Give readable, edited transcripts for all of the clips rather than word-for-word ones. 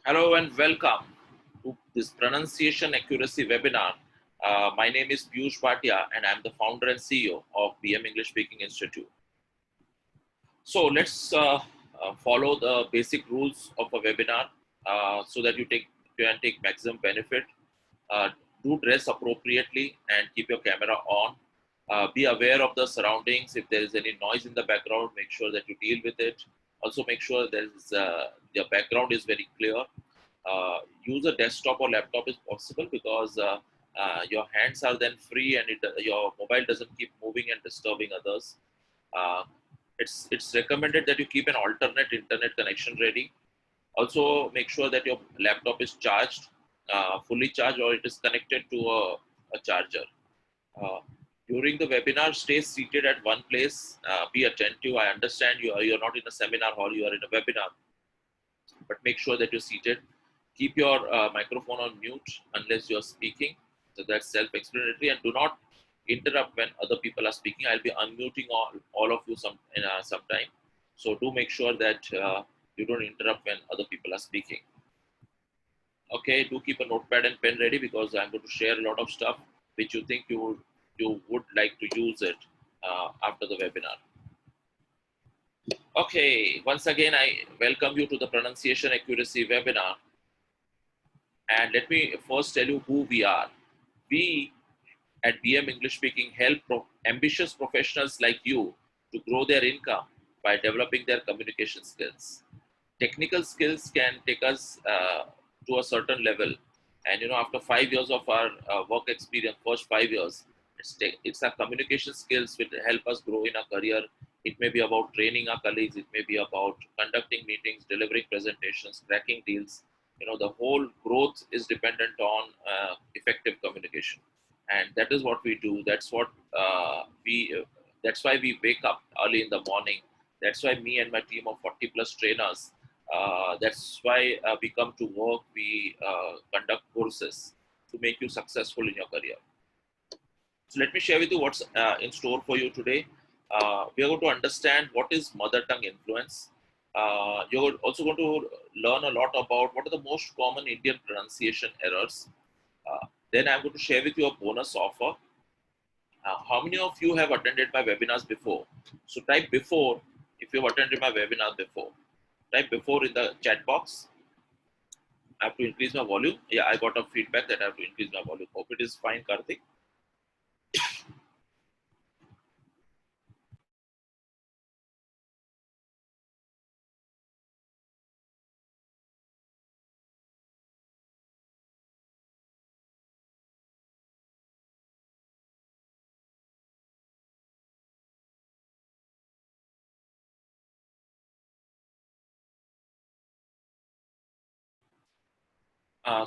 Hello and welcome to this pronunciation accuracy webinar. My name is Piyush Bhatia and I'm the founder and CEO of BM English Speaking Institute. So let's follow the basic rules of a webinar so that you can take maximum benefit. Do dress appropriately and keep your camera on. Be aware of the surroundings. If there is any noise in the background, make sure that you deal with it. Also make sure your background is very clear. Use a desktop or laptop if possible because your hands are then free and your mobile doesn't keep moving and disturbing others. Uh, it's recommended that you keep an alternate internet connection ready. Also, make sure that your laptop is charged, fully charged, or it is connected to a charger. Uh, During the webinar, stay seated at one place. Be attentive. I understand you're not in a seminar hall, you are in a webinar, but make sure that you're seated. Keep your microphone on mute unless you're speaking. So that's self-explanatory, and do not interrupt when other people are speaking. I'll be unmuting all of you sometime. So do make sure that you don't interrupt when other people are speaking. Okay, do keep a notepad and pen ready because I'm going to share a lot of stuff which you think you would like to use it after the webinar. Okay, once again, I welcome you to the pronunciation accuracy webinar. And let me first tell you who we are. We at BM English Speaking help ambitious professionals like you to grow their income by developing their communication skills. Technical skills can take us to a certain level. And after 5 years of our work experience, first 5 years, it's our communication skills will help us grow in our career. It may be about training our colleagues. It may be about conducting meetings, delivering presentations, cracking deals. The whole growth is dependent on effective communication, and that is what we do. That's what that's why we wake up early in the morning. That's why me and my team of 40 plus trainers. That's why we come to work. We conduct courses to make you successful in your career. So let me share with you what's in store for you today. We are going to understand what is mother tongue influence. You're also going to learn a lot about what are the most common Indian pronunciation errors. Then I'm going to share with you a bonus offer. How many of you have attended my webinars before? So type before if you've attended my webinar before. Type before in the chat box. I have to increase my volume. Yeah, I got a feedback that I have to increase my volume. Hope it is fine, Karthik.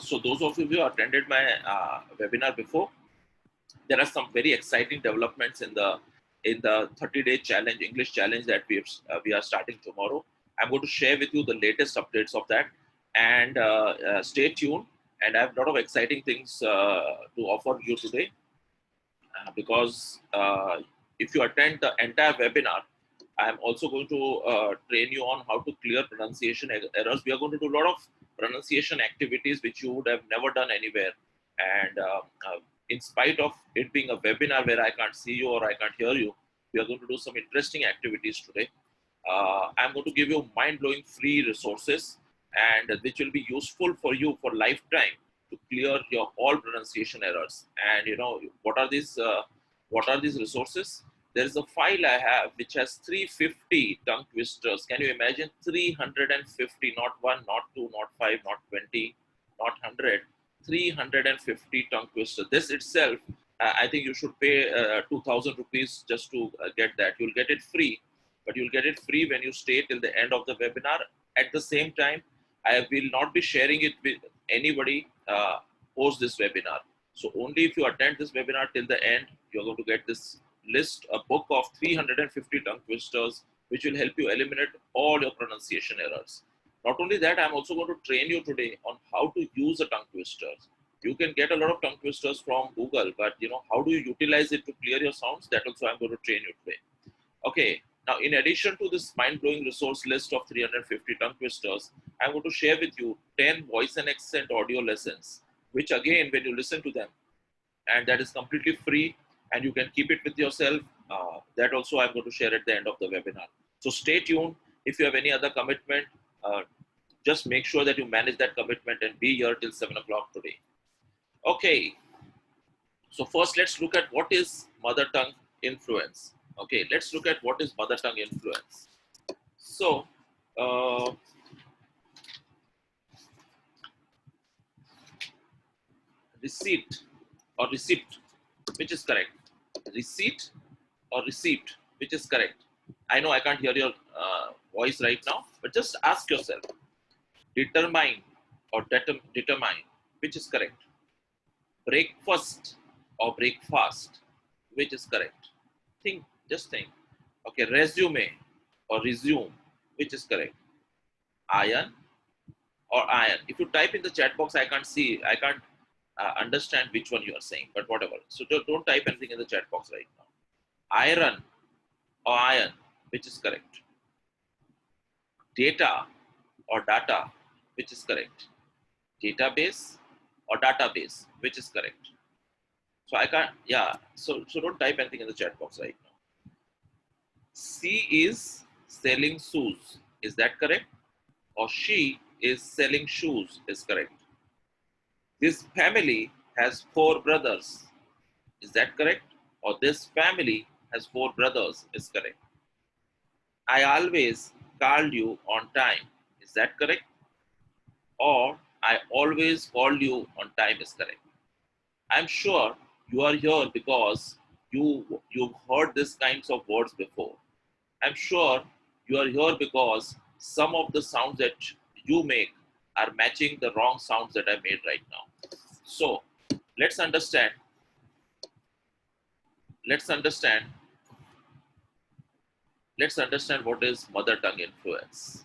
So those of you who attended my webinar before, there are some very exciting developments in the 30-day challenge, English challenge that we are starting tomorrow. I'm going to share with you the latest updates of that, and stay tuned. And I have a lot of exciting things to offer you today because if you attend the entire webinar, I'm also going to train you on how to clear pronunciation errors. We are going to do a lot of pronunciation activities which you would have never done anywhere. And in spite of it being a webinar where I can't see you or I can't hear you, we are going to do some interesting activities today. I'm going to give you mind-blowing free resources and which will be useful for you for lifetime to clear your all pronunciation errors. And what are these resources? There is a file I have which has 350 tongue twisters. Can you imagine 350, not one, not two, not five, not 20, not 100, 350 tongue twisters. This itself, I think you should pay 2,000 rupees just to get that. You'll get it free, but you'll get it free when you stay till the end of the webinar. At the same time, I will not be sharing it with anybody post this webinar. So only if you attend this webinar till the end, you're going to get this list, a book of 350 tongue twisters, which will help you eliminate all your pronunciation errors. Not only that, I'm also going to train you today on how to use a tongue twister. You can get a lot of tongue twisters from Google, but how do you utilize it to clear your sounds? That also I'm going to train you today. Okay, Now, in addition to this mind-blowing resource list of 350 tongue twisters, I'm going to share with you 10 voice and accent audio lessons, which again, when you listen to them, and that is completely free, and you can keep it with yourself. That also I'm going to share at the end of the webinar. So stay tuned. If you have any other commitment, uh, just make sure that you manage that commitment and be here till 7 o'clock today. Okay. So first, let's look at what is mother tongue influence. Okay, let's look at what is mother tongue influence. So, receipt or receipt, which is correct? Receipt or receipt, which is correct? I know I can't hear your voice right now, but just ask yourself. Determine or determine, which is correct? Breakfast or breakfast, which is correct? Think, just think. Okay, resume or resume, which is correct? Iron or iron. If you type in the chat box, I can't understand which one you are saying, but whatever. So don't type anything in the chat box right now. Iron or iron, which is correct? Data or data, which is correct? Database or database, which is correct? So I can't, yeah. So don't type anything in the chat box right now. She is selling shoes. Is that correct? Or she is selling shoes is correct? This family has 4 brothers. Is that correct? Or this family has 4 brothers is correct? I always called you on time. Is that correct? Or I always called you on time is correct? I'm sure you are here because you've heard these kinds of words before. I'm sure you are here because some of the sounds that you make are matching the wrong sounds that I made right now. So let's understand. Let's understand. Let's understand what is mother tongue influence.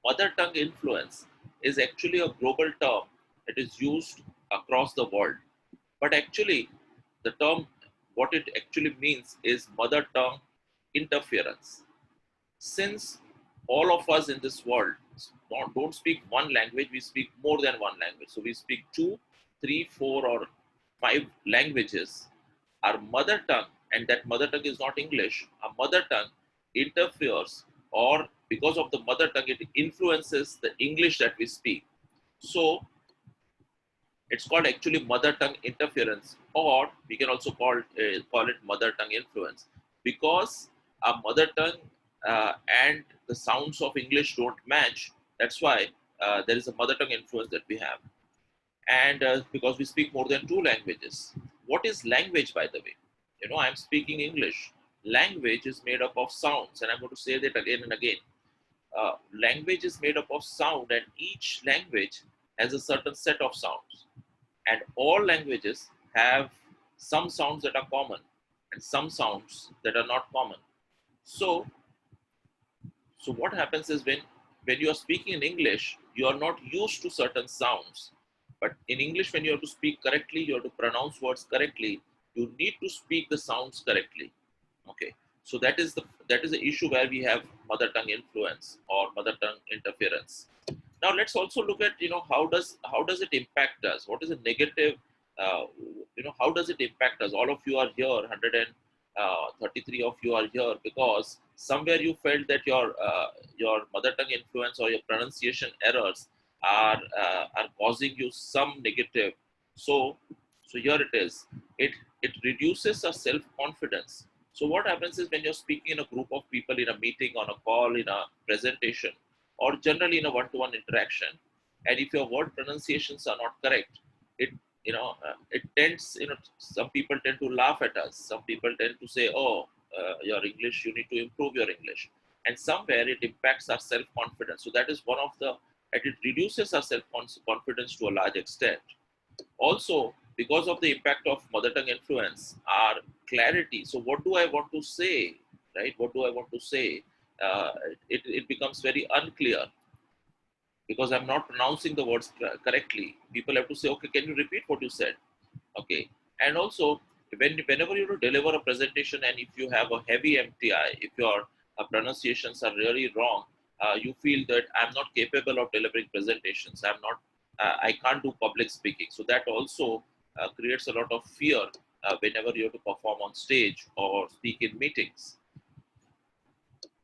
Mother tongue influence is actually a global term that is used across the world. But actually, the term, what it actually means is mother tongue interference. Since all of us in this world don't speak one language, we speak more than one language. So we speak 2, 3, 4, or 5 languages. Our mother tongue, and that mother tongue is not English, our mother tongue interferes, or because of the mother tongue, it influences the English that we speak. So it's called actually mother tongue interference, or we can also call it mother tongue influence, because our mother tongue and the sounds of English don't match. That's why there is a mother tongue influence that we have, and because we speak more than 2 languages. What is language, by the way? I'm speaking English. Language is made up of sounds, and I'm going to say that again and again. Language is made up of sound, and each language has a certain set of sounds. And all languages have some sounds that are common and some sounds that are not common. So what happens is when you are speaking in English, you are not used to certain sounds. But in English, when you have to speak correctly, you have to pronounce words correctly, you need to speak the sounds correctly. Okay. So that is the issue where we have mother tongue influence or mother tongue interference. Now let's also look at how does it impact us? What is the negative? How does it impact us? All of you are here, 133 of you are here because somewhere you felt that your mother tongue influence or your pronunciation errors are causing you some negative. So here it is. It reduces our self confidence. So what happens is when you're speaking in a group of people, in a meeting, on a call, in a presentation, or generally in a one-to-one interaction, and if your word pronunciations are not correct, it tends, some people tend to laugh at us. Some people tend to say, oh, your English, you need to improve your English. And somewhere it impacts our self-confidence. So that is one of and it reduces our self-confidence to a large extent. Also, because of the impact of mother tongue influence, our clarity. So what do I want to say, right? What do I want to say? It becomes very unclear because I'm not pronouncing the words correctly. People have to say, okay, can you repeat what you said? Okay. And also, Whenever you deliver a presentation and if you have a heavy MTI, if your pronunciations are really wrong, you feel that I'm not capable of delivering presentations. I can't do public speaking. So that also creates a lot of fear whenever you have to perform on stage or speak in meetings.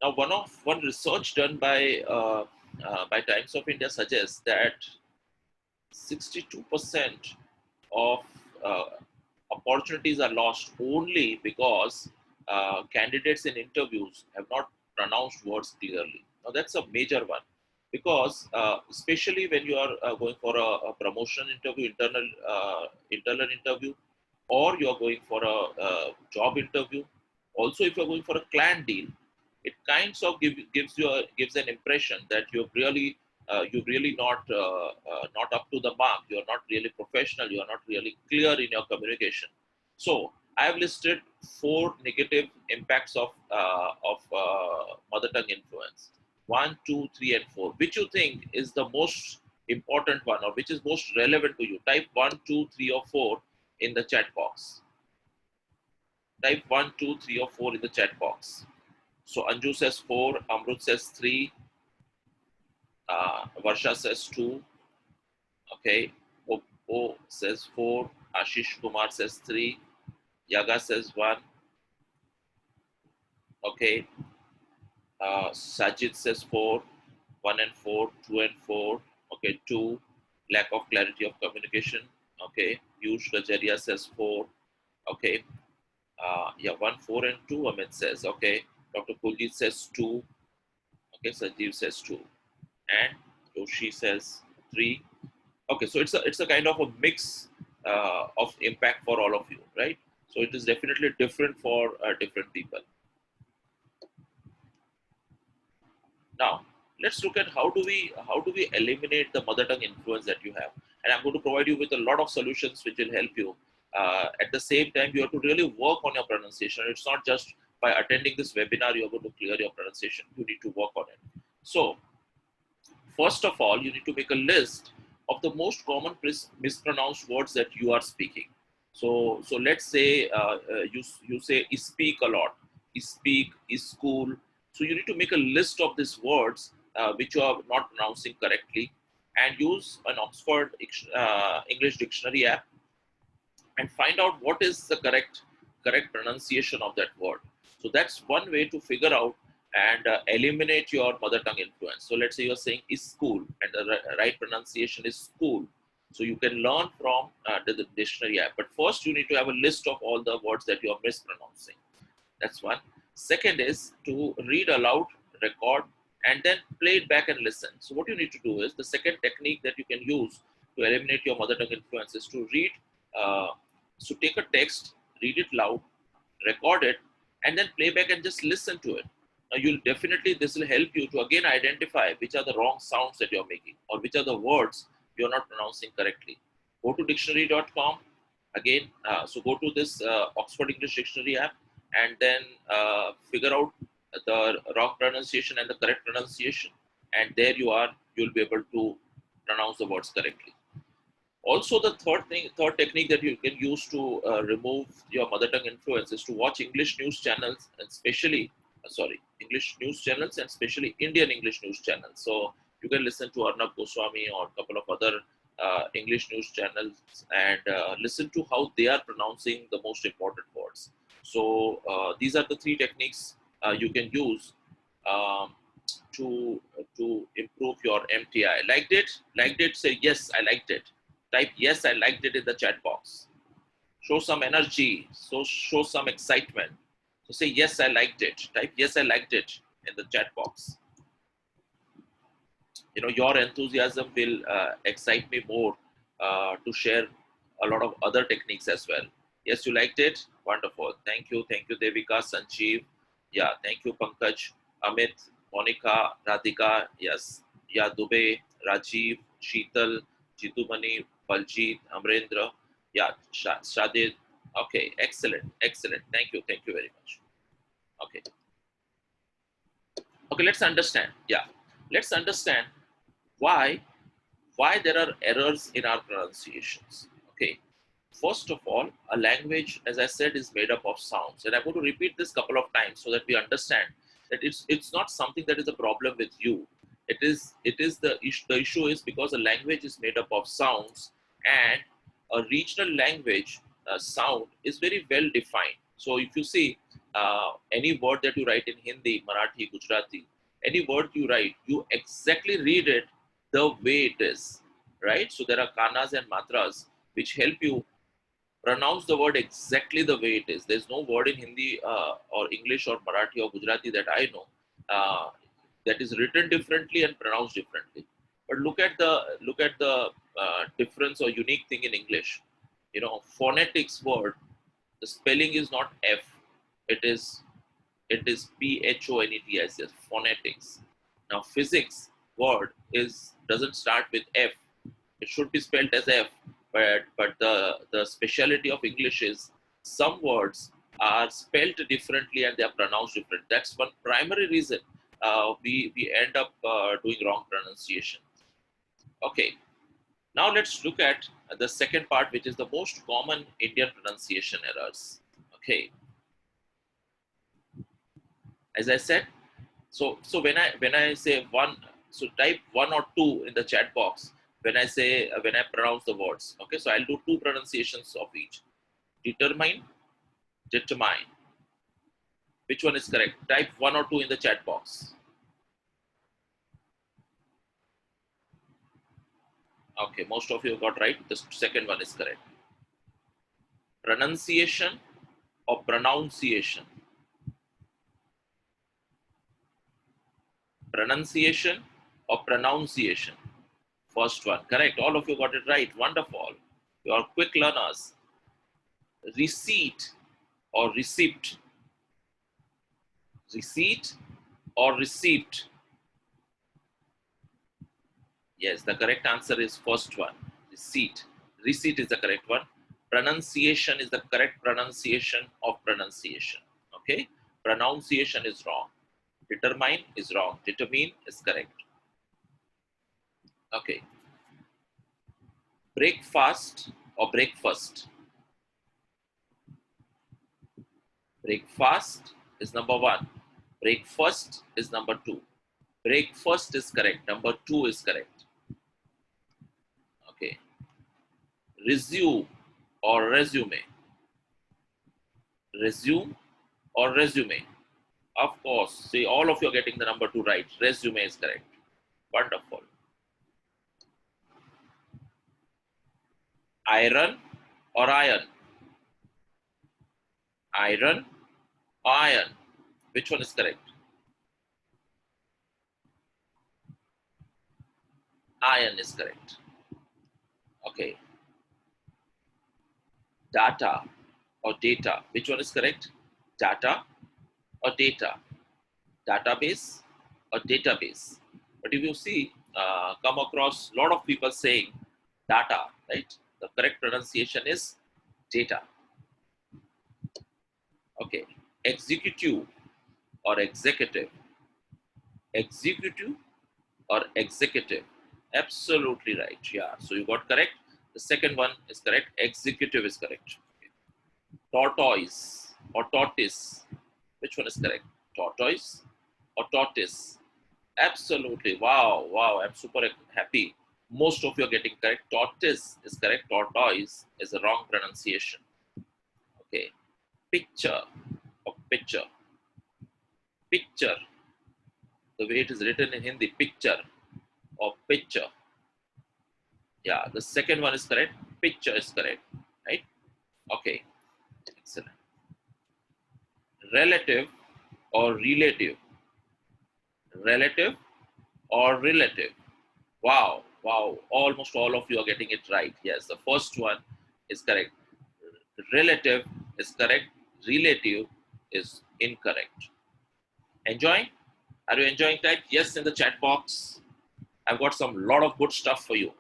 Now, one research done by Times of India suggests that 62% of uh, opportunities are lost only because candidates in interviews have not pronounced words clearly. Now that's a major one because especially when you are going for a promotion interview, internal interview, or you are going for a job interview. Also, if you are going for a client deal, it kinds of gives an impression that you're really not up to the mark. You're not really professional. You are not really clear in your communication. So I have listed 4 negative impacts of mother tongue influence. 1, 2, 3, and 4. Which you think is the most important one, or which is most relevant to you? Type 1, 2, 3, or 4 in the chat box. Type 1, 2, 3, or 4 in the chat box. So Anju says 4, Amrut says 3, Varsha says 2, okay, O says 4, Ashish Kumar says 3, Yaga says 1, okay, Sajid says 4, 1 and 4, 2 and 4, okay, 2, lack of clarity of communication, okay, Piyush Gajaria says 4, okay, yeah, 1, 4 and 2, Amit says, okay, Dr. Kuljit says 2, okay, Sanjeev says 2, and Yoshi says 3. Okay, so it's a kind of a mix of impact for all of you, right? So it is definitely different for different people. Now let's look at how do we eliminate the mother tongue influence that you have, and I'm going to provide you with a lot of solutions which will help you. At the same time, you have to really work on your pronunciation. It's not just by attending this webinar you're going to clear your pronunciation. You need to work on it. So first of all, you need to make a list of the most common mispronounced words that you are speaking. So let's say you say speak a lot, speak, school. So you need to make a list of these words which you are not pronouncing correctly, and use an Oxford English dictionary app and find out what is the correct pronunciation of that word. So that's one way to figure out and eliminate your mother tongue influence. So let's say you're saying is school and the right pronunciation is school. So you can learn from the dictionary app. But first you need to have a list of all the words that you are mispronouncing. That's one. Second is to read aloud, record, and then play it back and listen. So what you need to do is the second technique that you can use to eliminate your mother tongue influence is to read. Uh, so take a text, read it loud, record it, and then play back and just listen to it. Now this will help you to again identify which are the wrong sounds that you're making or which are the words you're not pronouncing correctly. Go to dictionary.com again. So go to this Oxford English Dictionary app and then figure out the wrong pronunciation and the correct pronunciation. And there you are, you'll be able to pronounce the words correctly. Also, the third technique that you can use to remove your mother tongue influence is to watch English news channels, and English news channels and especially Indian English news channels. So you can listen to Arnab Goswami or a couple of other English news channels and listen to how they are pronouncing the most important words. So these are the 3 techniques you can use um, to improve your MTI. Liked it? Liked it? Say yes, I liked it. Type yes, I liked it in the chat box. Show some energy. So show some excitement. So say yes, I liked it. Type yes, I liked it in the chat box. Your enthusiasm will excite me more to share a lot of other techniques as well. Yes, you liked it? Wonderful. Thank you, Devika, Sanjeev. Yeah, thank you, Pankaj, Amit, Monica, Radhika. Yes, yeah, Dubey, Rajiv, Sheetal, Jitumani, Baljit, Amrendra. Yeah, Shadid. Okay, excellent. Thank you very much. Okay. Okay, let's understand. Yeah, let's understand why there are errors in our pronunciations. Okay, First of all, a language, as I said, is made up of sounds. And I'm going to repeat this couple of times so that we understand that it's not something that is a problem with you. It is the issue is because a language is made up of sounds, and a regional language sound is very well defined. So if you see any word that you write in Hindi, Marathi, Gujarati, any word you write, you exactly read it the way it is, right? So there are kanas and matras which help you pronounce the word exactly the way it is. There's no word in Hindi or English or Marathi or Gujarati that I know that is written differently and pronounced differently. But look at the difference or unique thing in English. You know, phonetics word, the spelling is not F, it is PHONETS, yes, phonetics. Now physics word is doesn't start with F, it should be spelled as F, but the speciality of English is some words are spelled differently and they are pronounced different. That's one primary reason we end up doing wrong pronunciation. Okay, now let's look at the second part, which is the most common Indian pronunciation errors. Okay, as I said, so when I say one, so type one or two in the chat box when I pronounce the words. Okay, so I'll do two pronunciations of each. Determine, determine. Which one is correct? Type one or two in the chat box. Okay, most of you got right. The second one is correct. Pronunciation or pronunciation? Pronunciation or pronunciation? First one, correct. All of you got it right. Wonderful. You are quick learners. Receipt or receipt? Receipt or receipt? Yes, the correct answer is first one, receipt. Receipt is the correct one. Pronunciation is the correct pronunciation of pronunciation. Okay, pronunciation is wrong. Determine is wrong. Determine is correct. Okay, breakfast or breakfast? Breakfast is number one. Breakfast is number two. Breakfast is correct. Number two is correct. Okay, resume or resume? Resume or resume? Of course, see, all of you are getting the number two right. Resume is correct. Wonderful. Iron or iron? Iron or iron? Which one is correct? Iron is correct. Okay. Data or data? Which one is correct? Data or data? Database or database? But if you see, come across a lot of people saying data, right? The correct pronunciation is data. Okay. Executive or executive? Executive or executive? Absolutely right. Yeah. So you got correct. The second one is correct. Executive is correct. Okay. Tortoise or tortoise? Which one is correct? Tortoise or tortoise? Absolutely. Wow. Wow. I'm super happy. Most of you are getting correct. Tortoise is correct. Tortoise is a wrong pronunciation. Okay. Picture or picture? Picture. The way it is written in Hindi, picture or picture. Yeah, the second one is correct. Picture is correct, right? Okay, excellent. Relative or relative? Relative or relative? Wow, wow. Almost all of you are getting it right. Yes, the first one is correct. Relative is correct. Relative is incorrect. Enjoying? Are you enjoying that? Yes, in the chat box. I've got some lot of good stuff for you.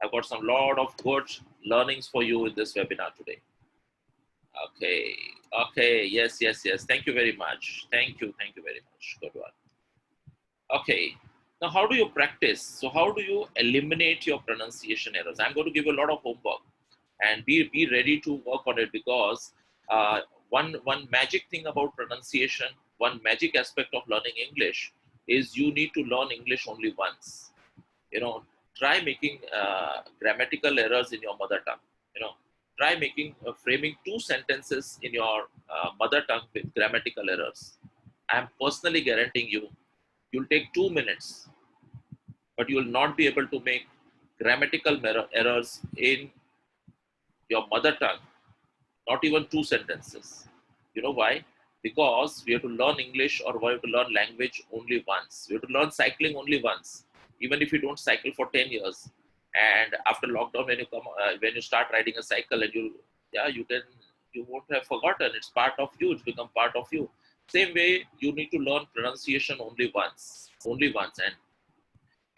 I've got some lot of good learnings for you in this webinar today. Okay. Okay. Yes, yes, yes. Thank you very much. Thank you. Thank you very much. Good one. Okay. Now, how do you practice? So how do you eliminate your pronunciation errors? I'm going to give you a lot of homework. and be ready to work on it, because one magic thing about pronunciation, one magic aspect of learning English is you need to learn English only once. Try making grammatical errors in your mother tongue. You know, try making framing two sentences in your mother tongue with grammatical errors. I am personally guaranteeing you, you'll take 2 minutes, but you will not be able to make grammatical errors in your mother tongue, not even two sentences. You know why? Because we have to learn English, or we have to learn language only once. We have to learn cycling only once, even if you don't cycle for 10 years. And after lockdown, when you start riding a cycle, and you won't have forgotten. It's part of you. It's become part of you. Same way, you need to learn pronunciation only once,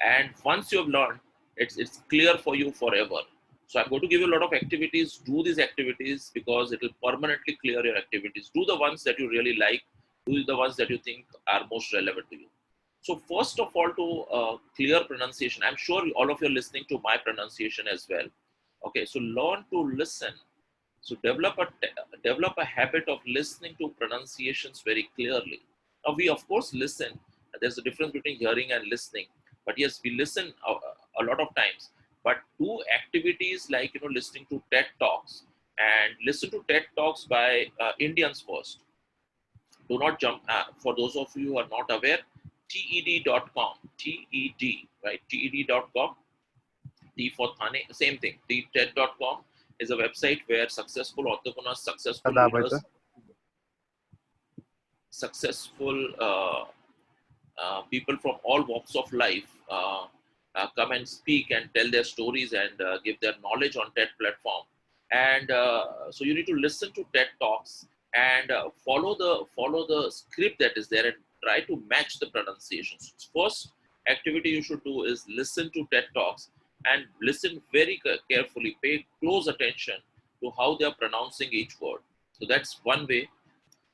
and once you have learned, it's clear for you forever. So I'm going to give you a lot of activities. Do these activities, because it will permanently clear your activities. Do the ones that you really like. Do the ones that you think are most relevant to you. So first of all, to clear pronunciation, I'm sure all of you are listening to my pronunciation as well. Okay, so learn to listen. So develop a habit of listening to pronunciations very clearly. Now we of course listen. There's a difference between hearing and listening. But yes, we listen a lot of times. But do activities like listening to TED talks, and listen to TED talks by Indians first. Do not jump. For those of you who are not aware, TED.com, TED, right? TED.com. T for Thane, same thing. TED.com is a website where successful entrepreneurs, successful leaders, successful people from all walks of life come and speak and tell their stories and give their knowledge on TED platform. And so you need to listen to TED talks and follow the script that is there and try to match the pronunciations. First activity you should do is listen to TED talks and listen very carefully, pay close attention to how they are pronouncing each word. So that's one way.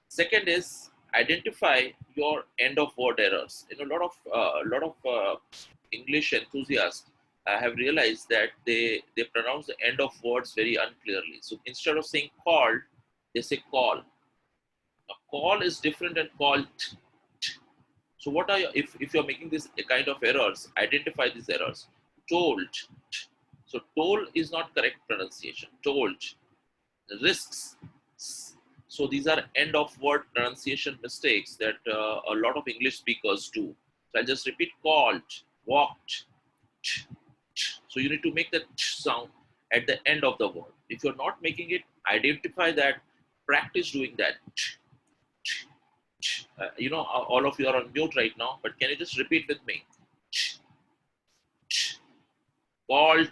Second is identify your end of word errors. A lot of English enthusiasts have realized that they pronounce the end of words very unclearly. So instead of saying called, they say call. A call is different than called. So what are if you're making this kind of errors, identify these errors. Told. So told is not correct pronunciation. Told. Risks. So these are end of word pronunciation mistakes that a lot of English speakers do. So I'll just repeat: called, walked. So you need to make the sound at the end of the word. If you're not making it, identify that, practice doing that. All of you are on mute right now, but can you just repeat with me? Called.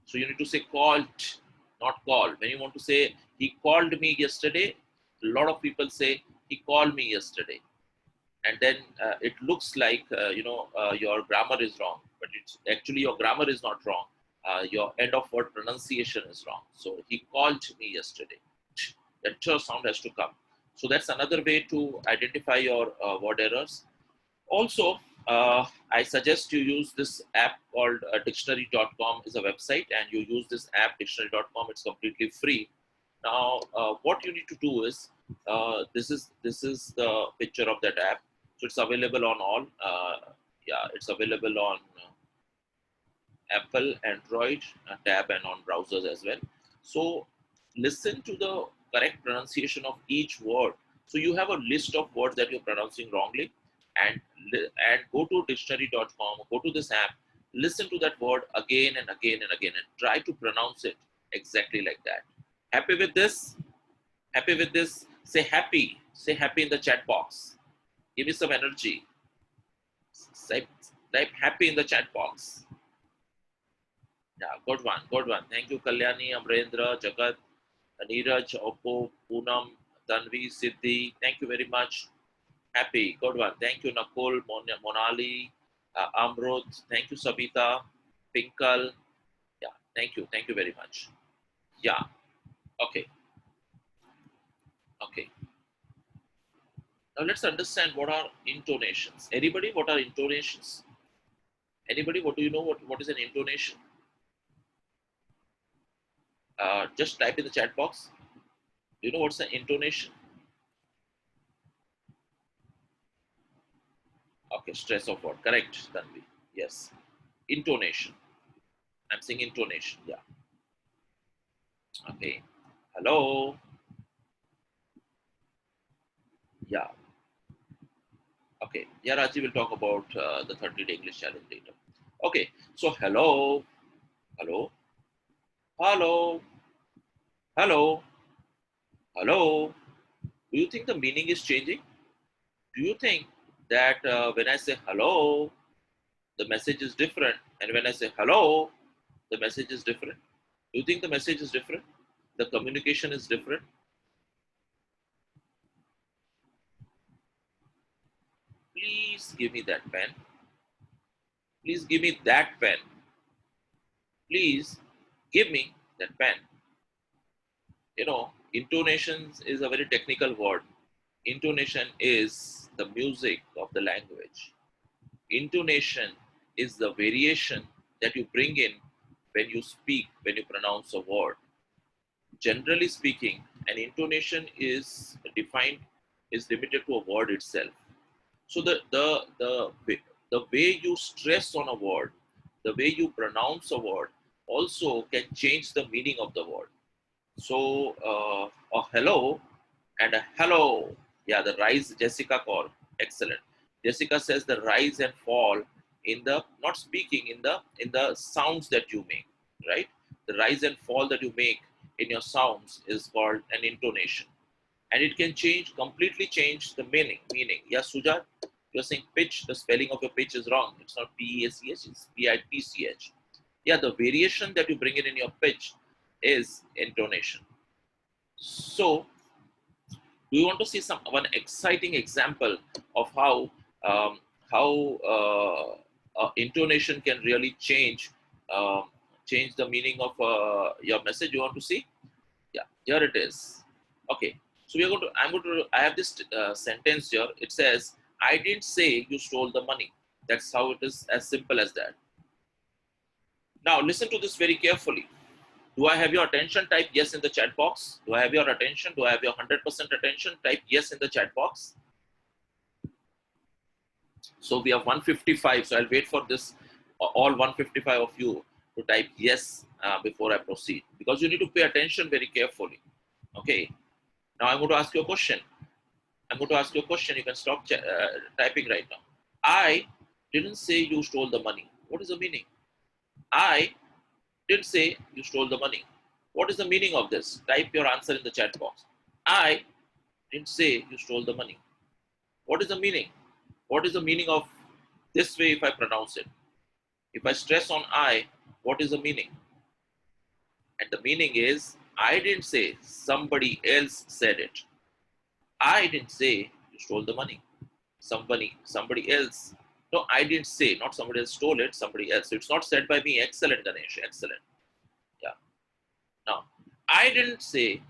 So you need to say called, not call. When you want to say he called me yesterday, a lot of people say he called me yesterday, and then it looks like your grammar is wrong, but it's actually your grammar is not wrong. Your end of word pronunciation is wrong. So he called me yesterday. That sound has to come. So that's another way to identify your word errors. Also, I suggest you use this app called dictionary.com is a website, and you use this app dictionary.com. It's completely free. Now, what you need to do is this is the picture of that app. So it's available on all. It's available on Apple, Android, tab, and on browsers as well. So listen to the correct pronunciation of each word. So you have a list of words that you're pronouncing wrongly, and go to dictionary.com, go to this app, listen to that word again and again and again, and try to pronounce it exactly like that. Happy with this? Happy with this? Say happy. Say happy in the chat box. Give me some energy. Type happy in the chat box. Yeah, good one, good one. Thank you, Kalyani, Amrendra, Jagat, Neeraj, Oppo, Poonam, Tanvi, Siddhi. Thank you very much. Happy, good one. Thank you, Nakul, Monali, Amrut. Thank you, Sabita, Pinkal. Yeah, thank you very much. Yeah, okay. Okay. Now let's understand what are intonations. Anybody, what are intonations? Anybody, what do you know? What is an intonation? Just type in the chat box. Do you know what's the intonation? Okay, stress of what? Correct, Tanvi. Yes. Intonation. I'm saying intonation. Yeah. Okay. Hello. Yeah. Okay. Yeah, Raji will talk about the 30-day English challenge later. Okay. So, hello. Hello. Hello. Hello. Hello. Do you think the meaning is changing? Do you think that when I say hello, the message is different? And when I say hello, the message is different? Do you think the message is different? The communication is different? Please give me that pen. Please give me that pen. Please give me that pen. Intonations is a very technical word. Intonation is the music of the language. Intonation is the variation that you bring in when you speak, when you pronounce a word. Generally speaking, an intonation is defined, is limited to a word itself. So the way you stress on a word, the way you pronounce a word also can change the meaning of the word. So a hello and a hello. Yeah, the rise Jessica call. Excellent. Jessica says the rise and fall in the not speaking in the sounds that you make, right? The rise and fall that you make in your sounds is called an intonation. And it can completely change the meaning. Yes, Sujat, you're saying pitch, the spelling of your pitch is wrong. It's not P-E-A-C-H, it's P-I-T-C-H. Yeah, the variation that you bring in your pitch is intonation. So, do you want to see one exciting example of um, how intonation can really uh, change the meaning of your message? You want to see? Yeah, here it is. Okay, so I have this sentence here. It says, I didn't say you stole the money. That's how it is, as simple as that. Now, listen to this very carefully. Do I have your attention? Type yes in the chat box. Do I have your attention? Do I have your 100% attention? Type yes in the chat box. So we have 155. So I'll wait for this, all 155 of you to type yes before I proceed. Because you need to pay attention very carefully. Okay. Now I'm going to ask you a question. You can stop typing right now. I didn't say you stole the money. What is the meaning? I didn't say you stole the money. What is the meaning of this? Type your answer in the chat box. I didn't say you stole the money. What is the meaning? What is the meaning of this way if I pronounce it? If I stress on I, what is the meaning? And the meaning is, I didn't say, somebody else said it. I didn't say you stole the money. Somebody else. No, I didn't say, not somebody else stole it, somebody else. It's not said by me. Excellent, Ganesh. Excellent. Yeah. Now, I didn't say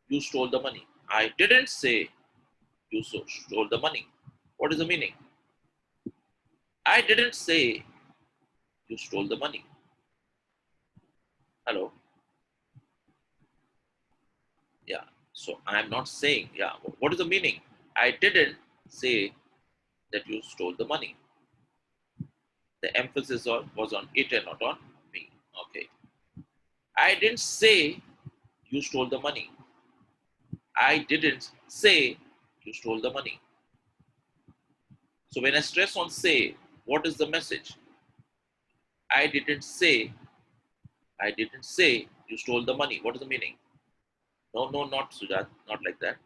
you stole the money. I didn't say you stole the money. What is the meaning? I didn't say you stole the money. Hello? Yeah. So I'm not saying, yeah. What is the meaning? I didn't say that you stole the money. The emphasis was on it and not on me. Okay. I didn't say you stole the money. I didn't say you stole the money. So when I stress on say, what is the message? I didn't say, I didn't say you stole the money. What is the meaning? No, no, not Sujat, not like that.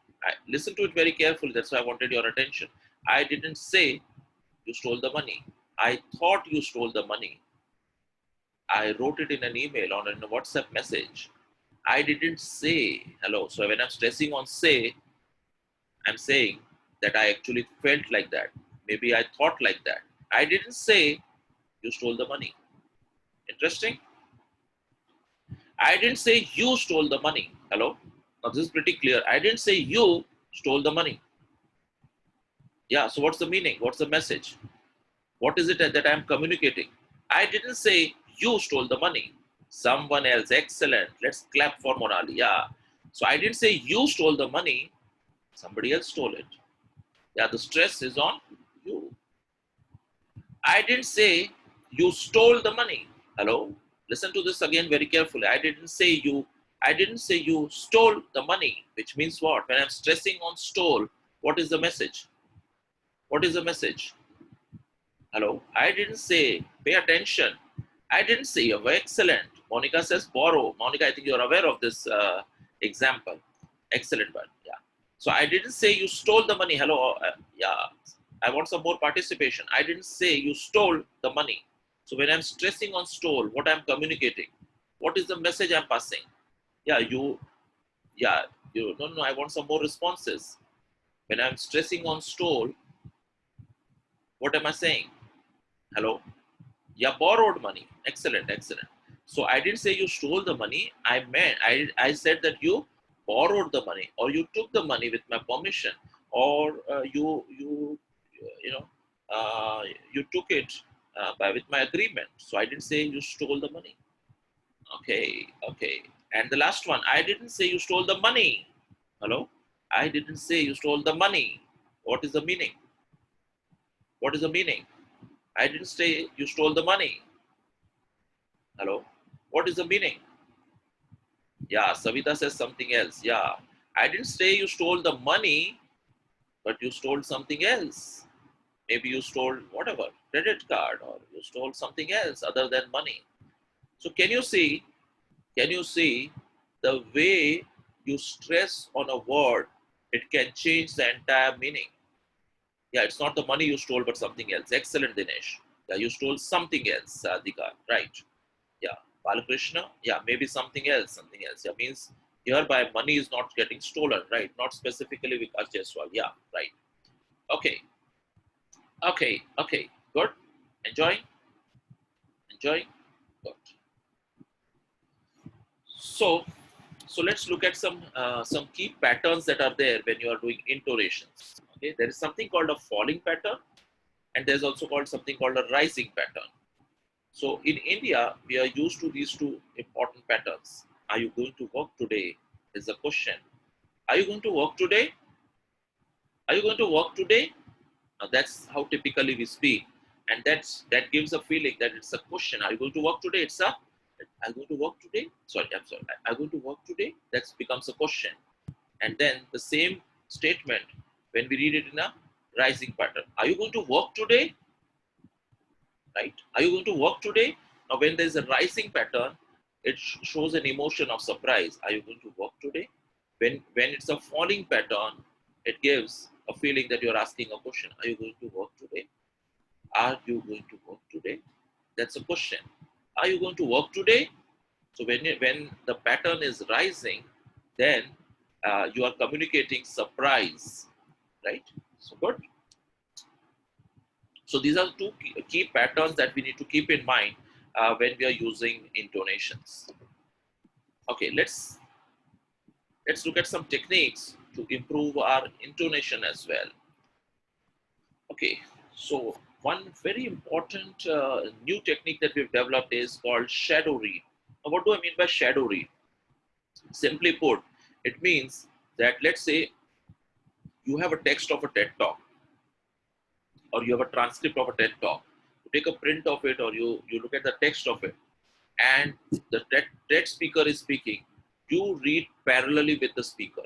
Listen to it very carefully. That's why I wanted your attention. I didn't say you stole the money. I thought you stole the money. I wrote it in an email or in a WhatsApp message. I didn't say hello. So when I'm stressing on say, I'm saying that I actually felt like that. Maybe I thought like that. I didn't say you stole the money. Interesting? I didn't say you stole the money. Hello? Now this is pretty clear. I didn't say you stole the money. Yeah, so what's the meaning? What's the message? What is it that I'm communicating? I didn't say you stole the money. Someone else. Excellent. Let's clap for Monali. Yeah. So I didn't say you stole the money. Somebody else stole it. Yeah, the stress is on you. I didn't say you stole the money. Hello? Listen to this again very carefully. I didn't say you stole the money, which means what? When I'm stressing on stole, what is the message? What is the message? Hello? I didn't say pay attention. I didn't say you're excellent. Monica says borrow. Monica, I think you're aware of this example. Excellent one. Yeah. So I didn't say you stole the money. Hello. Yeah. I want some more participation. I didn't say you stole the money. So when I'm stressing on stole, what I'm communicating, what is the message I'm passing? Yeah, yeah, no, I want some more responses. When I'm stressing on stole, what am I saying? Hello? Yeah, borrowed money. Excellent, excellent. So I didn't say you stole the money. I said that you borrowed the money, or you took the money with my permission, or you know uh, you took it with my agreement. So I didn't say you stole the money. Okay, okay. And the last one, I didn't say you stole the money. Hello? I didn't say you stole the money. What is the meaning? What is the meaning? I didn't say you stole the money. Hello? What is the meaning? Yeah, Savita says something else. Yeah. I didn't say you stole the money, but you stole something else. Maybe you stole whatever, credit card, or you stole something else other than money. So can you see the way you stress on a word, it can change the entire meaning. Yeah, it's not the money you stole, but something else. Excellent, Dinesh. Yeah, you stole something else, Sadhika. Right. Yeah. Balakrishna. Yeah, maybe something else. Something else. Yeah, means hereby money is not getting stolen, right? Not specifically with Jaiswal. Yeah, right. Okay. Okay. Okay. Good. Enjoying. Enjoying. Good. So, so let's look at some key patterns that are there when you are doing intonations. Okay, there is something called a falling pattern, and there's also called something called a rising pattern. So in India, we are used to these two important patterns. Are you going to work today? Is the question. Are you going to work today? Are you going to work today? That's how typically we speak, and that gives a feeling that it's a question. Are you going to work today? It's a. Are you going to work today? Sorry, I'm sorry. Are you going to work today? That becomes a question. And then the same statement when we read it in a rising pattern. Are you going to work today? Right? Are you going to work today? Now, when there's a rising pattern, it shows an emotion of surprise. Are you going to work today? When it's a falling pattern, it gives a feeling that you're asking a question. Are you going to work today? Are you going to work today? That's a question. Are you going to work today? So when the pattern is rising, then you are communicating surprise, right? So good. So these are two key patterns that we need to keep in mind when we are using intonations. Okay, let's look at some techniques to improve our intonation as well. Okay, so one very important new technique that we've developed is called shadow read. Now, what do I mean by shadow read? Simply put, it means that let's say you have a text of a TED talk, or you have a transcript of a TED talk. You take a print of it, or you look at the text of it, and the TED speaker is speaking. You read parallelly with the speaker.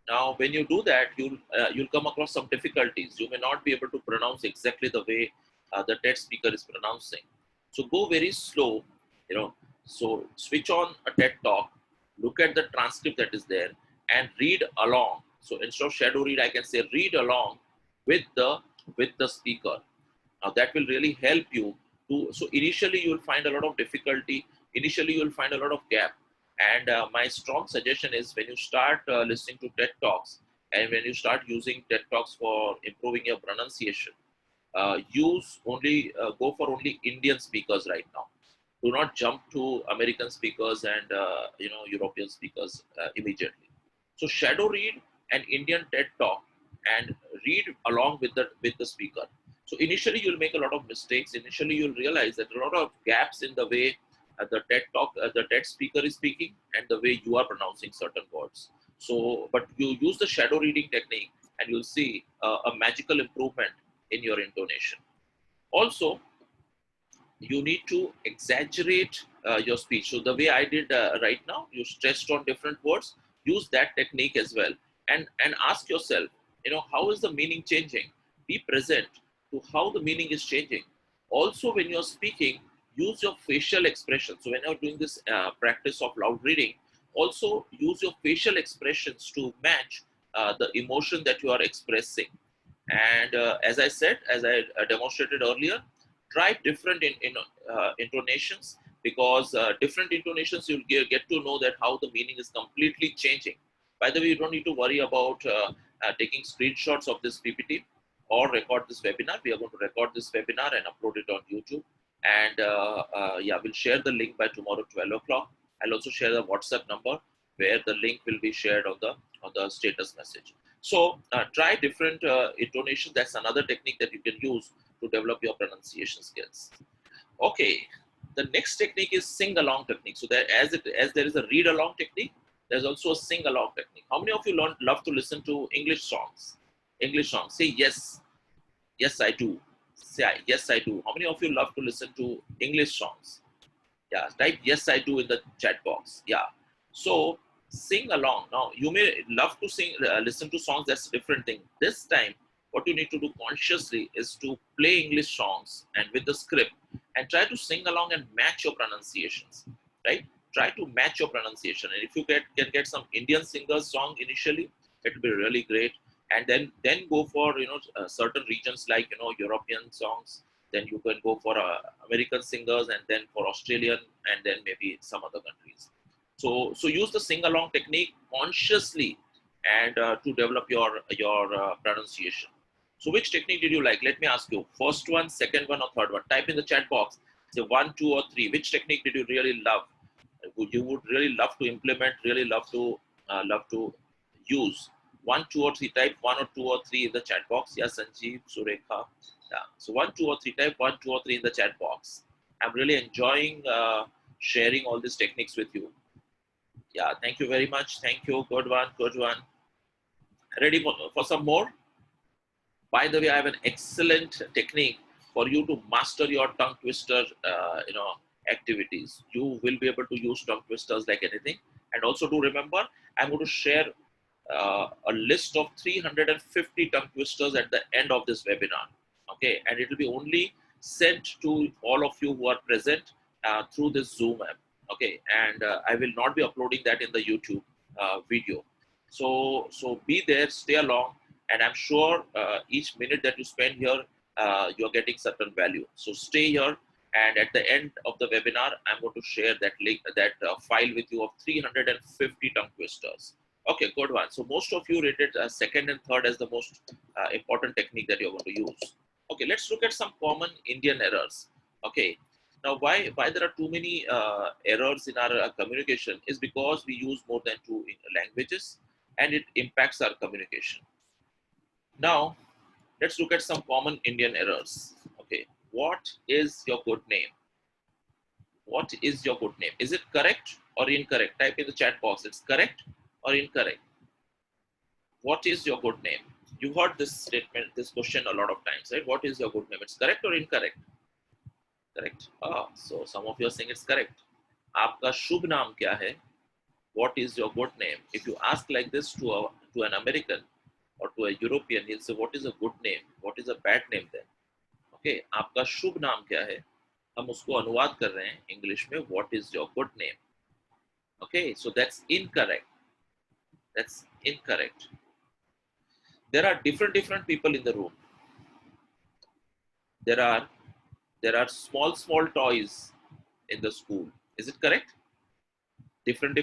Now, when you do that, you'll come across some difficulties. You may not be able to pronounce exactly the way the TED speaker is pronouncing. So go very slow, you know. So switch on a TED talk, look at the transcript that is there, and read along. So instead of shadow read, I can say read along with the speaker. Now that will really help you to. So initially you will find a lot of difficulty. Initially you will find a lot of gap. And my strong suggestion is when you start listening to TED Talks, and when you start using TED Talks for improving your pronunciation, go for only Indian speakers right now. Do not jump to American speakers and European speakers immediately. So shadow read an Indian TED Talk and read along with the speaker. So initially you'll make a lot of mistakes. Initially you'll realize that a lot of gaps in the way the TED talk, the TED speaker is speaking, and the way you are pronouncing certain words. So, but you use the shadow reading technique, and you'll see a magical improvement in your intonation. Also, you need to exaggerate your speech. So the way I did right now, you stressed on different words. Use that technique as well, and ask yourself, how is the meaning changing? Be present to how the meaning is changing. Also, when you're speaking, use your facial expression. So when you're doing this practice of loud reading, also use your facial expressions to match the emotion that you are expressing. And as I said, as I demonstrated earlier, try different intonations, because different intonations you'll get to know that how the meaning is completely changing. By the way, you don't need to worry about taking screenshots of this PPT or record this webinar. We are going to record this webinar and upload it on YouTube. And yeah, we'll share the link by tomorrow 12 o'clock. I'll also share the WhatsApp number where the link will be shared on the status message. So try different intonations. That's another technique that you can use to develop your pronunciation skills. Okay, the next technique is sing along technique. So that as there is a read along technique, there's also a sing along technique. How many of you love to listen to English songs? English songs. Say yes. Yes, I do. Say yes, I do. How many of you love to listen to English songs? Yeah, type yes, I do in the chat box. Yeah. So sing along. Now, you may love to listen to songs. That's a different thing. This time, what you need to do consciously is to play English songs and with the script and try to sing along and match your pronunciations, right? Try to match your pronunciation. And if you can get some Indian singers song initially, it will be really great. And then go for, certain regions like, European songs. Then you can go for American singers, and then for Australian, and then maybe some other countries. So use the sing along technique consciously, and to develop your pronunciation. So which technique did you like? Let me ask you. First one, second one, or third one? Type in the chat box. Say 1, 2, or 3. Which technique did you really love? You would really love to implement? Really love to use? 1, 2, or 3. Type 1 or 2 or 3 in the chat box. Yeah, Sanjeev, Surekha. Yeah. So 1, 2, or 3. Type 1, 2, or 3 in the chat box. I'm really enjoying sharing all these techniques with you. Yeah. Thank you very much. Thank you. Good one. Good one. Ready for some more? By the way, I have an excellent technique for you to master your tongue twister, activities. You will be able to use tongue twisters like anything. And also do remember, I'm going to share a list of 350 tongue twisters at the end of this webinar. Okay, and it will be only sent to all of you who are present through this Zoom app. Okay, and I will not be uploading that in the YouTube video. So be there, stay along, and I'm sure each minute that you spend here, you're getting certain value. So stay here, and at the end of the webinar, I'm going to share that link, that file with you of 350 tongue twisters. Okay, good one. So most of you rated second and third as the most important technique that you're going to use. Okay, let's look at some common Indian errors. Okay, now why there are too many errors in our communication is because we use more than 2 languages, and it impacts our communication. Now, let's look at some common Indian errors. Okay, what is your good name? What is your good name? Is it correct or incorrect? Type in the chat box. It's correct or incorrect? What is your good name? You've heard this statement, this question a lot of times, right? What is your good name? It's correct or incorrect? Correct. So some of you are saying it's correct. Aapka shubh naam kya hai? What is your good name? If you ask like this to an American or to a European, he'll say, what is a good name? What is a bad name then? Okay, आपका शुभ नाम क्या है? हम उसको अनुवाद कर रहे हैं इंग्लिश में, what is your good name? Okay, so that's incorrect. That's incorrect. There are different people in the room. There are small toys in the school. Is it correct? Different.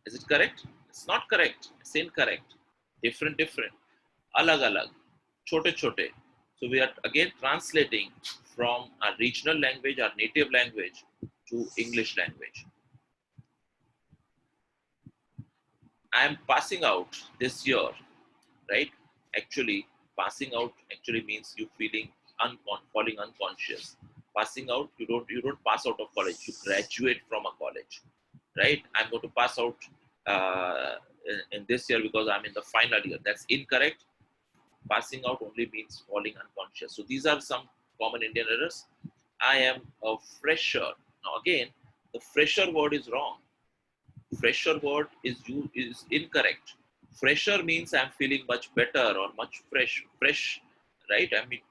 Is it correct? It's not correct. It's incorrect. Different. Alag. Chote. So we are again translating from our regional language, our native language, to English language. I am passing out this year, right? Actually, passing out actually means you falling unconscious. Passing out, you don't pass out of college. You graduate from a college, right? I'm going to pass out in this year because I'm in the final year. That's incorrect. Passing out only means falling unconscious. So these are some common Indian errors. I am a fresher. Now again, the fresher word is wrong. Fresher word is incorrect. Fresher means I'm feeling much better or much fresh, right? I mean,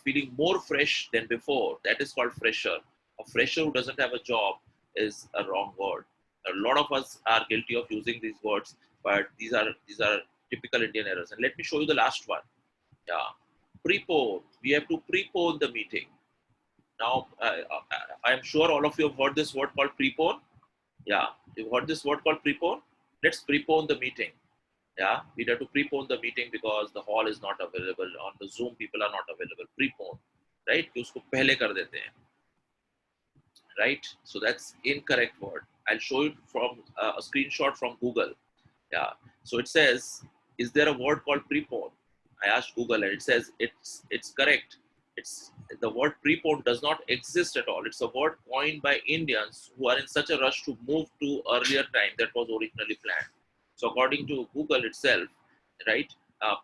feeling more fresh than before. That is called fresher. A fresher who doesn't have a job is a wrong word. A lot of us are guilty of using these words, but these are typical Indian errors. And let me show you the last one. Yeah, prepone. We have to prepone the meeting. Now, I'm sure all of you have heard this word called prepone. Yeah, you've heard this word called prepone. Let's prepone the meeting. Yeah, we have to prepone the meeting because the hall is not available. On the Zoom, people are not available. Prepone, right? कि उसको पहले कर देते हैं, right? So that's incorrect word. I'll show you from a screenshot from Google. Yeah. So it says, is there a word called prepone? I asked Google and it says it's correct. It's the word prepone does not exist at all. It's a word coined by Indians who are in such a rush to move to earlier time that was originally planned. So according to Google itself, right,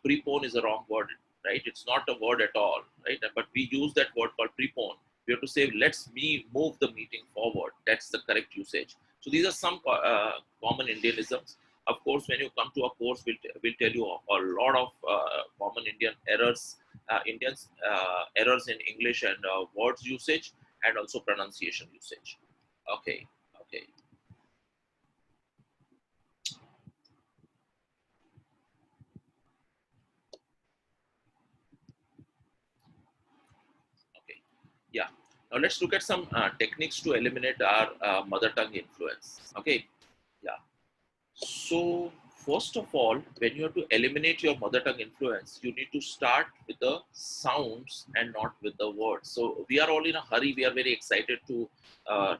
prepone is a wrong word, right? It's not a word at all, right? But we use that word called prepone. We have to say, let's me move the meeting forward. That's the correct usage. So these are some common Indianisms. Of course, when you come to a course, we'll tell you a lot of common Indian errors, errors in English and words usage, and also pronunciation usage. Okay, okay, okay. Yeah. Now let's look at some techniques to eliminate our mother tongue influence. Okay. Yeah. So, first of all, when you have to eliminate your mother tongue influence, you need to start with the sounds and not with the words. So, we are all in a hurry. We are very excited to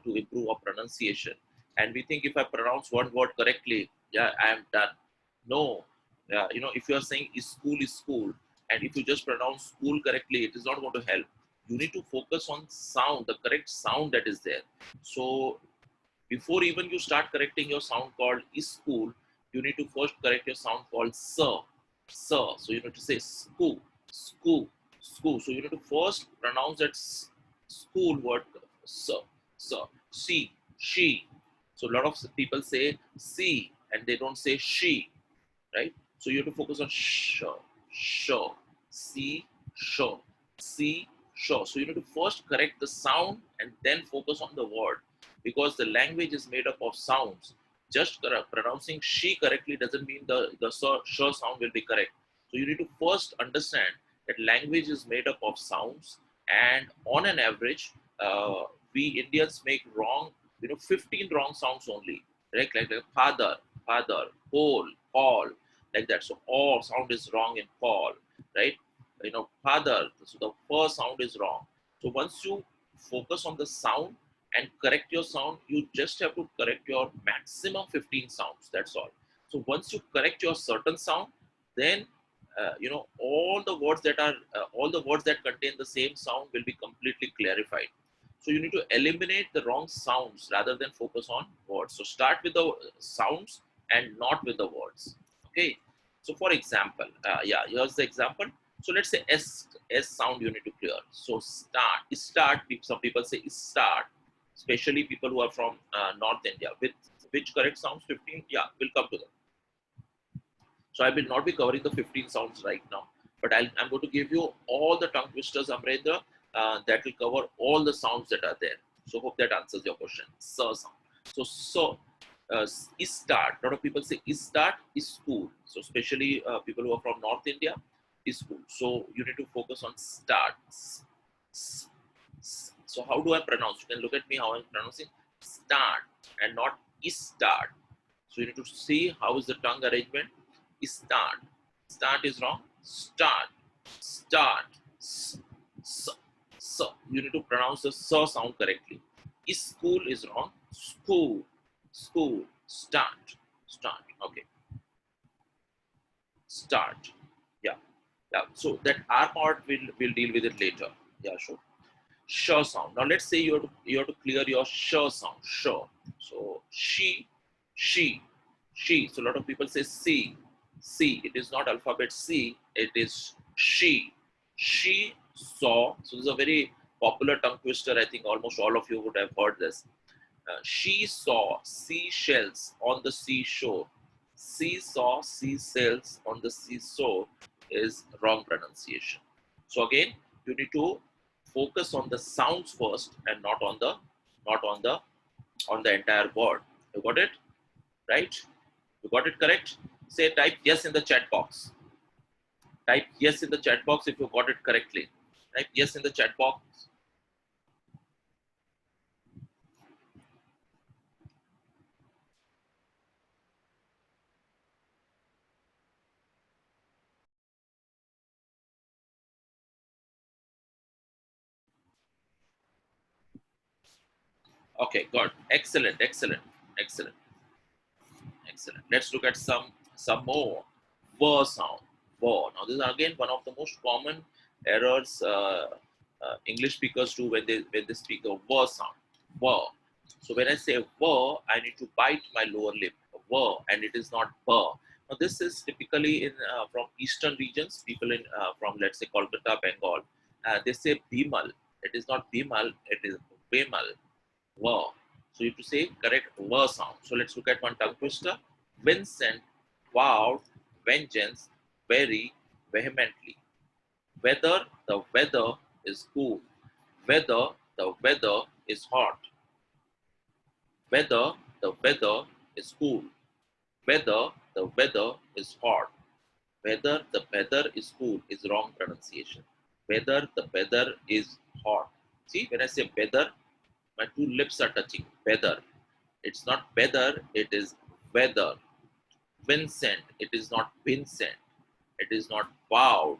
improve our pronunciation, and we think if I pronounce one word correctly, yeah, I am done. No, if you are saying is school, and if you just pronounce school correctly, it is not going to help. You need to focus on sound, the correct sound that is there. So before even you start correcting your sound called is school, you need to first correct your sound called sir, sir. So you need to say school, school, school. So you need to first pronounce that school word, sir, sir, she. So a lot of people say see and they don't say she, right? So you have to focus on sh, see, sh, see, sh. So you need to first correct the sound and then focus on the word because the language is made up of sounds. Just pronouncing she correctly doesn't mean the sh sound will be correct. So you need to first understand that language is made up of sounds, and on an average, we Indians make 15 wrong sounds only, right? Like father, father, whole, call, like that. So all sound is wrong in call, right? Father. So the first sound is wrong. So once you focus on the sound and correct your sound, you just have to correct your maximum 15 sounds. That's all. So once you correct your certain sound, then all the words that contain the same sound will be completely clarified. So you need to eliminate the wrong sounds rather than focus on words. So start with the sounds and not with the words. Okay. So for example, here's the example. So let's say S sound you need to clear. So start. Some people say start, especially people who are from North India. With which correct sounds 15? Yeah, we'll come to them. So I will not be covering the 15 sounds right now, but I'm going to give you all the tongue twisters, Amrendra, that will cover all the sounds that are there. So hope that answers your question. So sound. Is start. A lot of people say is start is school. So especially people who are from North India, is school. So you need to focus on start. So how do I pronounce? You can look at me how I'm pronouncing start and not is start. So you need to see how is the tongue arrangement. Start. Start is wrong. Start. Start. So you need to pronounce the so sound correctly. Is school is wrong. School. School. Start. Start. Okay. Start. Yeah. Yeah. So that R part will deal with it later. Yeah, sure. sh sound. Now let's say you have to clear your sh sound. Sh. So she, she. So a lot of people say C. C. It is not alphabet C. It is she. She saw. So this is a very popular tongue twister. I think almost all of you would have heard this. She saw seashells on the seashore. She saw seashells on the seashore is wrong pronunciation. So again, you need to focus on the sounds first and not on the entire word. You got it? Right? You got it correct? Say type yes in the chat box. Type yes in the chat box if you got it correctly. Type yes in the chat box. Okay, good. Excellent, excellent, excellent. Excellent. Let's look at some more. Ver sound. Ver. Now this is again one of the most common errors English speakers do when they speak the ver sound. Ver. So when I say ver, I need to bite my lower lip. Ver, and it is not burr. Now this is typically in from eastern regions. People in from let's say Kolkata, Bengal, they say bimal. It is not bimal. It is bimal. Ver. So you have to say correct ver sound. So let's look at one tongue twister. Vincent vowed vengeance very vehemently. Whether the weather is cool, whether the weather is hot, whether the weather is cool, whether the weather is hot, whether the weather is cool is wrong pronunciation. Whether the weather is hot. See, when I say weather, my two lips are touching. Weather. It's not weather, it is weather. Vincent, it is not Vincent. It is not vowed.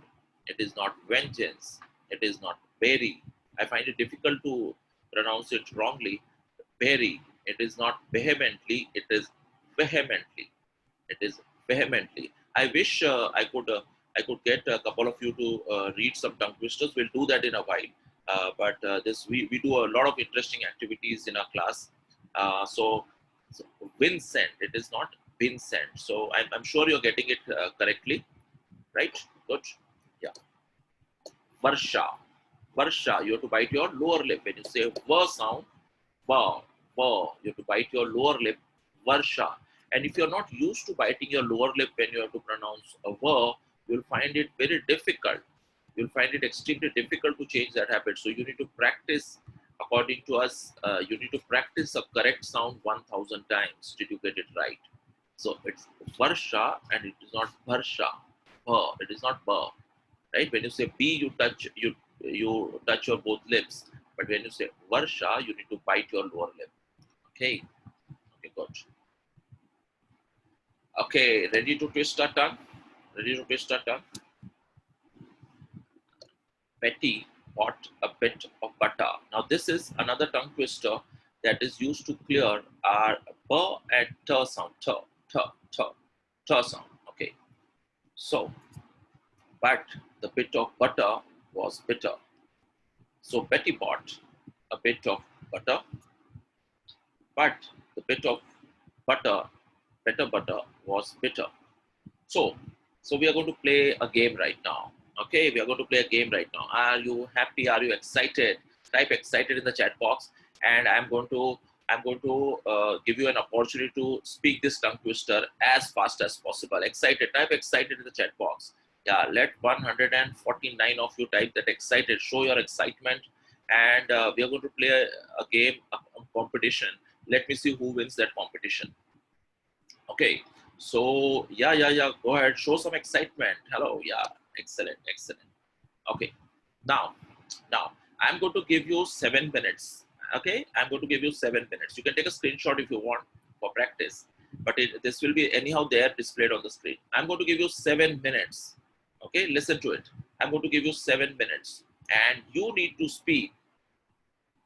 It is not vengeance. It is not bury. I find it difficult to pronounce it wrongly. Bury. It is not vehemently. It is vehemently. It is vehemently. I wish I could get a couple of you to read some tongue twisters. We'll do that in a while. But this we do a lot of interesting activities in our class. So Vincent, it is not Vincent. So I'm sure you're getting it correctly, right? Good. Yeah. Varsha. Varsha. You have to bite your lower lip when you say V sound. Va, va. You have to bite your lower lip. Varsha. And if you're not used to biting your lower lip when you have to pronounce a va, you'll find it very difficult. You'll find it extremely difficult to change that habit. So you need to practice. According to us, you need to practice a correct sound 1,000 times till you get it right. So it's Varsha and it is not Varsha. It is not Ba. Right? When you say B, you touch your both lips. But when you say Varsha, you need to bite your lower lip. Okay. Okay, good. Okay, ready to twist our tongue? Ready to twist our tongue? Betty bought a bit of butter. Now this is another tongue twister that is used to clear our b and t sound. T sound. Okay. So, but the bit of butter was bitter. So Betty bought a bit of butter, but the bit of butter, better butter was bitter. So, so we are going to play a game right now. Okay, we are going to play a game right now. Are you happy? Are you excited? Type excited in the chat box, and I'm going to give you an opportunity to speak this tongue twister as fast as possible. Excited? Type excited in the chat box. Yeah, let 149 of you type that excited. Show your excitement, and we are going to play a game, a competition. Let me see who wins that competition. Okay, so yeah. Go ahead, show some excitement. Hello, yeah, excellent, excellent. Okay, now, now I'm going to give you 7 minutes. Okay, I'm going to give you 7 minutes. You can take a screenshot if you want for practice, but this will be anyhow there displayed on the screen. I'm going to give you 7 minutes. Okay, listen to it. I'm going to give you 7 minutes, and you need to speak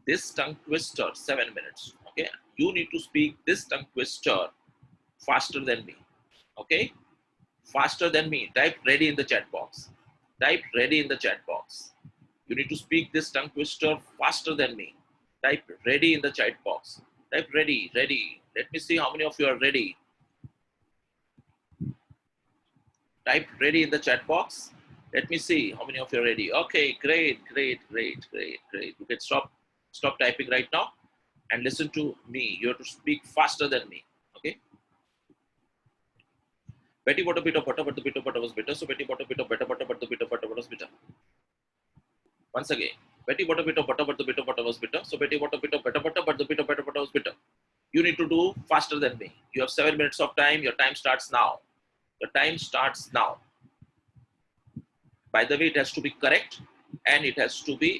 this tongue twister 7 minutes. Okay, you need to speak this tongue twister faster than me. Okay, faster than me. Type ready in the chat box. Type ready in the chat box. You need to speak this tongue twister faster than me. Type ready in the chat box. Type ready, ready. Let me see how many of you are ready. Type ready in the chat box. Let me see how many of you are ready. Okay, great, great, great, great, great. You can stop typing right now and listen to me. You have to speak faster than me. Okay. Betty bought a bit of butter, but the bit of butter was bitter. So Betty bought a bit of better butter, but the bit of butter was bitter. Once again, Betty bought a bit of butter, but the bit of butter was bitter. So Betty bought a bit of better butter, but the bit of better butter was bitter. You need to do faster than me. You have 7 minutes of time. Your time starts now. The time starts now. By the way, it has to be correct, and it has to be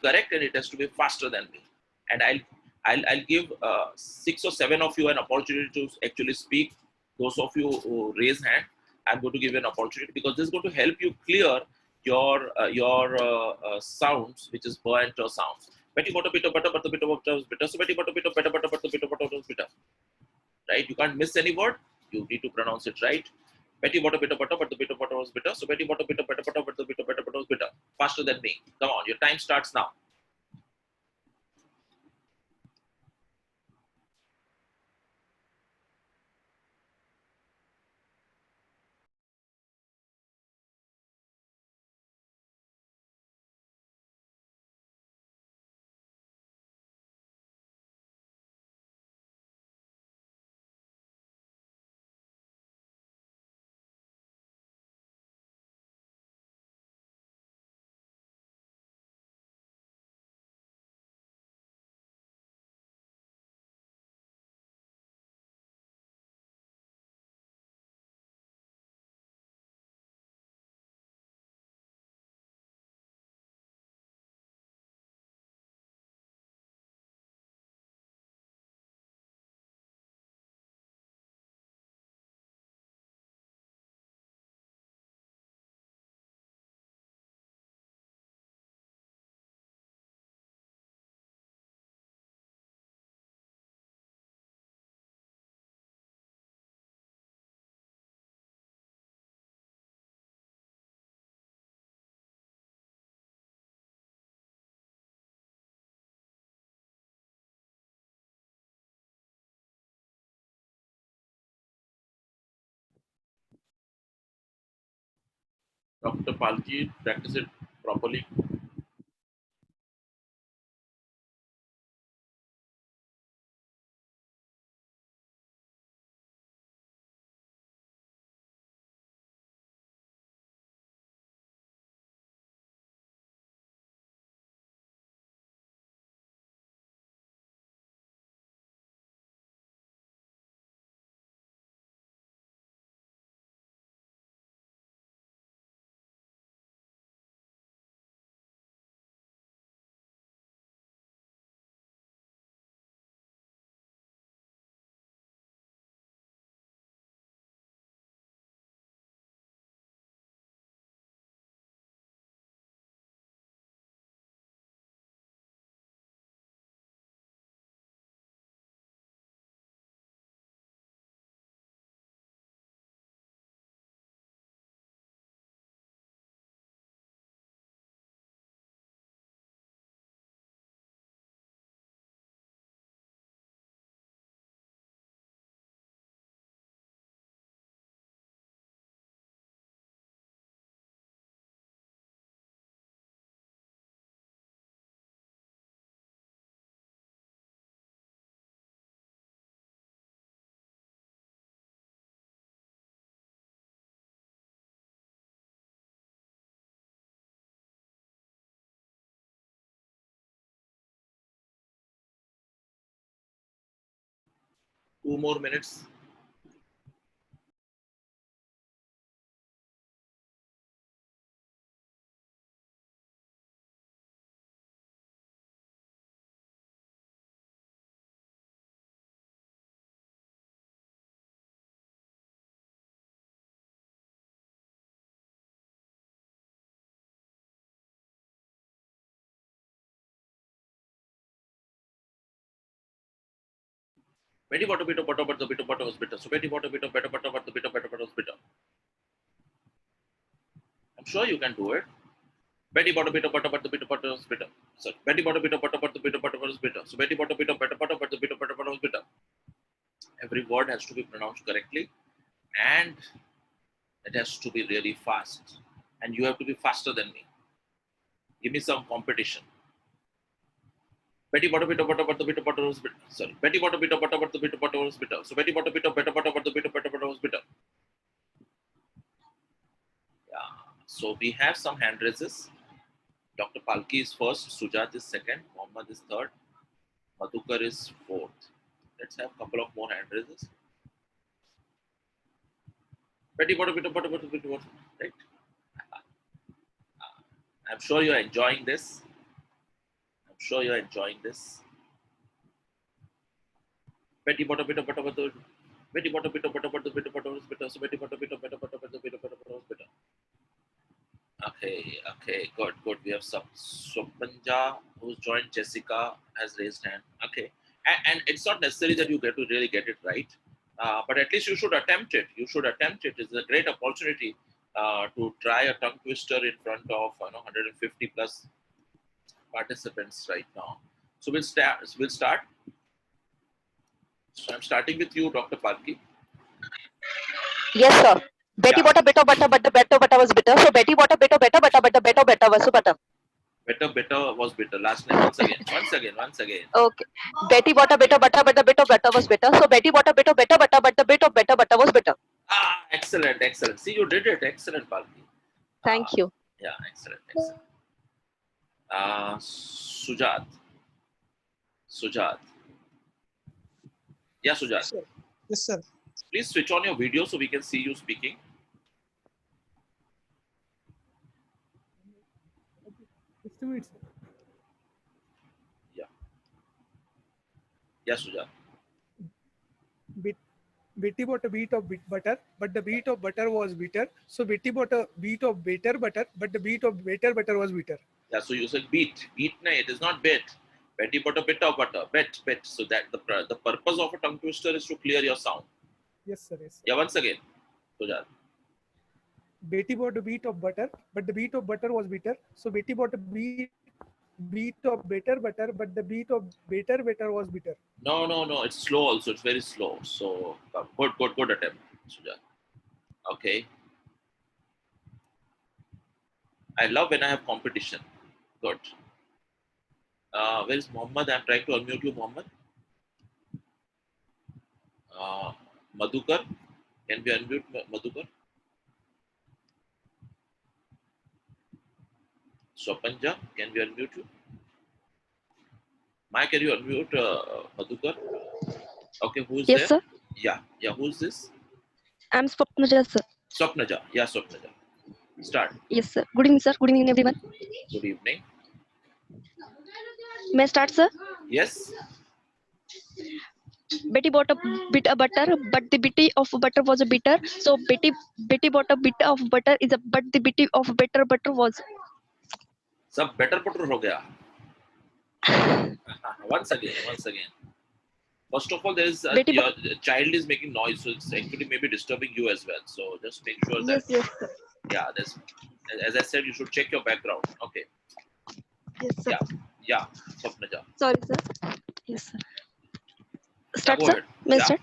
correct, and it has to be faster than me. And I'll give 6 or 7 of you an opportunity to actually speak. Those of you who raise hand, I'm going to give you an opportunity, because this is going to help you clear your sounds, which is b and t sounds. Betty bought a bit of butter, but the bit of butter was bitter. So Betty bought a bit of better butter, but the bit of butter was bitter. Right? You can't miss any word. You need to pronounce it right. Betty bought a bit of butter, but the bit of butter was bitter. So Betty bought a bit of better butter, but the bit of better butter was bitter. Faster than me. Come on, your time starts now. Dr. Palji, practice it properly. Two more minutes. Betty bought a bit of butter, but the bit of butter was bitter. So Betty bought a bit of better butter, but the bit of better butter was bitter. I'm sure you can do it. Betty bought a bit of butter, but the bit of butter was bitter. Sorry, Betty bought a bit of butter, but the bit of butter was bitter. So Betty bought a bit of butter, but the bit of butter was bitter. Every word has to be pronounced correctly, and it has to be really fast. And you have to be faster than me. Give me some competition. Betty bought a bit of butter, but the bit of butter was bitter. Sorry, Betty bought a bit of butter, but the bit of butter was bitter. So Betty bought a bit of butter, but the bit of butter was bitter. Yeah. So we have some hand raises. Dr. Palki is first, Sujat is second, Mohammed is third, Madhukar is fourth. Let's have a couple of more hand raises. Betty bought a bit of butter, but the bit of butter, right? I'm sure you're enjoying this. I'm sure you're enjoying this. Betty bought a bit of butter, but the Betty bought a bit of butter, but the bit of butter was bitter. So Betty bought a bit of butter, but the bit of butter was bitter. Okay, good. We have Swapanja who's joined. Jessica has raised hand. Okay, and it's not necessary that you get to really get it right, but at least you should attempt it. You should attempt it. It's a great opportunity to try a tongue twister in front of 150 plus participants right now. So we'll start. So I'm starting with you, Dr. Palki. Yes, sir. Betty bought a bit of butter, but the bit of butter was bitter. So Betty bought a bit of butter, but the bit of butter was butter. Better was bitter. Last name once again. Okay. Betty bought a bit of butter, but the bit of butter was bitter. So Betty bought a bit of butter, but the bit of butter was bitter. Excellent. See, you did it. Excellent, Palki. Thank you. Yeah, excellent. Sujat. Yeah, Sujat. Yes, sir. Please switch on your video so we can see you speaking. Yeah, Sujat. Betty bought a beat of butter, but the beat of butter was bitter. So Betty bought a beat of bitter butter, but the beat of bitter butter was bitter. Yeah, so you said beat. Beat, no, it is not bit. Betty bought a bit of butter. Bet. So that the purpose of a tongue twister is to clear your sound. Yes, sir. Yeah, once again, Sujat. Betty bought a beat of butter, but the beat of butter was bitter. So Betty bought a beat of bitter butter, but the beat of bitter butter was bitter. No. It's slow also. It's very slow. So good attempt, Sujat. Okay. I love when I have competition. Good. Where is Mohammed? I'm trying to unmute you, Mohammed. Madhukar. Can we unmute Madhukar? Swapanja, can we unmute you? Maya, can you unmute Madhukar? Okay, who's yes, there? Sir. Yeah, who's this? I'm Swapnaja, sir. Swapnaja. Yeah, Swapnaja. Start. Yes, sir. Good evening, sir. Good evening, everyone. Good evening. May I start, sir? Yes. Betty bought a bit of butter, but the bit of butter was bitter. So Betty bought a bit of butter but the bit of bitter butter was. Sab better butter ho gaya. Once again. First of all, there is your child is making noise, so it's actually maybe disturbing you as well. So just make sure that. Yes, sir. Yeah, as I said, you should check your background. Okay. Yes, sir. Yeah, Swapnaja. Sorry, sir. Yes, sir. Start, go sir. ahead. May I start?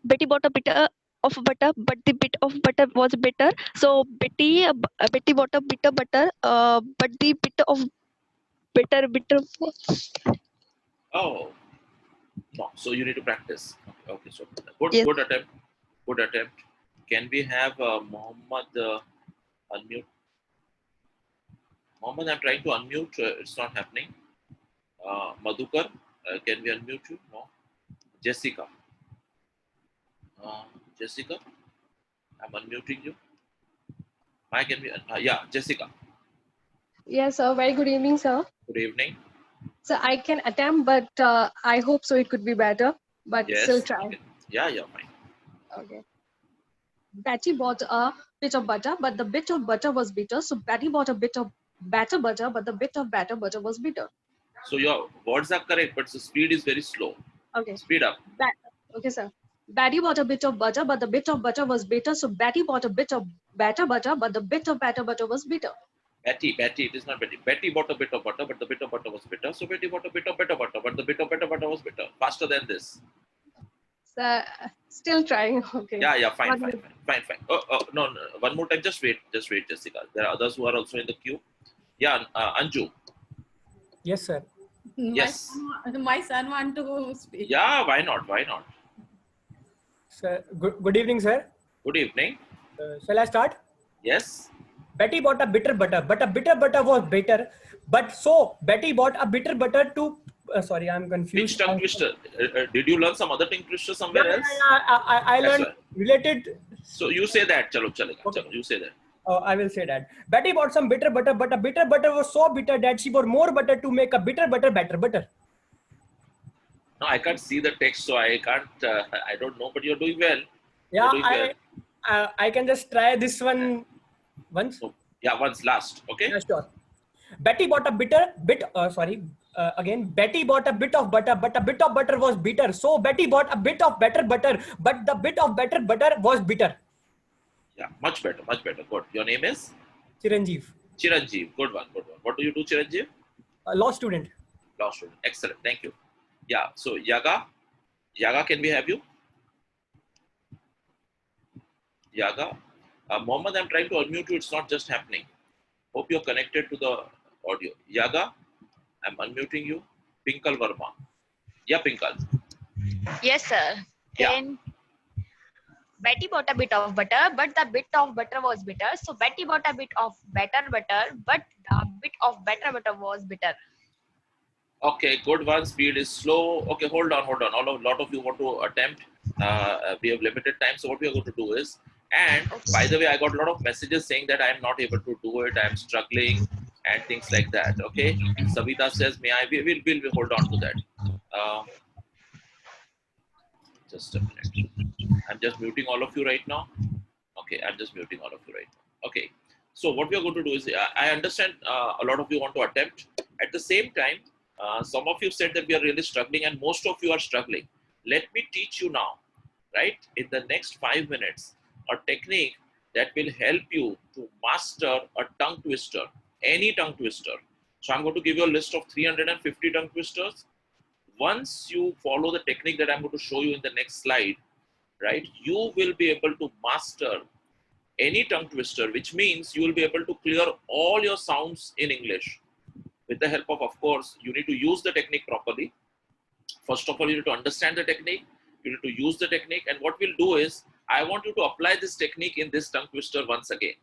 Betty bought a bit of butter, but the bit of butter was bitter. So Betty bought a bit of butter, but the bit of bitter was. Oh, no. So you need to practice. Okay. So Yes. Good attempt. Can we have Mohammed unmute? Mohammed, I'm trying to unmute. It's not happening. Madhukar, can we unmute you? No. Jessica. Jessica, I'm unmuting you. Mike, can we? Yeah, Jessica. Yes, sir. Very good evening, sir. Good evening. So I can attempt, but I hope so it could be better, but yes, still try. Okay. Yeah, fine. Okay. Betty bought a bit of butter, but the bit of butter was bitter. So Betty bought a bit of batter butter, but the bit of batter butter was bitter. So your words are correct, but the speed is very slow. Okay. Speed up. Okay, sir. Betty bought a bit of butter, but the bit of butter was bitter. So Betty bought a bit of batter butter, but the bit of batter butter was bitter. Betty, it is not Betty. Betty bought a bit of butter, but the bit of butter was bitter. So Betty bought a bit of better butter, but the bit of better butter was bitter. Faster than this. So, still trying. Okay. Yeah, fine. What Oh, no, one more time. Just wait, Jessica. There are others who are also in the queue. Yeah, Anju. Yes, sir. Yes. My son want to speak. Yeah, why not? Sir, good evening, sir. Good evening. Shall I start? Yes. Betty bought a bitter butter, but a bitter butter was bitter. But so Betty bought a bitter butter to. Sorry, I'm confused. Which tongue twister? Did you learn some other tongue twister somewhere else? I learned related. So you say that. Chalo, chalega. Okay. Chalo, you say that. I will say that. Betty bought some bitter butter, but a bitter butter was so bitter that she bought more butter to make a bitter butter better butter. No, I can't see the text, so I can't. I don't know, but you're doing well. Yeah, You're doing well. I can just try this one once. Oh, yeah, once last. Okay. Yeah, sure. Betty bought a Betty bought a bit of butter, but a bit of butter was bitter. So Betty bought a bit of better butter, but the bit of better butter was bitter. Yeah, much better. Good. Your name is Chiranjeev, Chiranjeev. Good one. What do you do, Chiranjeev? a law student. Law student. Excellent. Thank you. Yeah. So Yaga, can we have you? Yaga, Mohammed, I'm trying to unmute you. It's not just happening. Hope you're connected to the audio. Yaga, I'm unmuting you. Pinkal Verma. Yeah, Pinkal. Yes, sir. Then Betty bought a bit of butter, but the bit of butter was bitter. So Betty bought a bit of better butter, but the bit of better butter was bitter. Okay, good one. Speed is slow. Okay, hold on. A lot of you want to attempt. We have limited time. So what we are going to do is, and by the way, I got a lot of messages saying that I am not able to do it. I am struggling and things like that. Okay. Savita says, may I? We'll hold on to that. Just a minute. I'm just muting all of you right now. Okay, I'm just muting all of you right now. Okay. So what we are going to do is, I understand a lot of you want to attempt. At the same time, some of you said that we are really struggling and most of you are struggling. Let me teach you now, right? In the next 5 minutes, a technique that will help you to master a tongue twister, any tongue twister. So I'm going to give you a list of 350 tongue twisters. Once you follow the technique that I'm going to show you in the next slide, right, you will be able to master any tongue twister, which means you will be able to clear all your sounds in English. With the help of course, you need to use the technique properly. First of all, you need to understand the technique. You need to use the technique. And what we'll do is, I want you to apply this technique in this tongue twister once again.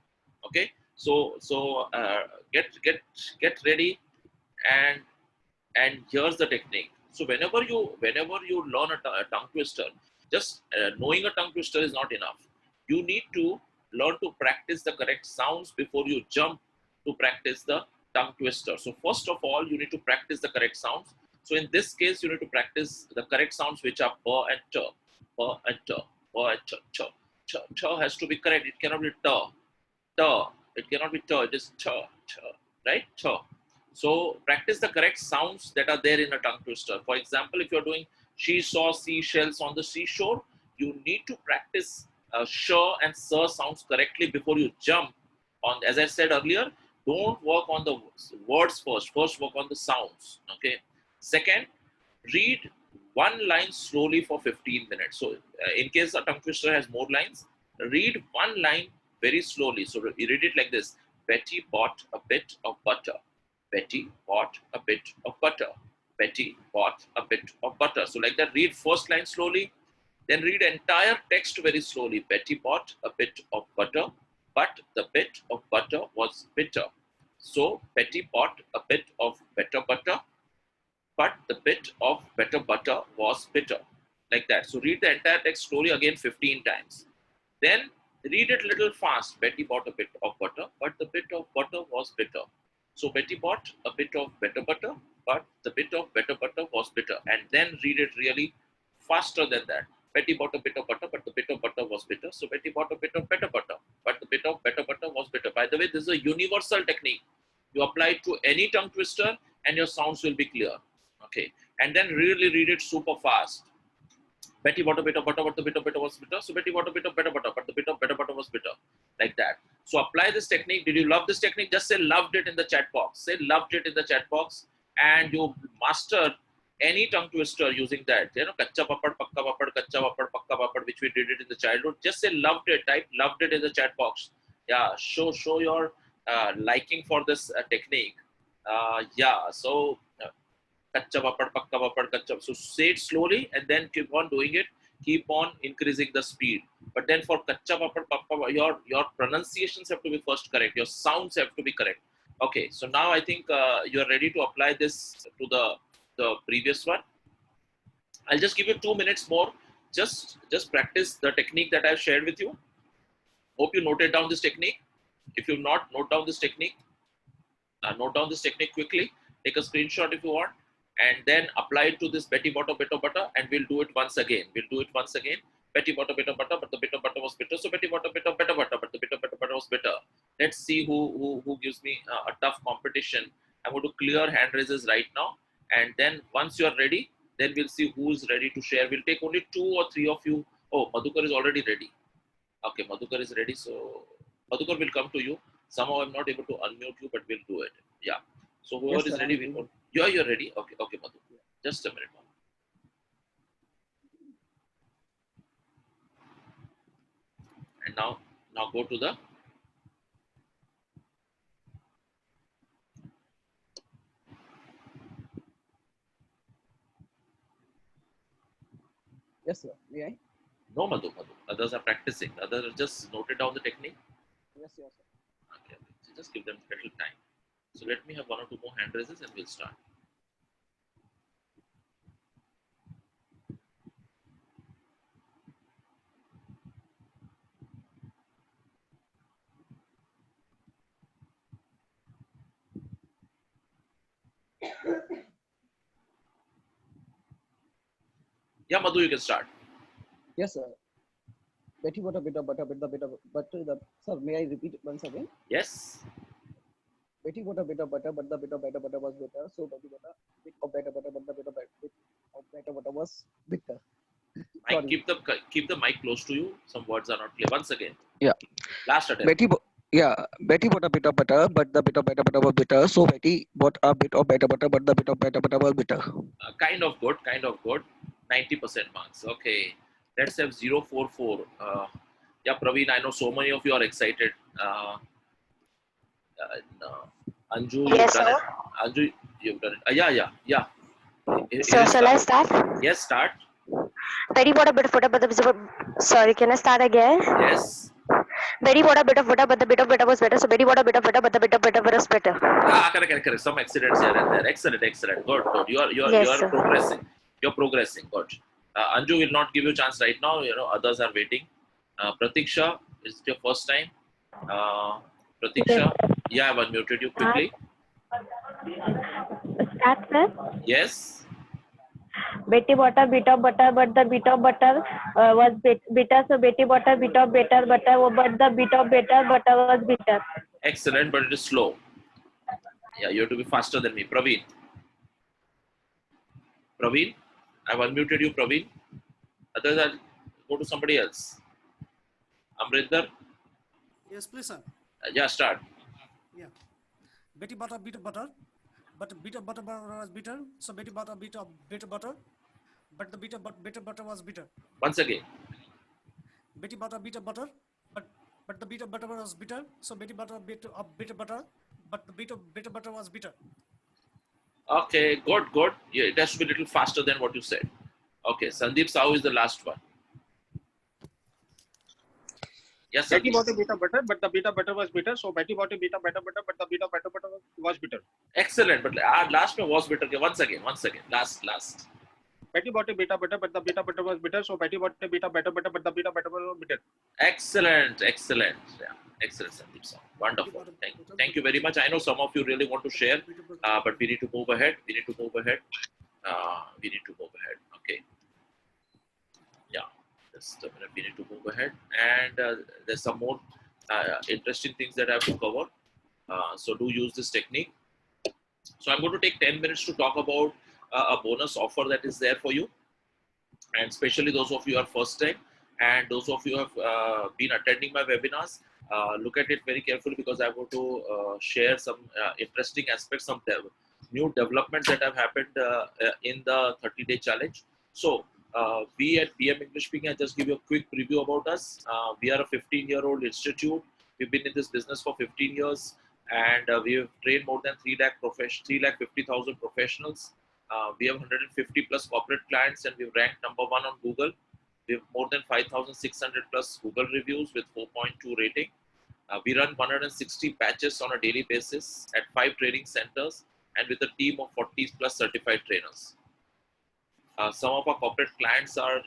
Okay. So get ready, and here's the technique. So whenever you learn a tongue twister, just knowing a tongue twister is not enough. You need to learn to practice the correct sounds before you jump to practice the tongue twister. So first of all, you need to practice the correct sounds. So in this case, you need to practice the correct sounds, which are p and t, p and t, p and t, ch. Ch has to be correct. It cannot be t, t. It cannot be t. It is ch, right? Ch. So practice the correct sounds that are there in a tongue twister. For example, if you're doing she saw seashells on the seashore, you need to practice sh and sir sounds correctly before you jump on. As I said earlier, don't work on the words first. First, work on the sounds. Okay. Second, read one line slowly for 15 minutes. So, in case a tongue twister has more lines, read one line very slowly. So, read it like this: Betty bought a bit of butter. Betty bought a bit of butter. Betty bought a bit of butter. So, like that, read first line slowly. Then read entire text very slowly. Betty bought a bit of butter, but the bit of butter was bitter. So Betty bought a bit of better butter, but the bit of better butter was bitter. Like that. So read the entire text slowly again 15 times. Then read it a little fast. Betty bought a bit of butter, but the bit of butter was bitter. So Betty bought a bit of better butter, but the bit of better butter was bitter. And then read it really faster than that. Betty bought a bit of butter, but the bit of butter was bitter. So Betty bought a bit of better butter, but the bit of better butter was bitter. By the way, this is a universal technique. You apply it to any tongue twister and your sounds will be clear. Okay. And then really read it super fast. Betty bought a bit of butter, but the bit of butter was bitter. So Betty bought a bit of better butter, but the bit of better butter was bitter. Like that. So apply this technique. Did you love this technique? Just say loved it in the chat box. Say loved it in the chat box, and you master any tongue twister using that. You know, kacha papad, pakka papad, kacha papad, pakka papad, which we did it in the childhood. Just say loved it. Type loved it in the chat box. Yeah, show your liking for this technique. Yeah, so kacha papad, pakka papad, kacha. So say it slowly and then keep on doing it. Keep on increasing the speed. But then for kacha papad, pakka, your pronunciations have to be first correct. Your sounds have to be correct. Okay, so now I think you're ready to apply this to the previous one. I'll just give you 2 minutes more. Just practice the technique that I've shared with you. Hope you noted down this technique. If you've not, note down this technique. Note down this technique quickly. Take a screenshot if you want, and then apply it to this Betty bought a bit of butter, and we'll do it once again. Betty bought a bit of butter, but the bit of butter was bitter. So Betty bought a bit of better butter, but the bit of better butter was bitter. Let's see who gives me a tough competition. I'm going to clear hand raises right now, and then once you're ready, then we'll see who's ready to share. We'll take only 2 or 3 of you. Oh, Madhukar is already ready. Okay, Madhukar is ready. So Madhukar will come to you. Somehow I'm not able to unmute you, but we'll do it. Yeah. So whoever is ready, we'll go. You're ready. Okay, Madhu. Just a minute. And now go to the. Yes, sir. May I? No, Madhu. Others are practicing. Others are just noted down the technique. Yes, sir. Okay. So just give them a little time. So let me have 1 or 2 more hand raises and we'll start. Yeah, Madhu, you can start. Yes, sir. Betty bought a bit of butter, but the bit of butter. Sir, may I repeat it once again? Yes. Betty bought a bit of butter, but the bit of better butter was bitter. So Betty bought a bit of better butter, but the bit of better butter was bitter. Mike, keep the mic close to you. Some words are not clear. Once again. Yeah. Last attempt. Betty bought a bit of butter, but the bit of better butter was bitter. So Betty bought a bit of better butter, but the bit of better butter was bitter. Kind of good. 90% marks. Okay. Let's have 044. Yeah, Praveen, I know so many of you are excited. Anju, Yes, you've done sir. it. Anju, you've done it. Yeah. So shall I start? Yes, start. Betty bought a bit of butter, but the sorry, can I start again? Yes. Betty bought a bit of butter, but the bit of butter was better. So Betty bought a bit of butter, but the bit of butter was better. Correct. Some accidents here and there. Excellent. Good. You Yes, are sir. progressing. You're progressing. Good. Anju will not give you a chance right now. You know, others are waiting. Pratiksha, is it your first time? Pratiksha, yeah, I've unmuted you quickly. Start, sir. Yes. Betty bought a bit of butter, but the bit of butter was bitter. So Betty bought a bit of better butter, but the bit of better butter was bitter. Excellent, but it is slow. Yeah, you have to be faster than me. Praveen, I've unmuted you, Praveen. Others are go to somebody else. Amrinder, Yes, please, sir. yeah, start. Yeah. Betty bought a bit of butter, but the bit of butter was bitter. So Betty bought a bit of bitter butter, but the bitter butter was bitter. Once again. Betty bought a bit of butter, but the bit of butter was bitter. So Betty bought a bit of bitter butter, but the bit of bitter butter was bitter. Okay, good. Yeah, it has to be a little faster than what you said. Okay, Sandeep Sahu is the last one. Yes, sir. Betty bought a bit of butter, but the bit of butter was bitter. So Betty bought a bit of better butter, but the bit of better butter was bitter. Excellent, but last one was bitter. Okay, once again. Last. Betty bought a bit of butter, but the bit of butter was bitter. So Betty bought a bit of better butter, but the bit of better butter was bitter. Excellent. Yeah, excellent, Sandeep Sahu. Wonderful. Thank you very much. I know some of you really want to share, but we need to move ahead. Okay. Yeah. Just a minute, we need to move ahead, and there's some more interesting things that I have to cover. So do use this technique. So I'm going to take 10 minutes to talk about a bonus offer that is there for you. and especially those of you who are first time and those of you who have been attending my webinars. Look at it very carefully because I want to share some interesting aspects, some new developments that have happened in the 30-day challenge. So we at PM English Speaking, I'll just give you a quick preview about us. We are a 15-year-old institute. We've been in this business for 15 years, and we have trained more than 3,50,000 professionals. We have 150 plus corporate clients, and we've ranked #1 on Google. We have more than 5,600 plus Google reviews with 4.2 rating. We run 160 batches on a daily basis at 5 training centers and with a team of 40 plus certified trainers. Some of our corporate clients are,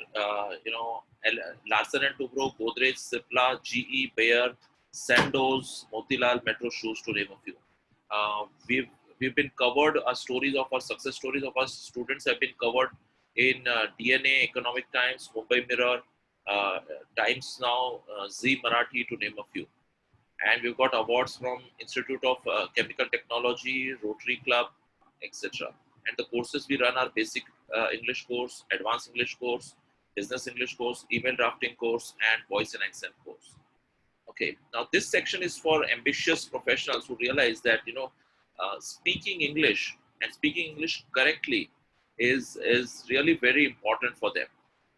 Larsen & Toubro, Godrej, Cipla, GE, Bayer, Sandoz, Motilal, Metro Shoes, to name a few. We've been covered. Stories of our success stories of our students have been covered in DNA, Economic Times, Mumbai Mirror, Times Now, Z Marathi, to name a few. And we've got awards from Institute of Chemical Technology, Rotary Club, etc. And the courses we run are basic English course, advanced English course, business English course, email drafting course, and voice and accent course. Okay, now this section is for ambitious professionals who realize that, speaking English and speaking English correctly is really very important for them.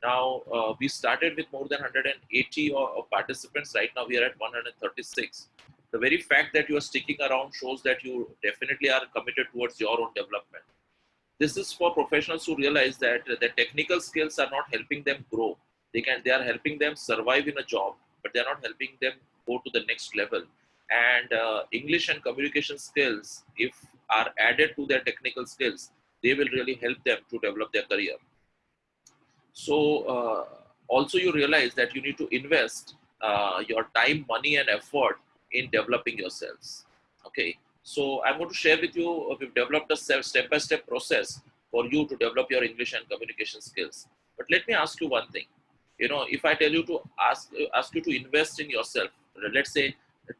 Now, we started with more than 180 participants. Right now, we are at 136. The very fact that you are sticking around shows that you definitely are committed towards your own development. This is for professionals who realize that the technical skills are not helping them grow. They are helping them survive in a job, but they are not helping them go to the next level. And English and communication skills, if are added to their technical skills, they will really help them to develop their career. So also you realize that you need to invest your time, money, and effort in developing yourselves. Okay, so I'm going to share with you, we've developed a step-by-step process for you to develop your English and communication skills. But let me ask you one thing. If I tell you to ask you to invest in yourself, let's say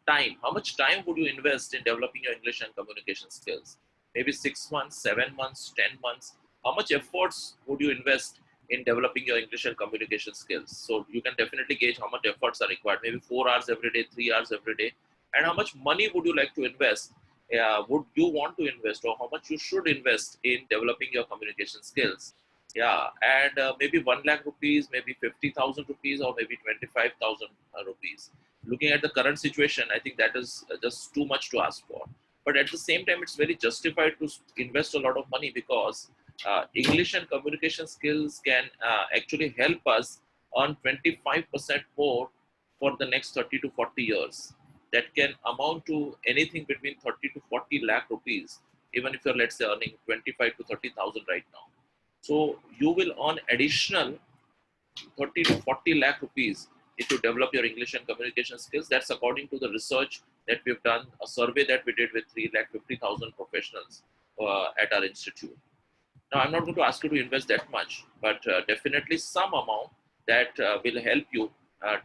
time, how much time would you invest in developing your English and communication skills? Maybe 6 months, 7 months, 10 months. How much efforts would you invest in developing your English and communication skills? So you can definitely gauge how much efforts are required. Maybe 4 hours every day, 3 hours every day. And how much money would you like to invest? Would you want to invest, or how much you should invest in developing your communication skills? Yeah, and maybe 1 lakh rupees, maybe 50,000 rupees, or maybe 25,000 rupees. Looking at the current situation, I think that is just too much to ask for. But at the same time, it's very justified to invest a lot of money, because English and communication skills can actually help us earn 25% more for the next 30 to 40 years. That can amount to anything between 30 to 40 lakh rupees, even if you're, let's say, earning 25 to 30,000 right now. So you will earn additional 30 to 40 lakh rupees if you develop your English and communication skills. That's according to the research that we've done, a survey that we did with 350,000 professionals at our institute. Now, I'm not going to ask you to invest that much, but definitely some amount that will help you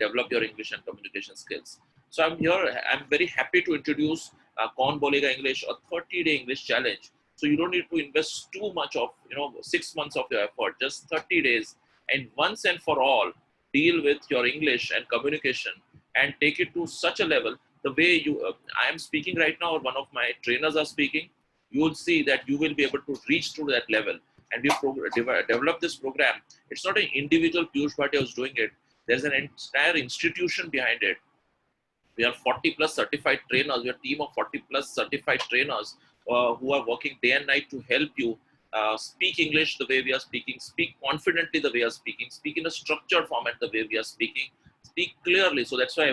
develop your English and communication skills. So I'm very happy to introduce Kaun Bolega English, a 30-day English challenge. So you don't need to invest too much of, 6 months of your effort, just 30 days, and once and for all, deal with your English and communication and take it to such a level. The way I am speaking right now, or one of my trainers are speaking, you will see that you will be able to reach to that level. And we develop this program. It's not an individual Piyush Bhatia who's doing it. There's an entire institution behind it. We are 40 plus certified trainers. We are a team of 40 plus certified trainers who are working day and night to help you speak English the way we are speaking, speak confidently the way we are speaking, speak in a structured format the way we are speaking, speak clearly. So that's why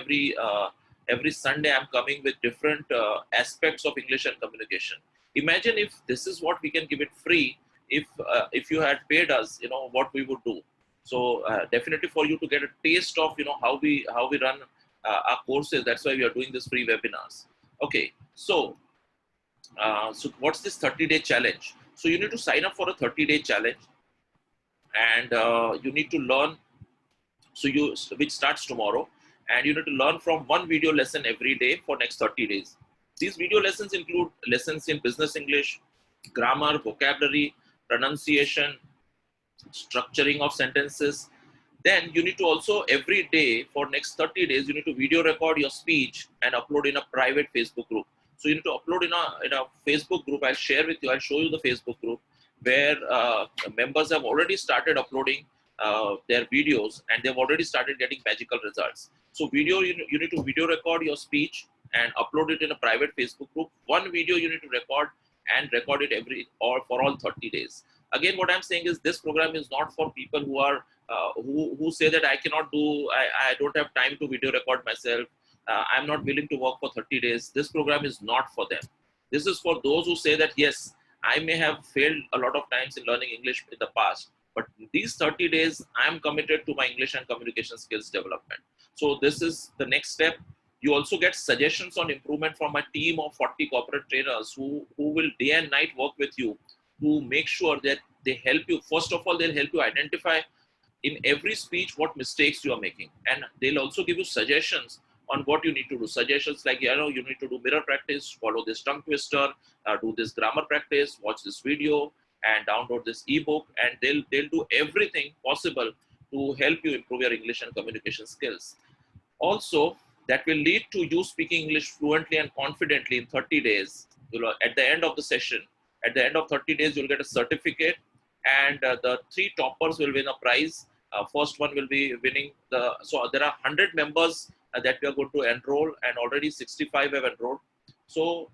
every Sunday I'm coming with different aspects of English and communication. Imagine if this is what we can give it free. If you had paid us, what we would do. So definitely for you to get a taste of how we run our courses. That's why we are doing this free webinars. Okay, so what's this 30-day challenge? So you need to sign up for a 30-day challenge, and you need to learn. Which starts tomorrow, and you need to learn from one video lesson every day for next 30 days. These video lessons include lessons in business English, grammar, vocabulary, pronunciation, structuring of sentences. Then you need to also every day for next 30 days, you need to video record your speech and upload in a private Facebook group. So you need to upload in a Facebook group. I'll share with you. I'll show you the Facebook group where members have already started uploading their videos and they've already started getting magical results. So you need to video record your speech and upload it in a private Facebook group. One video you need to record and record it for all 30 days. Again, what I'm saying is this program is not for people who are who say that I don't have time to video record myself. I'm not willing to work for 30 days. This program is not for them. This is for those who say that, yes, I may have failed a lot of times in learning English in the past, but these 30 days, I'm committed to my English and communication skills development. So this is the next step. You also get suggestions on improvement from a team of 40 corporate trainers who will day and night work with you to make sure that they help you. First of all, they'll help you identify in every speech what mistakes you are making. And they'll also give you suggestions on what you need to do. Suggestions like, you need to do mirror practice, follow this tongue twister, do this grammar practice, watch this video, and download this ebook. And they'll do everything possible to help you improve your English and communication skills. Also, that will lead to you speaking English fluently and confidently in 30 days. At the end of the session, at the end of 30 days, you'll get a certificate, and the 3 toppers will win a prize. First one will be winning so there are 100 members that we are going to enroll, and already 65 have enrolled. So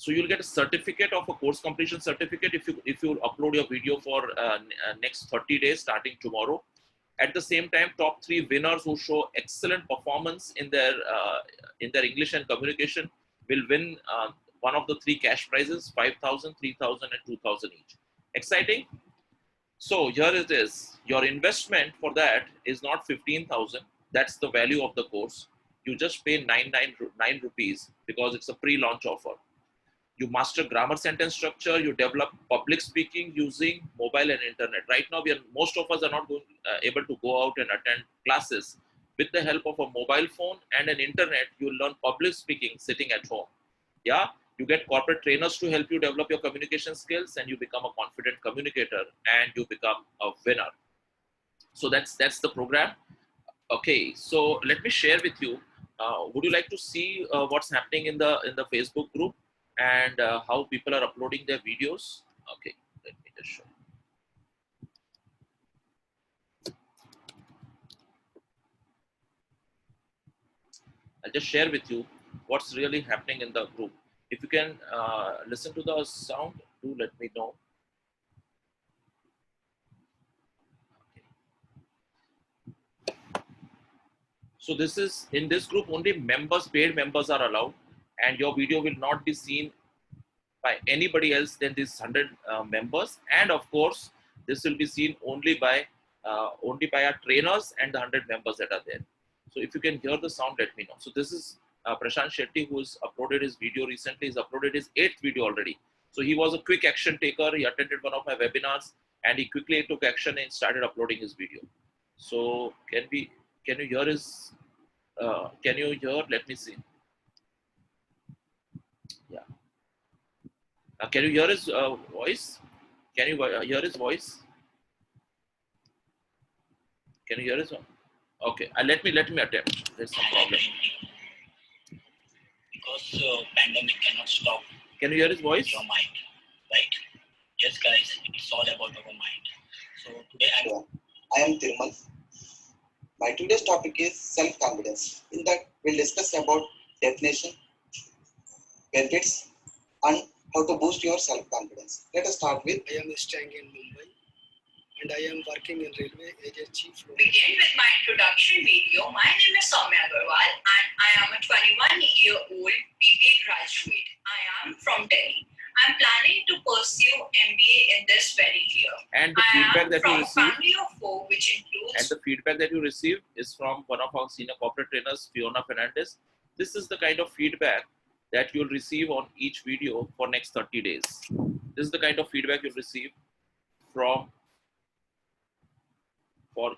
you'll get a certificate of a course completion certificate if you upload your video for next 30 days starting tomorrow. At the same time, top 3 winners who show excellent performance in their English and communication will win one of the 3 cash prizes, 5,000, 3,000, and 2,000 each. Exciting? So here it is. Your investment for that is not 15,000. That's the value of the course. You just pay 9 rupees because it's a pre-launch offer. You master grammar sentence structure. You develop public speaking using mobile and internet. Right now, most of us are not able to go out and attend classes. With the help of a mobile phone and an internet, you learn public speaking sitting at home. Yeah, you get corporate trainers to help you develop your communication skills, and you become a confident communicator, and you become a winner. So that's the program. Okay, so let me share with you. Would you like to see what's happening in the Facebook group and how people are uploading their videos? Okay, let me just show. I'll just share with you what's really happening in the group. If you can listen to the sound, do let me know. So this is, in this group, only paid members are allowed, and your video will not be seen by anybody else than these 100 members. And of course, this will be seen only by our trainers and the 100 members that are there. So if you can hear the sound, let me know. So this is Prashant Shetty, who has uploaded his video recently. He's uploaded his 8th video already. So he was a quick action taker. He attended one of my webinars, and he quickly took action and started uploading his video. So can you hear his? Can you hear? Let me see. Yeah. Can you hear his voice? Can you hear his voice? Can you hear his one? Okay. Let me attempt. There's some problem. Because pandemic cannot stop. Can you hear his voice? Your mind, right? Yes, guys. It's all about our mind. So today I am Tirmal. My today's topic is self-confidence. In that, we'll discuss about definition, benefits, and how to boost your self-confidence. Let us start with. I am staying in Mumbai, and I am working in railway as a chief. Begin with my introduction video. My name is Soumya Agarwal, and I am a 21-year-old BBA graduate. I am from Delhi. I'm planning to pursue MBA in this very year. And the feedback that you receive, family of 4, which includes. And the feedback that you receive is from one of our senior corporate trainers, Fiona Fernandez. This is the kind of feedback that you'll receive on each video for next 30 days. This is the kind of feedback you'll receive for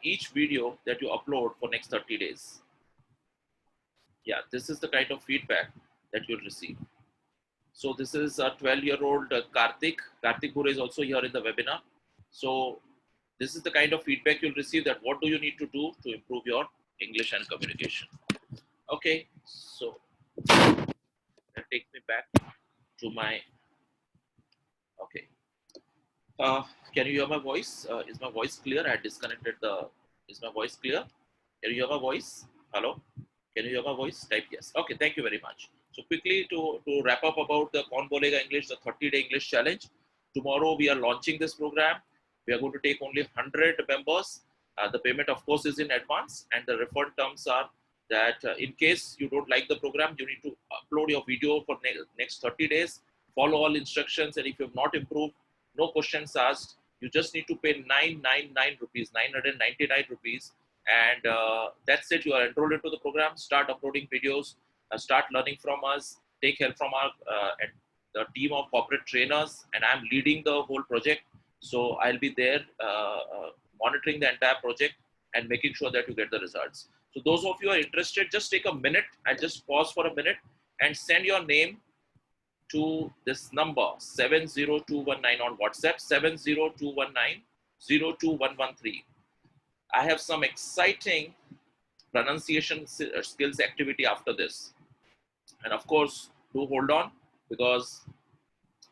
each video that you upload for next 30 days. Yeah, this is the kind of feedback that you'll receive. So this is a 12-year-old Karthik. Karthik Bure is also here in the webinar. So this is the kind of feedback you'll receive, that what do you need to do to improve your English and communication. Okay, so that takes me back to my, okay. Can you hear my voice? Is my voice clear? I disconnected the, is my voice clear? Can you hear my voice? Hello? Can you hear my voice? Type yes. Okay, thank you very much. So quickly to wrap up about the Kaun Bolega English, the 30-day English challenge. Tomorrow we are launching this program. We are going to take only 100 members. The payment of course is in advance, and the refund terms are that in case you don't like the program, you need to upload your video for next 30 days, follow all instructions, and if you have not improved, no questions asked, you just need to pay 999 rupees, 999 rupees, and that's it. You are enrolled into the program. Start uploading videos, start learning from us, take help from our and the team of corporate trainers, and I'm leading the whole project. So I'll be there monitoring the entire project and making sure that you get the results. So those of you who are interested, just take a minute and just pause for a minute and send your name to this number 70219 on WhatsApp, 70219-02113. I have some exciting pronunciation skills activity after this. And of course, do hold on, because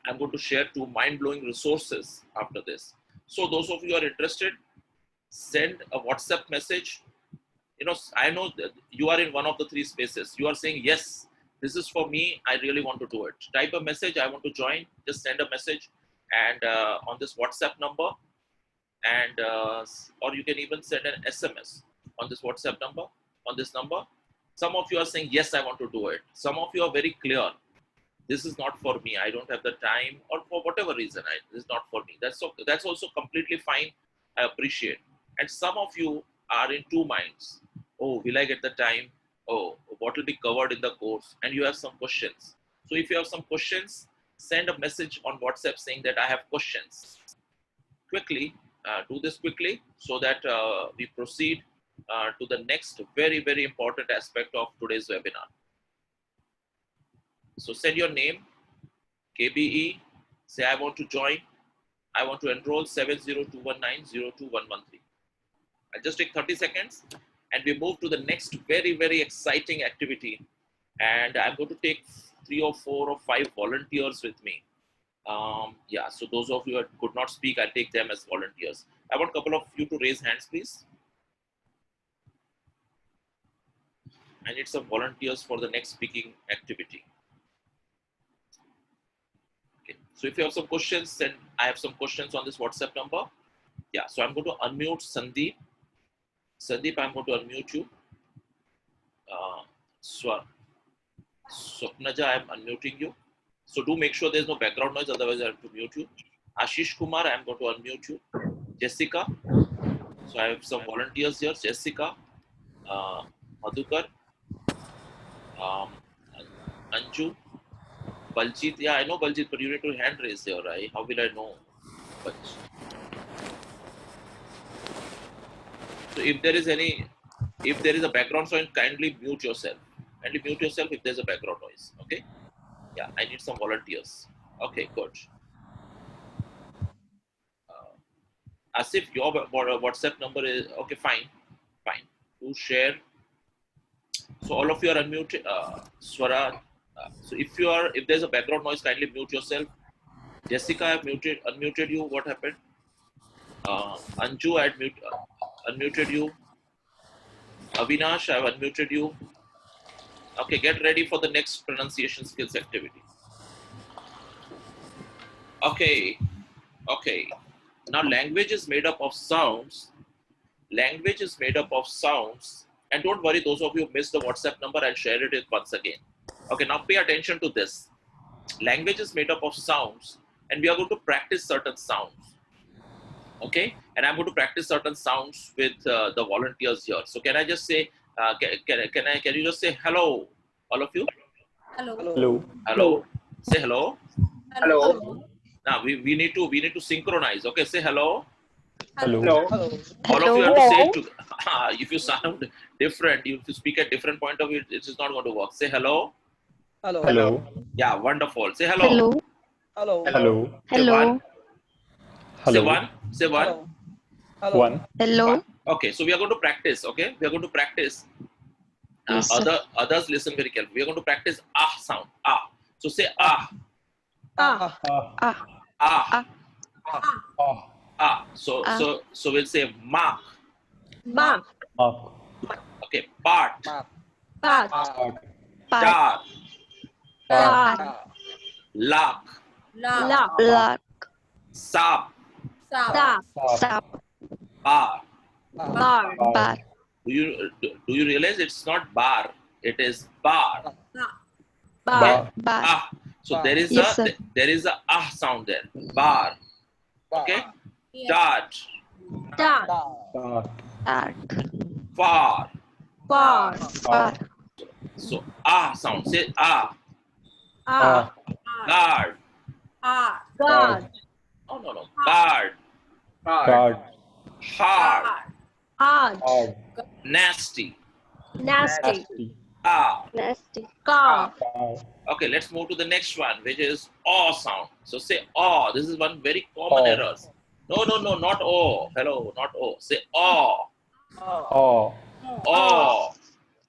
I'm going to share 2 mind-blowing resources after this. So those of you who are interested, send a WhatsApp message. You know, I know that you are in one of the 3 spaces. You are saying, yes, this is for me. I really want to do it. Type a message. I want to join. Just send a message, and on this WhatsApp number, and or you can even send an SMS on this WhatsApp number, on this number. Some of you are saying, yes, I want to do it. Some of you are very clear. This is not for me. I don't have the time, or for whatever reason, this is not for me. That's also completely fine. I appreciate. And some of you are in 2 minds. Oh, will I get the time? Oh, what will be covered in the course? And you have some questions. So if you have some questions, send a message on WhatsApp saying that I have questions. Quickly, do this quickly, so that we proceed to the next very, very important aspect of today's webinar. So send your name, KBE, say I want to join, I want to enroll, 70219-02113. I'll just take 30 seconds and we move to the next very, very exciting activity. And I'm going to take 3 or 4 or 5 volunteers with me. Yeah, so those of you who could not speak, I'll take them as volunteers. I want a couple of you to raise hands, please. I need some volunteers for the next speaking activity. Okay, so if you have some questions, then I have some questions on this WhatsApp number. Yeah, so I'm going to unmute Sandeep. Sandeep, I'm going to unmute you. Swapnaja, I'm unmuting you. So do make sure there's no background noise, otherwise I have to mute you. Ashish Kumar, I'm going to unmute you. Jessica. So I have some volunteers here. Jessica, Madhukar, Anju, Baljit. Yeah, I know Baljit, but you need to hand raise here, right? How will I know? So if there is a background noise, kindly mute yourself. Kindly mute yourself if there's a background noise. Okay. Yeah, I need some volunteers. Okay, good. Asif, your WhatsApp number is okay. Fine. To share. So all of you are unmuted. Swara. So if there's a background noise, kindly mute yourself. Jessica, I've unmuted you. What happened? Anju, I unmuted you. Avinash, I've unmuted you. Okay, get ready for the next pronunciation skills activity. Okay. Now language is made up of sounds. Language is made up of sounds. And don't worry, those of you who missed the WhatsApp number, I'll share it once again. Okay, now pay attention to this. Language is made up of sounds, and we are going to practice certain sounds. Okay, and I'm going to practice certain sounds with the volunteers here. So can I just say, can you just say hello, all of you? Hello. Say hello. Now we need to synchronize. Okay, say hello. All of you have to say it together. If you sound different, if you speak at different point of view, it is not going to work. Say hello. Yeah, wonderful. Say hello. Hello. Say one. Say Hello. one. Say one. Hello. One. Hello. Okay, so we are going to practice. Okay, we are going to practice. Yes, sir. Others listen very carefully. We are going to practice ah sound. Ah. So say ah. Ah. Ah. Ah. Ah. Ah. So Ah. we'll say mark. Mark. Mark. Okay. Part. Mark. Part. Part. Part. Tar. Tar. Tar. Lock. Lock. Lock. Sap. Sap. Sap. Bar. Bar. Bar. Do you realize it's not bar? It is bar. Bar. Bar. Ah. So there is Yes, sir. there is a ah sound there. Bar. Okay. Dart. Dart. Dart. Dart. Far. Far. Far. So ah sound. Say ah. Ah. Guard. Guard. Oh no. Guard. Guard. Hard. Hard. Hard. Nasty. Nasty. Nasty. Ah. Nasty. Car. Car. Okay, let's move to the next one, which is aw sound. So say aw. This is one very common Aw. error. No, not aw. Hello, not aw. Say aw. Aw. aw.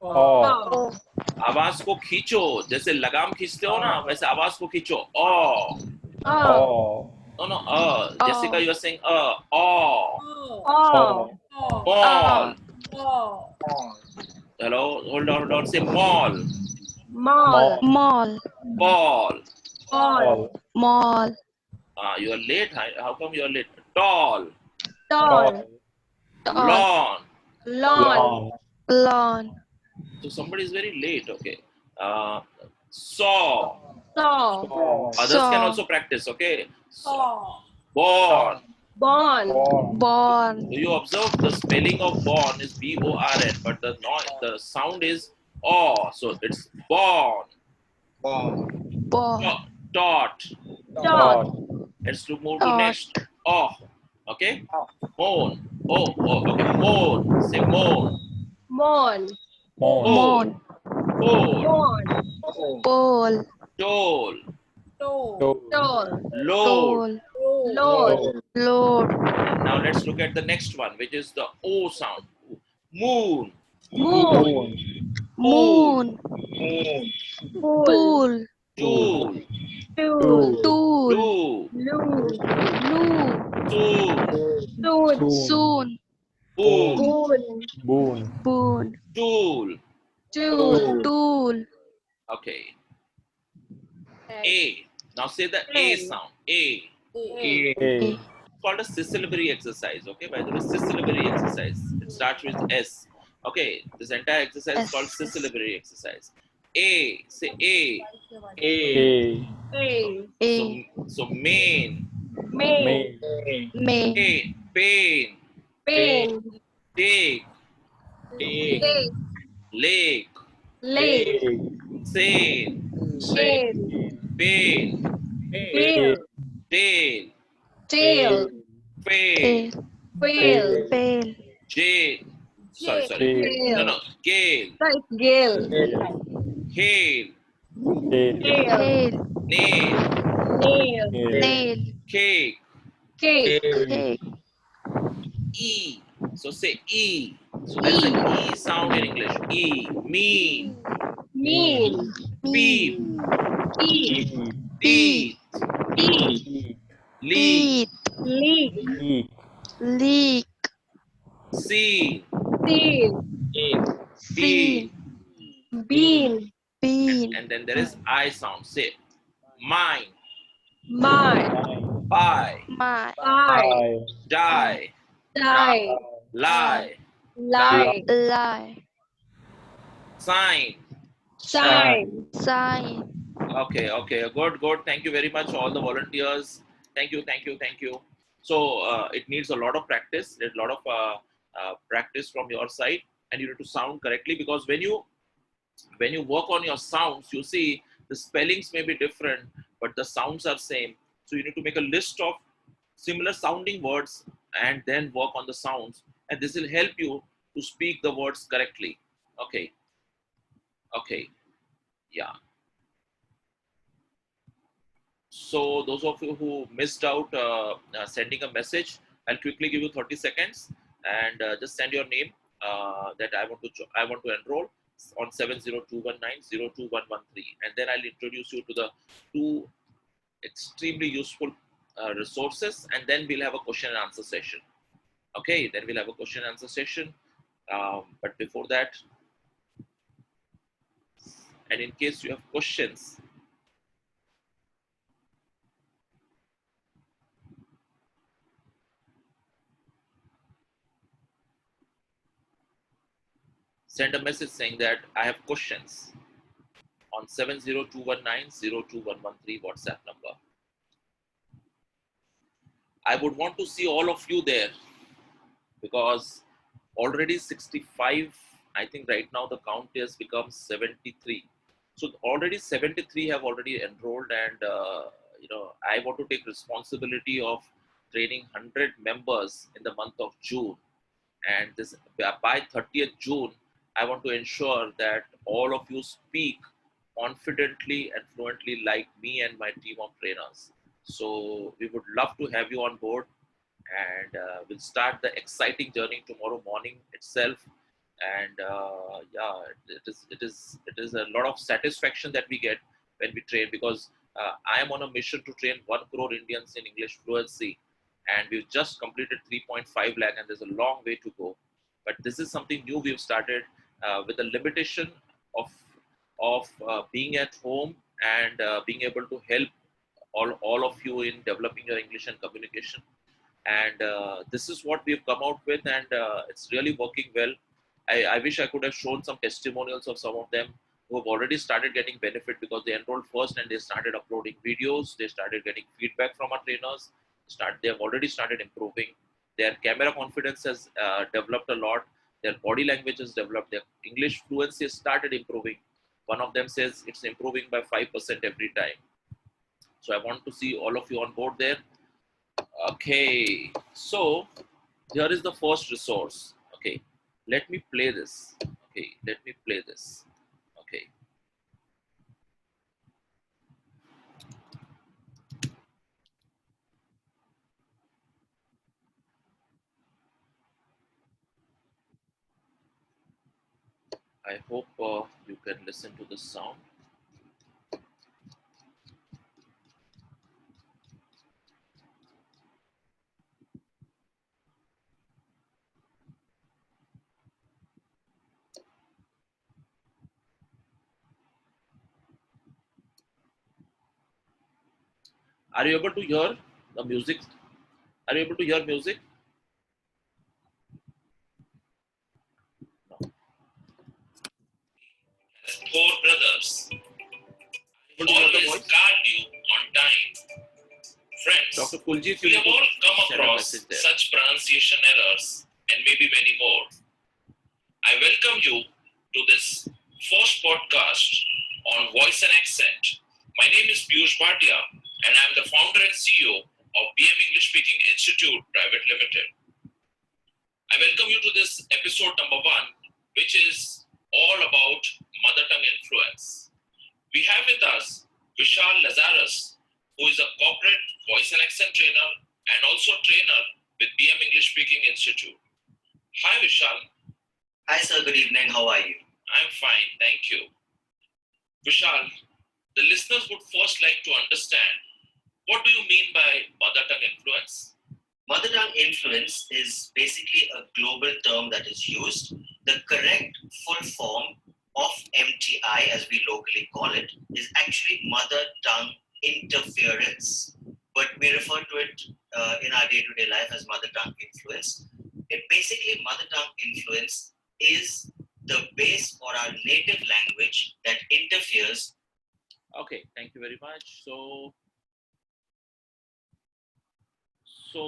Aw. आवाज को खींचो, जैसे लगाम खींचते हो ना, वैसे आवाज को खींचो. aw. Aw. No. Jessica, you are saying aw. Aw. Mall. Hello, hold on. Say mall. Mall. Mall. Ball. Mall. Mall. You are late. How come you are late? Tall. Tall. Lawn. Lawn. Lawn. So somebody is very late. Okay. Saw. Saw. Others can also practice. Okay. Born. Born. Born. Do you observe the spelling of born is born, but the sound is aw. So it's born. Born. Dot. Dot. Let's move to next. Oh. Okay. Moan. Oh. Okay. Moan. Say moan. Mourn. Moon. Pole. Mourn. Pole. Toll. Toll. Load. Load. Load. Now let's look at the next one, which is the O sound. Moon. Moon. Moon. Pool. Tool. Tool. Tool. Loo. Loo. Soon. Soon. Boon. Boon. Boon. Tool. Tool. Okay. A. Now say the A sound. A. A. It's called a syllabary exercise. Okay, by the way, syllabary exercise. It starts with S. Okay, this entire exercise is called syllabary exercise. A. Say A. A. So main. Main. Pain. Pain. Take. Lake. Lake. Sane. Shade. Pain. Tail. Tail. Tail. Fail. Fail. Fail. Jail. Sorry. Gale. No. Gale. Right. Gale. Hail. Hail. Hail. Nail. Nail. Nail. Cake. Cake. Cake. E. So say E. So there is an E sound in English. E. Mean. Mean. Peep. Peep. Teeth. Teeth. Leak. Leak. Leak. Leak. Scene. Scene. Bean. Bean. Bean. And then there is I sound. Say mine. Mine. Buy. My. Eye. Die. Die. Lie. Lie. Lie. Sign. Sign. Sign. Okay. Good. Thank you very much, all the volunteers. Thank you. So it needs a lot of practice. There's a lot of practice from your side, and you need to sound correctly, because when you work on your sounds, you see the spellings may be different, but the sounds are same. So you need to make a list of similar sounding words and then work on the sounds, and this will help you to speak the words correctly. Okay. Yeah. So those of you who missed out sending a message, I'll quickly give you 30 seconds and just send your name that I want to enroll on 70219-02113, and then I'll introduce you to the two extremely useful resources, and then we'll have a question and answer session. Okay, then we'll have a question and answer session. But before that, and in case you have questions, send a message saying that I have questions on 70219-02113 WhatsApp number. I would want to see all of you there because already 65, I think right now the count has become 73. So already 73 have already enrolled, and I want to take responsibility of training 100 members in the month of June. And this by 30th June, I want to ensure that all of you speak confidently and fluently like me and my team of trainers. So we would love to have you on board, and we'll start the exciting journey tomorrow morning itself. And it is a lot of satisfaction that we get when we train, because I am on a mission to train 1 crore Indians in English fluency, and we've just completed 3.5 lakh, and there's a long way to go. But this is something new we've started with the limitation of being at home and being able to help all of you in developing your English and communication. And this is what we've come out with, and it's really working well. I wish I could have shown some testimonials of some of them who have already started getting benefit because they enrolled first and they started uploading videos. They started getting feedback from our trainers. They have already started improving. Their camera confidence has developed a lot. Their body language has developed. Their English fluency has started improving. One of them says it's improving by 5% every time. So I want to see all of you on board there. Okay, so here is the first resource. Okay, let me play this. Okay, let me play this. Okay. I hope you can listen to the sound. Are you able to hear the music? Are you able to hear music? No. Four brothers. Always guard you on time. Friends, Dr. Kuljit, we have all come across such pronunciation errors and maybe many more. I welcome you to this first podcast on voice and accent. My name is Piyush Bhatia, and I am the founder and CEO of BM English Speaking Institute Private Limited. I welcome you to this episode number 1, which is all about mother tongue influence. We have with us Vishal Lazarus, who is a corporate voice and accent trainer and also trainer with BM English Speaking Institute. Hi Vishal. Hi sir, good evening. How are you? I'm fine, thank you. Vishal, the listeners would first like to understand, what do you mean by mother tongue influence? Mother tongue influence is basically a global term that is used. The correct full form of MTI, as we locally call it, is actually mother tongue interference. But we refer to it in our day-to-day life as mother tongue influence. It basically, mother tongue influence is the base for our native language that interferes. Okay, thank you very much. So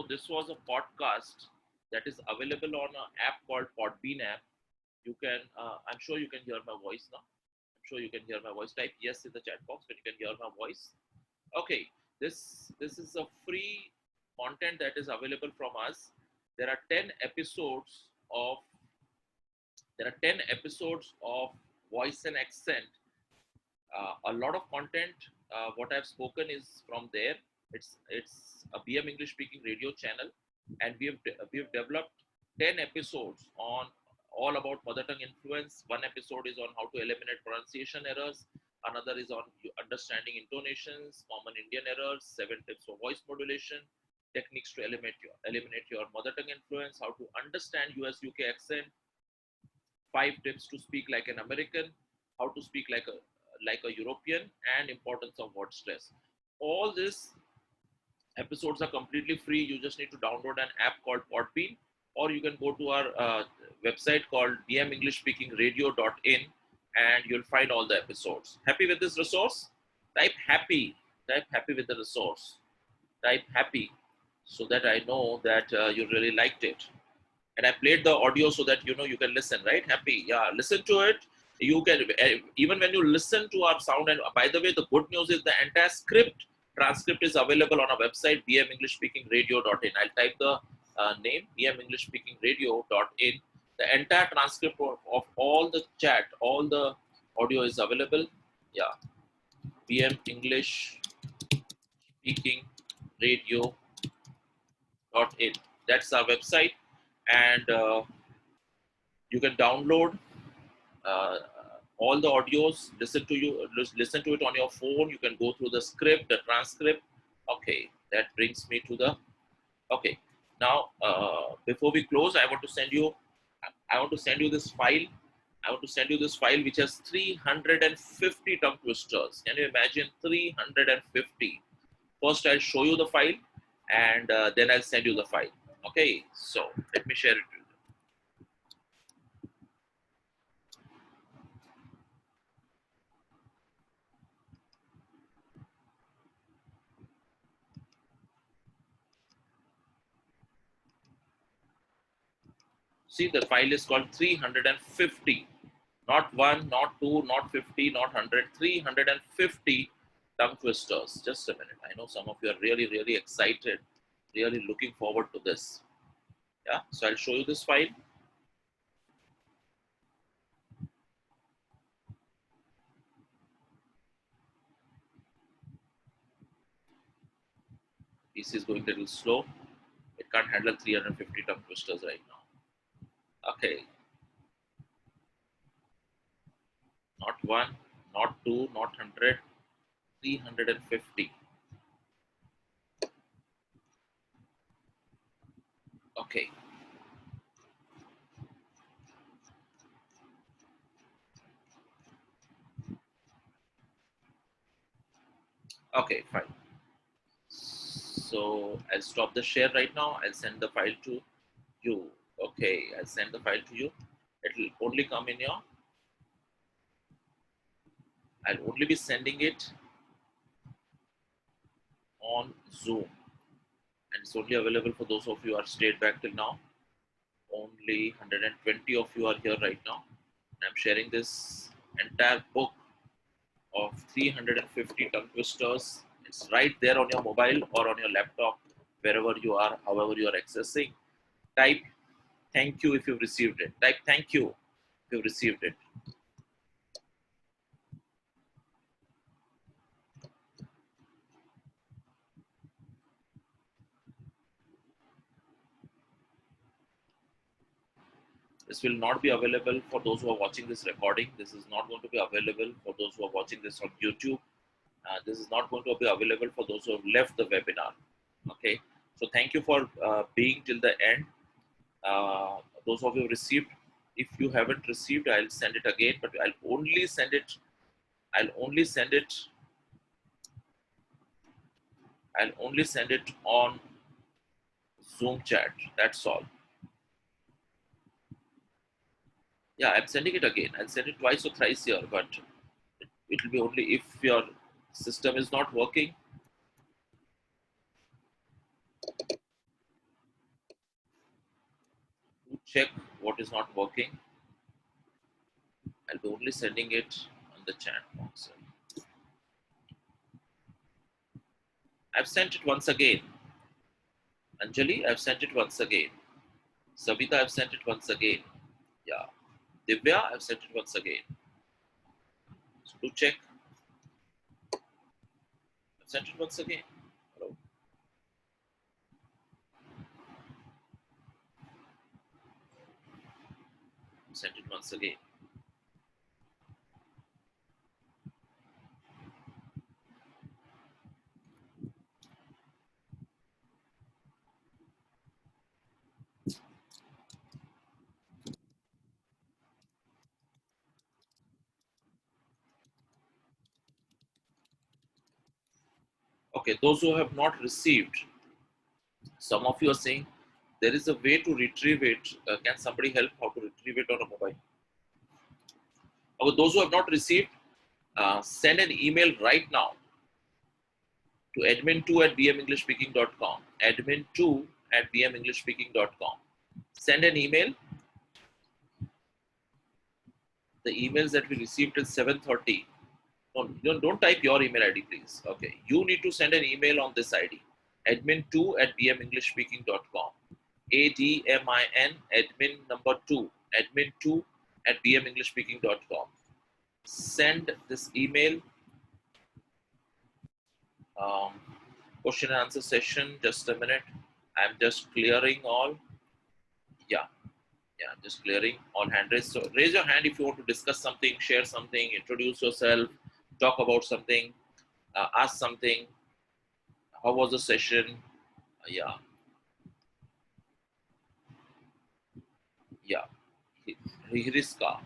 this was a podcast that is available on an app called Podbean app. You can, I'm sure you can hear my voice now. I'm sure you can hear my voice. Type yes in the chat box when you can hear my voice. Okay, this is a free content that is available from us. There are 10 episodes of voice and accent. A lot of content what I've spoken is from there. It's a BM English speaking radio channel, and we have developed 10 episodes on all about mother tongue influence. One episode is on how to eliminate pronunciation errors. Another is on understanding intonations, common Indian errors, 7 tips for voice modulation, techniques to eliminate your mother tongue influence, how to understand US UK accent, 5 tips to speak like an American, how to speak like a European, and importance of word stress. All these episodes are completely free. You just need to download an app called Podbean, or you can go to our website called bmenglishspeakingradio.in, and you'll find all the episodes. Happy with this resource? Type happy. Type happy with the resource. Type happy so that I know that you really liked it. And I played the audio so that you can listen, right? Happy, yeah, listen to it. You can even when you listen to our sound. And by the way, the good news is the entire transcript is available on our website bmenglishspeakingradio.in. I'll type the name bmenglishspeakingradio.in. The entire transcript of all the chat, all the audio is available. Yeah, bm English Speaking Radio.in. That's our website, and you can download uh, all the audios. Listen to it on your phone. You can go through the script, the transcript. Okay, that brings me to the. Okay, now before we close, I want to send you this file. I want to send you this file which has 350 tongue twisters. Can you imagine 350? First, I'll show you the file, and then I'll send you the file. Okay, so let me share it with you. See, the file is called 350. Not 1, not 2, not 50, not 100, 350 tongue twisters. Just a minute. I know some of you are really, really excited, really looking forward to this. Yeah, so I'll show you this file. PC is going a little slow. It can't handle 350 tongue twisters right now. Okay. Not 1, not 2, not 100, 350. Okay. Okay, fine. So I'll stop the share right now. I'll send the file to you. Okay, I'll send the file to you. It will only come in your. I'll only be sending it on Zoom, and it's only available for those of you who are stayed back till now. Only 120 of you are here right now. And I'm sharing this entire book of 350 tongue twisters. It's right there on your mobile or on your laptop, wherever you are, however you are accessing. Type thank you if you've received it. Type thank you if you've received it. This will not be available for those who are watching this recording. This is not going to be available for those who are watching this on YouTube. This is not going to be available for those who have left the webinar. Okay. So thank you for being till the end. Those of you who received, if you haven't received, I'll send it again, but I'll only send it on Zoom chat. That's all. Yeah, I'm sending it again. I'll send it twice or thrice here, but it will be only if your system is not working. To check what is not working, I'll be only sending it on the chat box. I've sent it once again. Anjali, I've sent it once again. Savita, I've sent it once again. Yeah. Divya, I've sent it once again. So to check. Send it once again. Hello. Send it once again. Okay, those who have not received, some of you are saying there is a way to retrieve it. Can somebody help how to retrieve it on a mobile? Okay, those who have not received, send an email right now to admin2@bmenglishspeaking.com. Admin2@bmenglishspeaking.com. Send an email. The emails that we received till 7:30. Don't type your email ID, please. Okay, you need to send an email on this ID. admin2@bmenglishspeaking.com. ADMIN admin number 2 admin2@bmenglishspeaking.com. Send this email. Question and answer session. Just a minute. I'm just clearing all. Yeah, I'm just clearing all hand raised. So raise your hand if you want to discuss something, share something, introduce yourself, talk about something, ask something. How was the session? Yeah. Hiriska.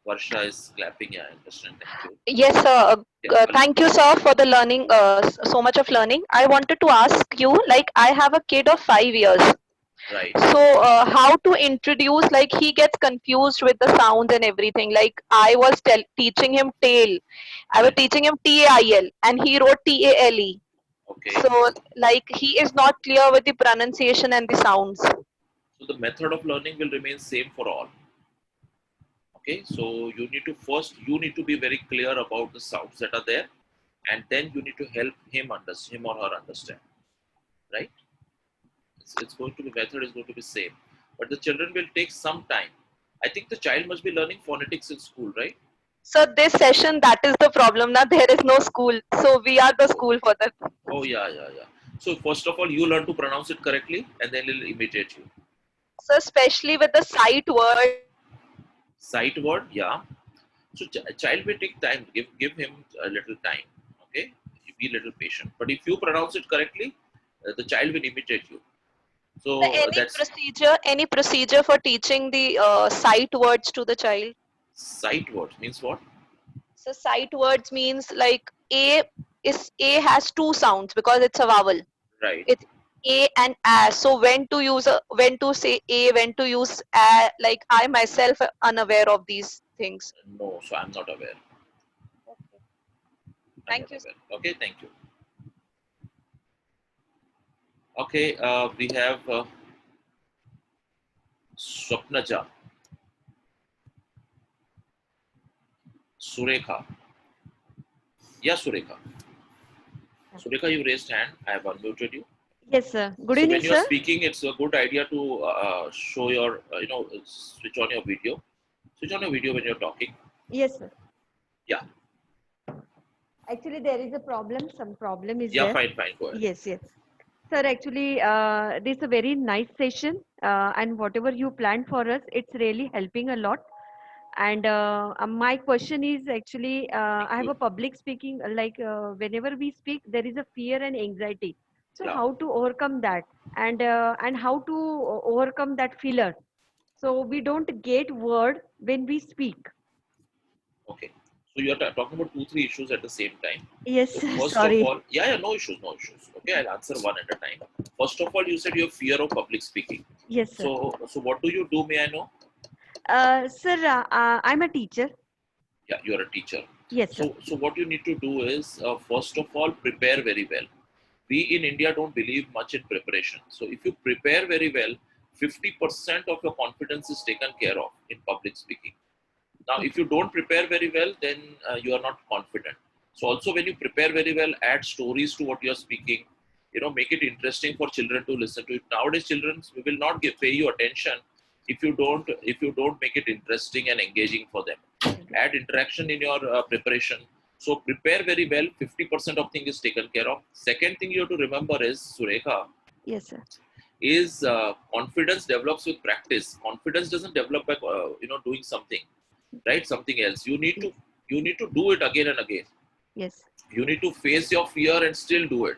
Varsha is clapping. Yeah, I understand. Thank you. Yes, sir. Yeah, Thank you, sir, for the learning, so much of learning. I wanted to ask you, like, I have a kid of 5 years. right. So, how to introduce, like, he gets confused with the sounds and everything. Like, I was teaching him tail. I was teaching him TAIL, and he wrote TALE. Okay. So, like, he is not clear with the pronunciation and the sounds. So the method of learning will remain same for all. Okay, so you need to be very clear about the sounds that are there, and then you need to help him or her understand, right? It's going to be method is going to be same, but the children will take some time. I think the child must be learning phonetics in school, right? So, this session, that is the problem. Now, there is no school. So, we are the school for that. Oh yeah. So first of all, you learn to pronounce it correctly, and then he'll imitate you. So, especially with the sight word. Sight word, yeah. So child will take time. Give him a little time. Okay, be a little patient. But if you pronounce it correctly, the child will imitate you. So So that's any procedure for teaching the sight words to the child? sight word means what? So sight words means like A has two sounds because it's a vowel. Right. It's A and A. So when to say A, when to use A, like I myself am unaware of these things. No, so I'm not aware. Thank you. Okay, thank you. Okay, we have Swapnaja, Surekha. Yeah, Surekha. Surekha, you raised hand. I have unmuted you. Yes, sir. Good So evening, when you are sir. speaking, it's a good idea to show your, switch on your video. Switch on your video when you're talking. Yes, sir. Yeah. Actually, there is a problem. Some problem is Yeah, there. fine. Go ahead. Yes, yes. Sir, actually, this is a very nice session, and whatever you planned for us, it's really helping a lot. And my question is actually, I have a public speaking, like whenever we speak, there is a fear and anxiety. So Yeah. how to overcome that, and how to overcome that fear? So we don't get word when we speak. Okay. So you're talking about 2-3 issues at the same time. Yes, So sir. first of Sorry. all, no issues. Okay, I'll answer one at a time. First of all, you said you have fear of public speaking. Yes, sir. So what do you do? May I know? Sir, I'm a teacher. Yeah, you're a teacher. Yes, sir. So what you need to do is first of all prepare very well. We in India don't believe much in preparation. So if you prepare very well, 50% of your confidence is taken care of in public speaking. Now, if you don't prepare very well, then you are not confident. So also when you prepare very well, add stories to what you are speaking. Make it interesting for children to listen to it. Nowadays, children will not pay you attention if you don't make it interesting and engaging for them. Add interaction in your preparation. So prepare very well. 50% of thing is taken care of. Second thing you have to remember is, Surekha, Yes, sir. is confidence develops with practice. Confidence doesn't develop by doing something, right? Something else. You need to do it again and again. Yes. You need to face your fear and still do it.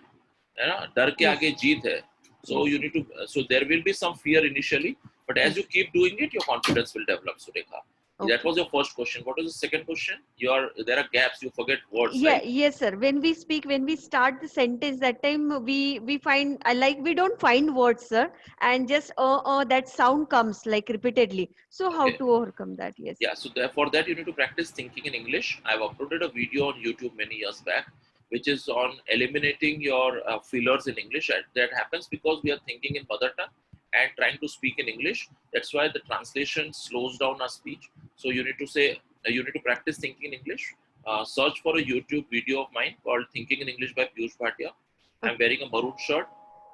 है ना? डर के Yes. आगे जीत है. So Yes. you need to. So there will be some fear initially, but as Yes. you keep doing it, your confidence will develop, Surekha. That Okay. was your first question. What was the second question? There are gaps. You forget words, Yeah, right? yes, sir. When we speak, when we start the sentence, that time we find like we don't find words, sir, and just that sound comes like repeatedly. So how Okay. to overcome that? Yes. Yeah, so for that you need to practice thinking in English. I've uploaded a video on YouTube many years back, which is on eliminating your fillers in English. That happens because we are thinking in mother tongue and trying to speak in English. That's why the translation slows down our speech. So you need to you need to practice thinking in English. Search for a YouTube video of mine called Thinking in English by Piyush Bhatia. I'm wearing a maroon shirt.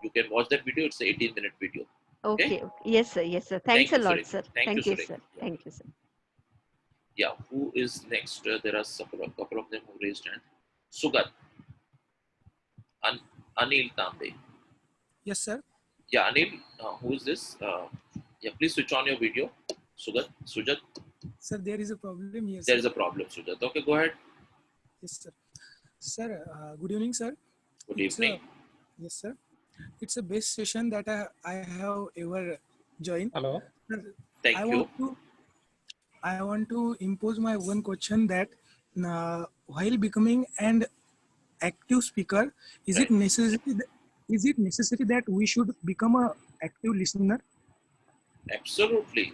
You can watch that video. It's an 18-minute video. Okay? Okay. Okay. Yes, sir. Yes, sir. Thanks Thank a you, lot, Surekha. sir. Thank you, Thank you, Surekha. sir. Yeah. Thank you, sir. Yeah, who is next? There are a couple of them who raised hand. Sugat, Anil Tambe. Yes, sir. Yeah, Anil, who is this? Yeah, please switch on your video. Sujat. Sir, there is a problem here. There Sir. is a problem, Sujat. Okay, go ahead. Yes, sir. Sir, good evening, sir. Good evening. Yes, sir. It's the best session that I have ever joined. Hello. Sir, Thank you. I want to impose my one question that while becoming an active speaker, is it necessary that we should become a active listener? Absolutely.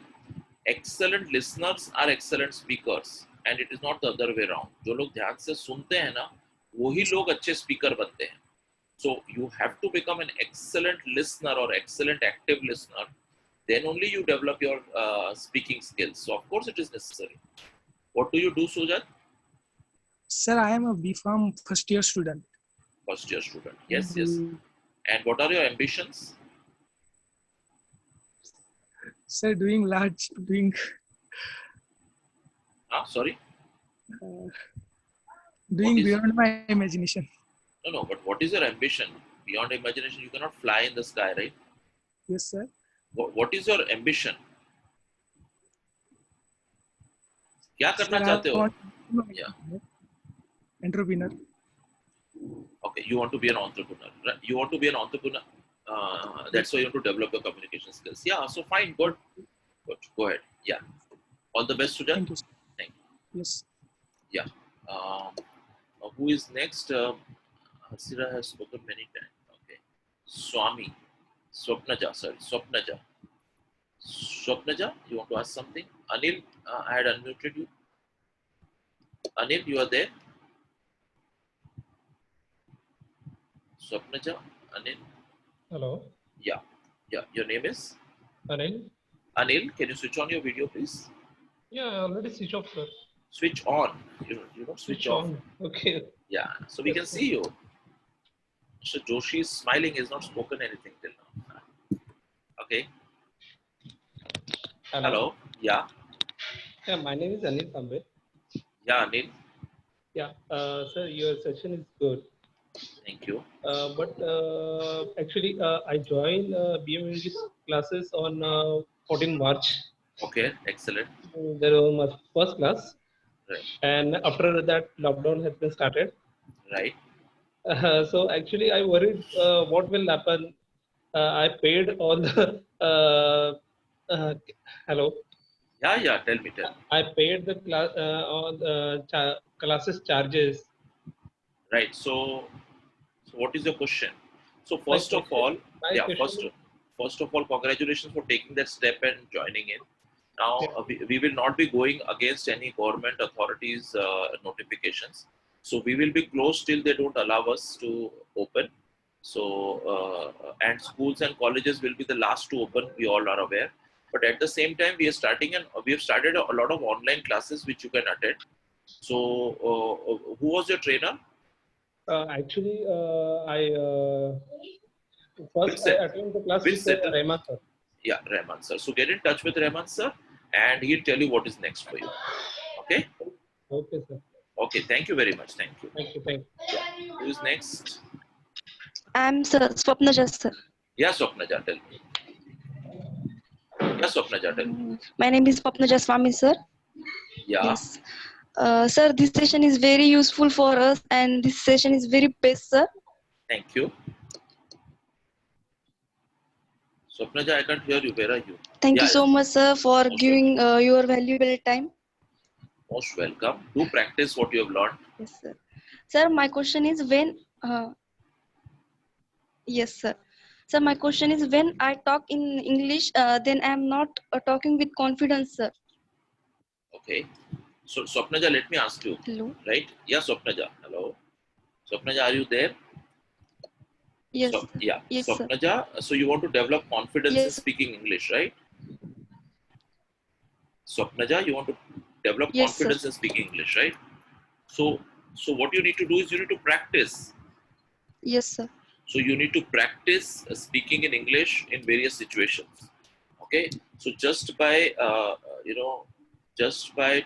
Excellent listeners are excellent speakers, and it is not the other way around. जो लोग ध्यान से सुनते हैं ना, वही लोग अच्छे speaker बनते हैं. So you have to become an excellent listener or excellent active listener. Then only you develop your speaking skills. So of course it is necessary. What do you do, Sujat? Sir, I am a BPharm first year student. First year student. Yes, yes. And what are your ambitions? Sir, doing Sorry? Doing beyond my imagination. No, but what is your ambition? Beyond imagination, you cannot fly in the sky, right? Yes, sir. What is your ambition? क्या करना चाहते हो? Yeah. Entrepreneur. Okay, you want to be an entrepreneur. Right? You want to be an entrepreneur. That's why you want to develop your communication skills. Yeah, so fine, good. Go ahead. Yeah. All the best, Sujat. Thank you. Thank you. Yes. Yeah. Who is next? Hasira has spoken many times. Okay. Swami. Swapnaja, sorry. Swapnaja. Swapnaja, you want to ask something? Anil, I had unmuted you. Anil, you are there? Swapnaja, Anil. Hello. Yeah. Your name is? Anil. Anil, can you switch on your video, please? Yeah, I already switch off, sir. Switch on. You don't switch off. On. Okay. Yeah. So we can see you. Mr. Joshi is smiling. He has not spoken anything till now. Okay. Hello. Yeah. Yeah, my name is Anil Tambe. Yeah, Anil. Yeah, sir, your session is good. Thank you. But actually, I joined BM English classes on 14 March. Okay, excellent. There was my first class. Right. And after that, lockdown has been started. Right. So actually, I worried what will happen. I paid all the hello. Yeah. Tell me. I paid the class classes charges. Right. So what is your question? So first of all, congratulations for taking that step and joining in. Now we will not be going against any government authorities' notifications. So we will be closed till they don't allow us to open. So and schools and colleges will be the last to open. We all are aware. But at the same time, we have started a lot of online classes which you can attend. So who was your trainer? Actually, I attended the class with Rahman sir. Yeah, Rahman sir. So get in touch with Rahman sir, and he'll tell you what is next for you. Okay. Okay, sir. Okay. Thank you very much. Thank you. Thank you. Thank you. Yeah. Who is next? I'm sir, Swapnaja sir. Yeah, Swapnaja, tell me. Yeah, Swapnaja, tell me. My name is Swapnaja Swami sir. Yeah. Yes. Sir, this session is very useful for us and this session is very best, sir. Thank you. Swapnaja, I can't hear you. Where are you? Thank Yeah, you so much, sir, for most giving your valuable time. Most welcome. Do practice what you have learned. Yes, sir. Sir, my question is when. Yes, sir. Sir, my question is when I talk in English, then I am not talking with confidence, sir. Okay. So, Swapnaja, let me ask you. Hello. Right? Yeah, Swapnaja. Hello. Swapnaja, are you there? Yes. So, yeah. Yes, sir. Swapnaja, so you want to develop confidence in Yes. speaking English, right? Swapnaja, you want to develop Yes, sir. confidence in speaking English, right? So what you need to do is you need to practice. Yes, sir. So you need to practice speaking in English in various situations. Okay. So just by just by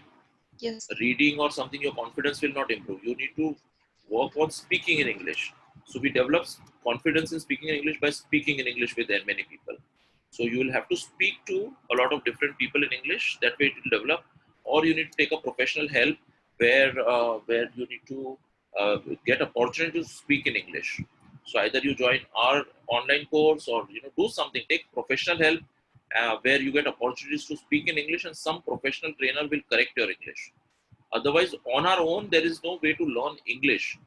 Yes. reading or something, your confidence will not improve. You need to work on speaking in English. So we develop confidence in speaking in English by speaking in English with many people. So you will have to speak to a lot of different people in English. That way it will develop. Or you need to take a professional help where you need to get opportunity to speak in English. So either you join our online course or do something. Take professional help where you get opportunities to speak in English, and some professional trainer will correct your English. Otherwise, on our own, there is no way to learn English.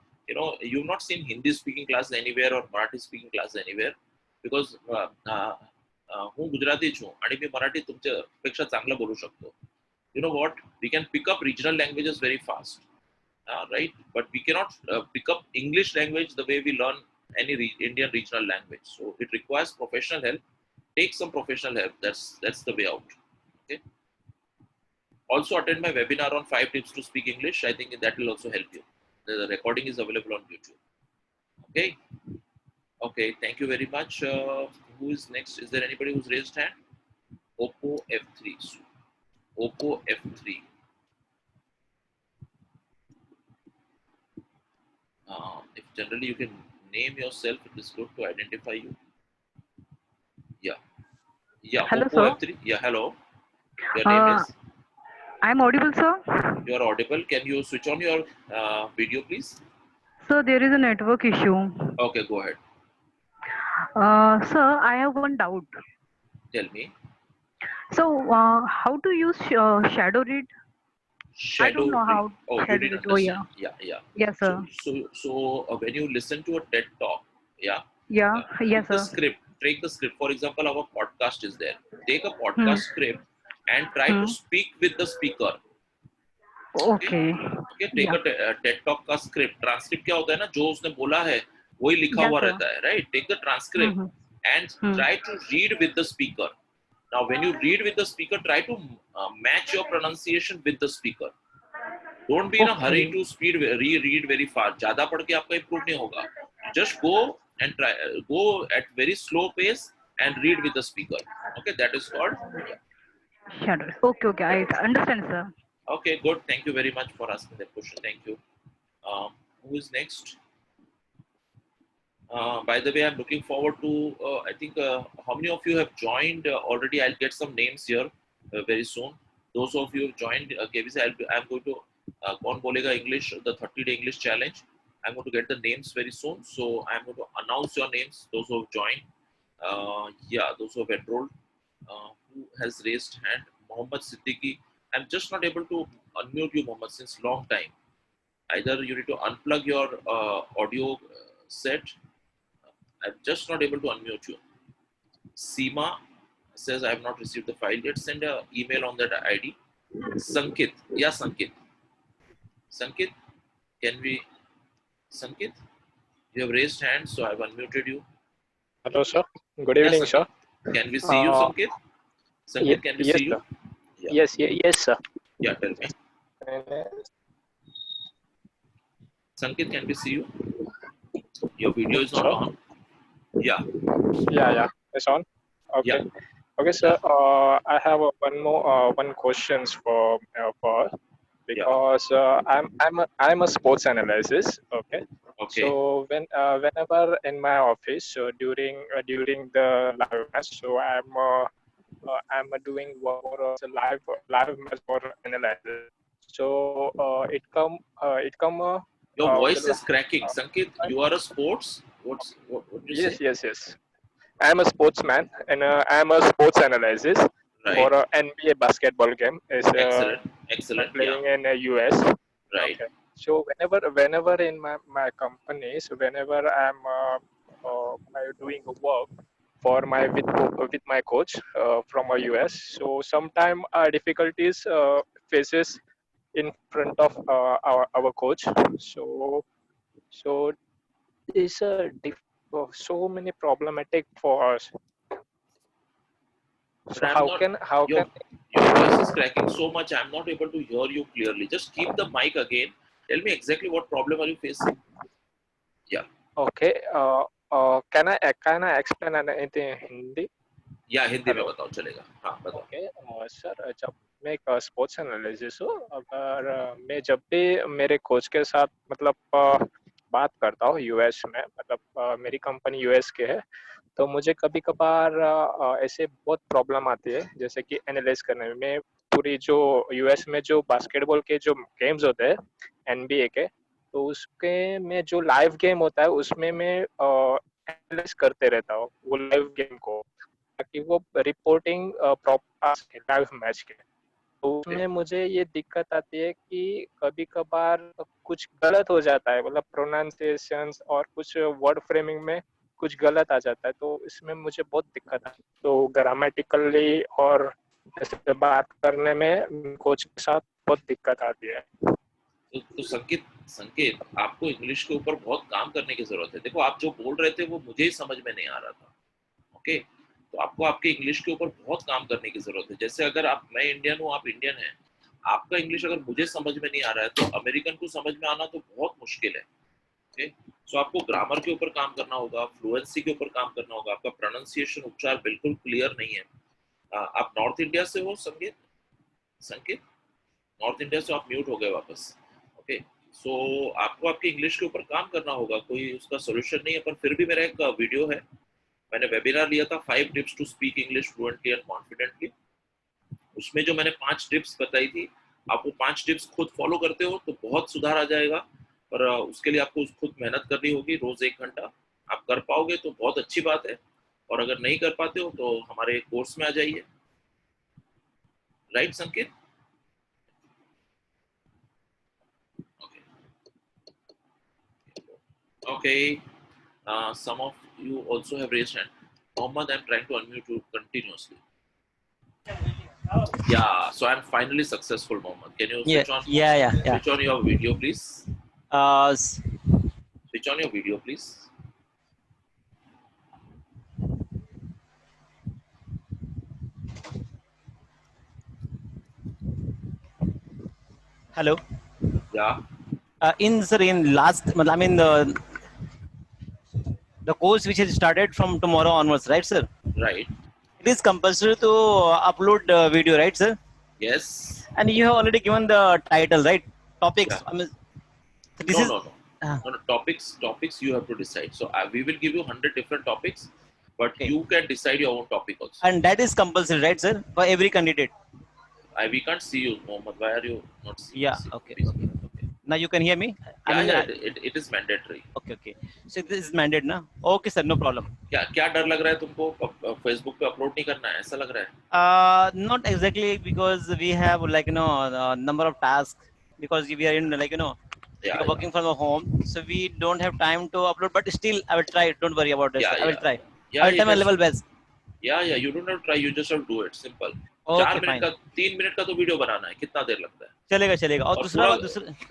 You've not seen Hindi speaking classes anywhere or Marathi speaking classes anywhere because હું ગુજરાતી છું आणि मी मराठी तुमच्यापेक्षा चांगलं बोलू शकतो. You know what? We can pick up regional languages very fast, right? But we cannot pick up English language the way we learn any Indian regional language. So it requires professional help. Take some professional help. That's the way out. Okay. Also attend my webinar on 5 tips to speak English. I think that will also help you. The recording is available on YouTube. Okay. Okay. Thank you very much. Who is next? Is there anybody who's raised hand? Oppo F3. Oppo F3. If generally you can name yourself, it is good to identify you. Yeah. Yeah. Hello, Oppo sir. F3. Yeah. Hello. Your name is? I'm audible, sir. You are audible. Can you switch on your video, please? So there is a network issue. Okay, go ahead. Sir, I have one doubt. Tell me. So how to use shadow read? I don't know how. Oh, you Shadow didn't read. Oh, yeah. understand. Yeah, yeah. Yes, sir. So when you listen to a TED talk, yeah. Yeah. Yes, the sir. script. Take the script. For example, our podcast is there. Take a podcast script and try to speak with the speaker. Okay. Okay. Take a TED talk का script. Transcript क्या होता है ना? जो उसने बोला है, वही लिखा Yes, हुआ sir. रहता है, right? Take the transcript and try to read with the speaker. Now, when you read with the speaker, try to match your pronunciation with the speaker. Don't be in a hurry to read very fast. ज़्यादा पढ़ के आपका improve नहीं होगा. Just go and try. Go at very slow pace and read with the speaker. Okay, that is called. Shadow. Okay, okay. I understand, sir. Okay, good. Thank you very much for asking that question. Thank you. Who is next? By the way, I'm looking forward to, I think, how many of you have joined already? I'll get some names here very soon. Those of you who have joined KBC, I'm going to, Kaun Bolega English, the 30-day English challenge. I'm going to get the names very soon. So I'm going to announce your names, those who have joined. Yeah, those who have enrolled. Who has raised hand? Mohammed Siddiqui. I'm just not able to unmute you, Mohammed, since long time. Either you need to unplug your audio set. I'm just not able to unmute you. Seema says I have not received the file yet. Send an email on that ID. Sankit. Yeah, Sankit. Sankit, can we? Sankit, you have raised hands, so I've unmuted you. Hello, sir. Good evening, Sankit. sir. Can we see you, Sankit? Sankit, can we yes, see you? sir. Yeah. Yes, sir. Yeah, tell me. Sankit, can we see you? Your video is not on. Yeah. Yeah. It's on. Okay. Yeah. Okay, sir. I have one questions for. because I'm a sports analyst. Okay. Okay. So whenever in my office, so during the live match, so I'm doing work for a live match for analysis. So it come Your voice the is cracking. Sanket, you are a sports? What did you say? yes. I'm a sportsman and I'm a sports analyst Right. for a NBA basketball game. Is Excellent. Yeah. playing in the US. Right. Okay. So whenever in my companies, whenever I'm doing a work for my with my coach from a US. So sometime difficulties faces in front of our coach. So there's so many problematic for us. But So I'm not. how Your can your voice is cracking so much. I'm not able to hear you clearly. Just keep the mic again. Tell me exactly what problem are you facing? Yeah. okay can I explain in Hindi? या हिंदी में hello बताओ चलेगा हाँ बताओ okay sir जब मैं एक sports analyst हूँ अगर मैं जब भी मेरे कोच के साथ मतलब बात करता हूँ यूएस में मतलब मेरी कंपनी यूएस के है तो मुझे कभी कभार ऐसे बहुत प्रॉब्लम आती है जैसे कि एनालाइज करने में मैं पूरी जो यूएस में जो बास्केटबॉल के जो गेम्स होते हैं एनबीए के तो उसके में जो लाइव गेम होता है उसमें मैं एनालाइज करते रहता हूँ वो लाइव गेम को ताकि वो रिपोर्टिंग प्रॉपर लाइव मैच के तो उसमें मुझे ये दिक्कत आती है कि कभी कभार कुछ गलत हो जाता है मतलब प्रोनाउंसिएशन और कुछ वर्ड फ्रेमिंग में कुछ गलत आ जाता है तो इसमें मुझे बहुत दिक्कत आती है तो ग्रामेटिकली और जैसे बात करने में कोच के साथ बहुत दिक्कत आती है तो संकेत संकेत आपको इंग्लिश के ऊपर बहुत काम करने की जरूरत है देखो आप जो बोल रहे थे वो मुझे ही समझ में नहीं आ रहा था ओके तो आपको आपके इंग्लिश के ऊपर बहुत काम करने की जरूरत है जैसे अगर आप मैं इंडियन हूँ आप इंडियन हैं आपका इंग्लिश अगर मुझे समझ में नहीं आ रहा है तो अमेरिकन को समझ में आना तो बहुत मुश्किल है ओके सो आपको ग्रामर के ऊपर काम करना होगा फ्लुएंसी के ऊपर काम करना होगा आपका प्रोनाउंसिएशन उच्चार बिल्कुल क्लियर नहीं है आप नॉर्थ इंडिया से हो संकेत संकेत नॉर्थ इंडिया से आप म्यूट हो गए वापस ओके सो आपको आपके इंग्लिश के ऊपर काम करना होगा कोई उसका सोल्यूशन नहीं है पर फिर भी मेरा एक वीडियो है मैंने वेबिनार लिया था 5 tips to speak English fluently and confidently उसमें जो मैंने 5 टिप्स बताई थी आप वो 5 टिप्स खुद फॉलो करते हो तो बहुत सुधार आ जाएगा पर उसके लिए आपको खुद मेहनत करनी होगी रोज 1 घंटा आप कर पाओगे तो बहुत अच्छी बात है और अगर नहीं कर पाते हो तो हमारे कोर्स में आ जाइए राइट संकेत okay some of you also have raised hand Mohammed I'm trying to unmute you continuously yeah so I'm finally successful Mohammed can you switch on switch on your video please switch on your video please Hello. Yeah. In last, I mean the course which has started from tomorrow onwards, right, sir? Right. It is compulsory to upload video, right, sir? Yes. And you have already given the title, right? Topics. Yeah. I mean, no. Topics you have to decide. So we will give you 100 different topics, but you can decide your own topic also. And that is compulsory, right, sir? For every candidate. We can't see you, Mohammed. Why are you not seeing? Yeah. Okay. Now you can hear me. It is mandatory. Okay. So this is mandate, na? Okay, sir. No problem. क्या डर लग रहा है तुमको Facebook पे upload नहीं करना है ऐसा लग रहा है not exactly because we have like number of tasks because we are in we are working from home so we don't have time to upload but still I will try don't worry about this I will try I will try my level best you don't have to try you just have to do it simple okay, 3 minute का तो video बनाना है कितना देर लगता है चलेगा और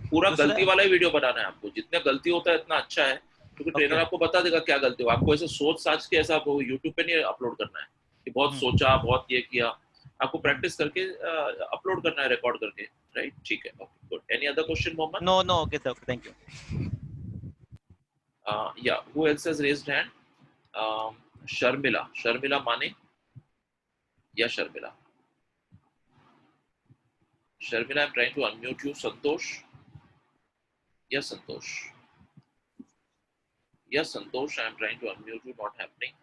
पूरा गलती वाला ही वीडियो बनाना है आपको जितने गलती होता है इतना अच्छा है क्योंकि ट्रेनर आपको बता देगा क्या गलती हो आपको ऐसे सोच साच के ऐसा यूट्यूब पे नहीं अपलोड करना है कि बहुत सोचा बहुत ये किया आपको प्रैक्टिस करके अपलोड करना है रिकॉर्ड करके राइट ठीक है okay good any other question Mohammed no okay sir thank you yeah who else has raised hand Sharmila माने या Sharmila Sharmila, I'm trying to unmute you. Santosh. Yes, Santosh. Yes, Santosh, I'm trying to unmute you. Not happening.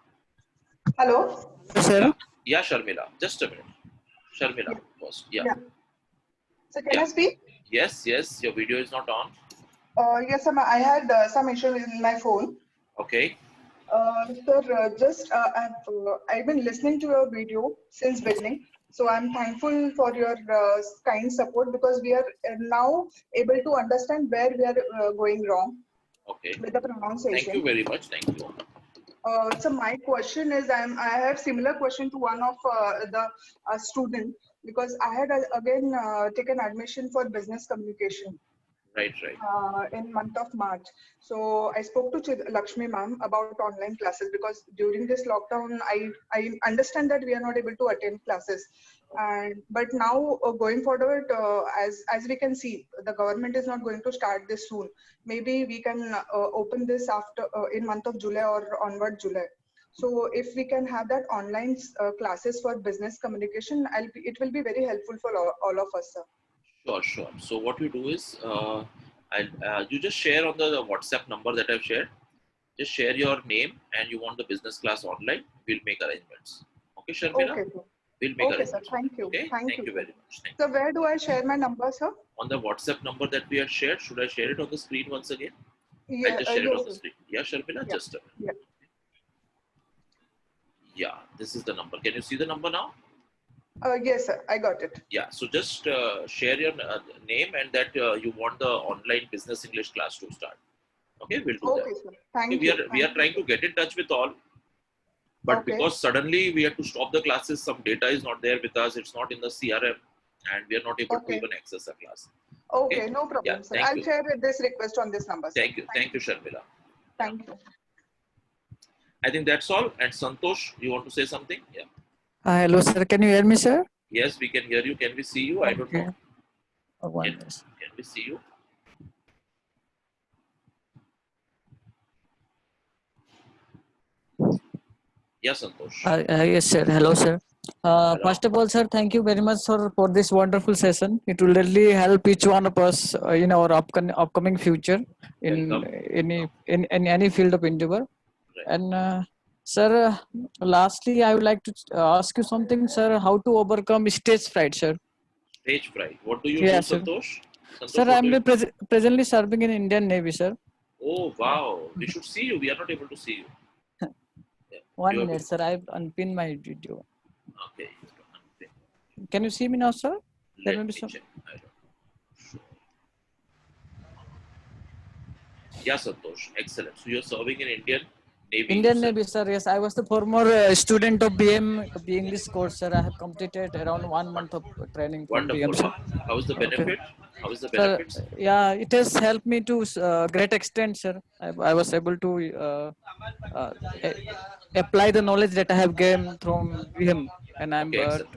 Hello. Yeah, yeah, Sharmila. Just a minute. Sharmila first. Yeah. Yeah. So can Yeah. I speak? Yes, yes. Your video is not on. Yes, sir. I had some issue with my phone. Okay. Sir, I've been listening to your video since beginning. So I'm thankful for your kind support because we are now able to understand where we are going wrong Okay. with the Thank you pronunciation. very much. Thank you. So my question is, I have similar question to one of the student because I had again taken admission for business communication Right, right. in month of March. So I spoke to Lakshmi ma'am about online classes because during this lockdown, I understand that we are not able to attend classes. But now going forward, as we can see, the government is not going to start this soon. Maybe we can open this after in month of July or onward July. So if we can have that online classes for business communication, it will be very helpful for all of us, sir. Sure, sure. So what you do is, you just share on the WhatsApp number that I've shared. Just share your name and you want the business class online. We'll make arrangements. Okay, Sharmila? Okay, sir. We'll make Okay, sir. arrangements. Thank you. Okay? Thank Thank you, you sir. very much. Thank So where do I share my number, sir? you. On the WhatsApp number that we had shared, should I share it on the screen once again? Yeah, I'll just share it yes, on the sir. screen. Yeah, Sharmila, Yeah, just a minute. yeah. Yeah, this is the number. Can you see the number now? Yes, sir. I got it. Yeah, so just share your name and that you want the online business English class to start. Okay, we'll do that. Okay, sir. Thank Okay, you. we are Thank trying you. to get in touch with all, but Okay. because suddenly we have to stop the classes, some data is not there with us, it's not in the CRM, and we are not able to Okay. even access the class. Okay, no Yeah, problem, sir. thank I'll you. share this request on this number, sir. Thank you, Sharmila. Thank you. I think that's all. And Santosh, you want to say something? Yeah. Hello, sir. Can you hear me, sir? Yes, we can hear you. Can we see you? I don't Okay. know. One Can minute. we see you? Yes, Santosh. Yes, sir. Hello, sir. Hello. First of all, sir, thank you very much, sir, for this wonderful session. It will really help each one of us in our upcoming future in Welcome. in any field of endeavor. And sir, lastly, I would like to ask you something, sir. How to overcome stage fright, sir? Stage fright. What do you do, Yes, sir. Santosh? Sir, Santosh, what do you do? presently serving in Indian Navy, sir. Oh, wow. We should see you. We are not able to see you. Yeah. One You have minute, to... sir. I've unpinned my video. Okay. Can you see me now, sir? There may Let be me some. check. I don't... Yeah, Santosh. Excellent. So you're serving in Indian Navy, you Indian said. Navy, sir. Yes, I was the former student of B English course, sir. I have completed around 1 month of training from BM, Wonderful. sir. How is the Okay. benefit? How is the Sir, benefits? yeah, it has helped me to great extent, sir. I was able to uh, apply the knowledge that I have gained from him, and I'm Okay, excellent.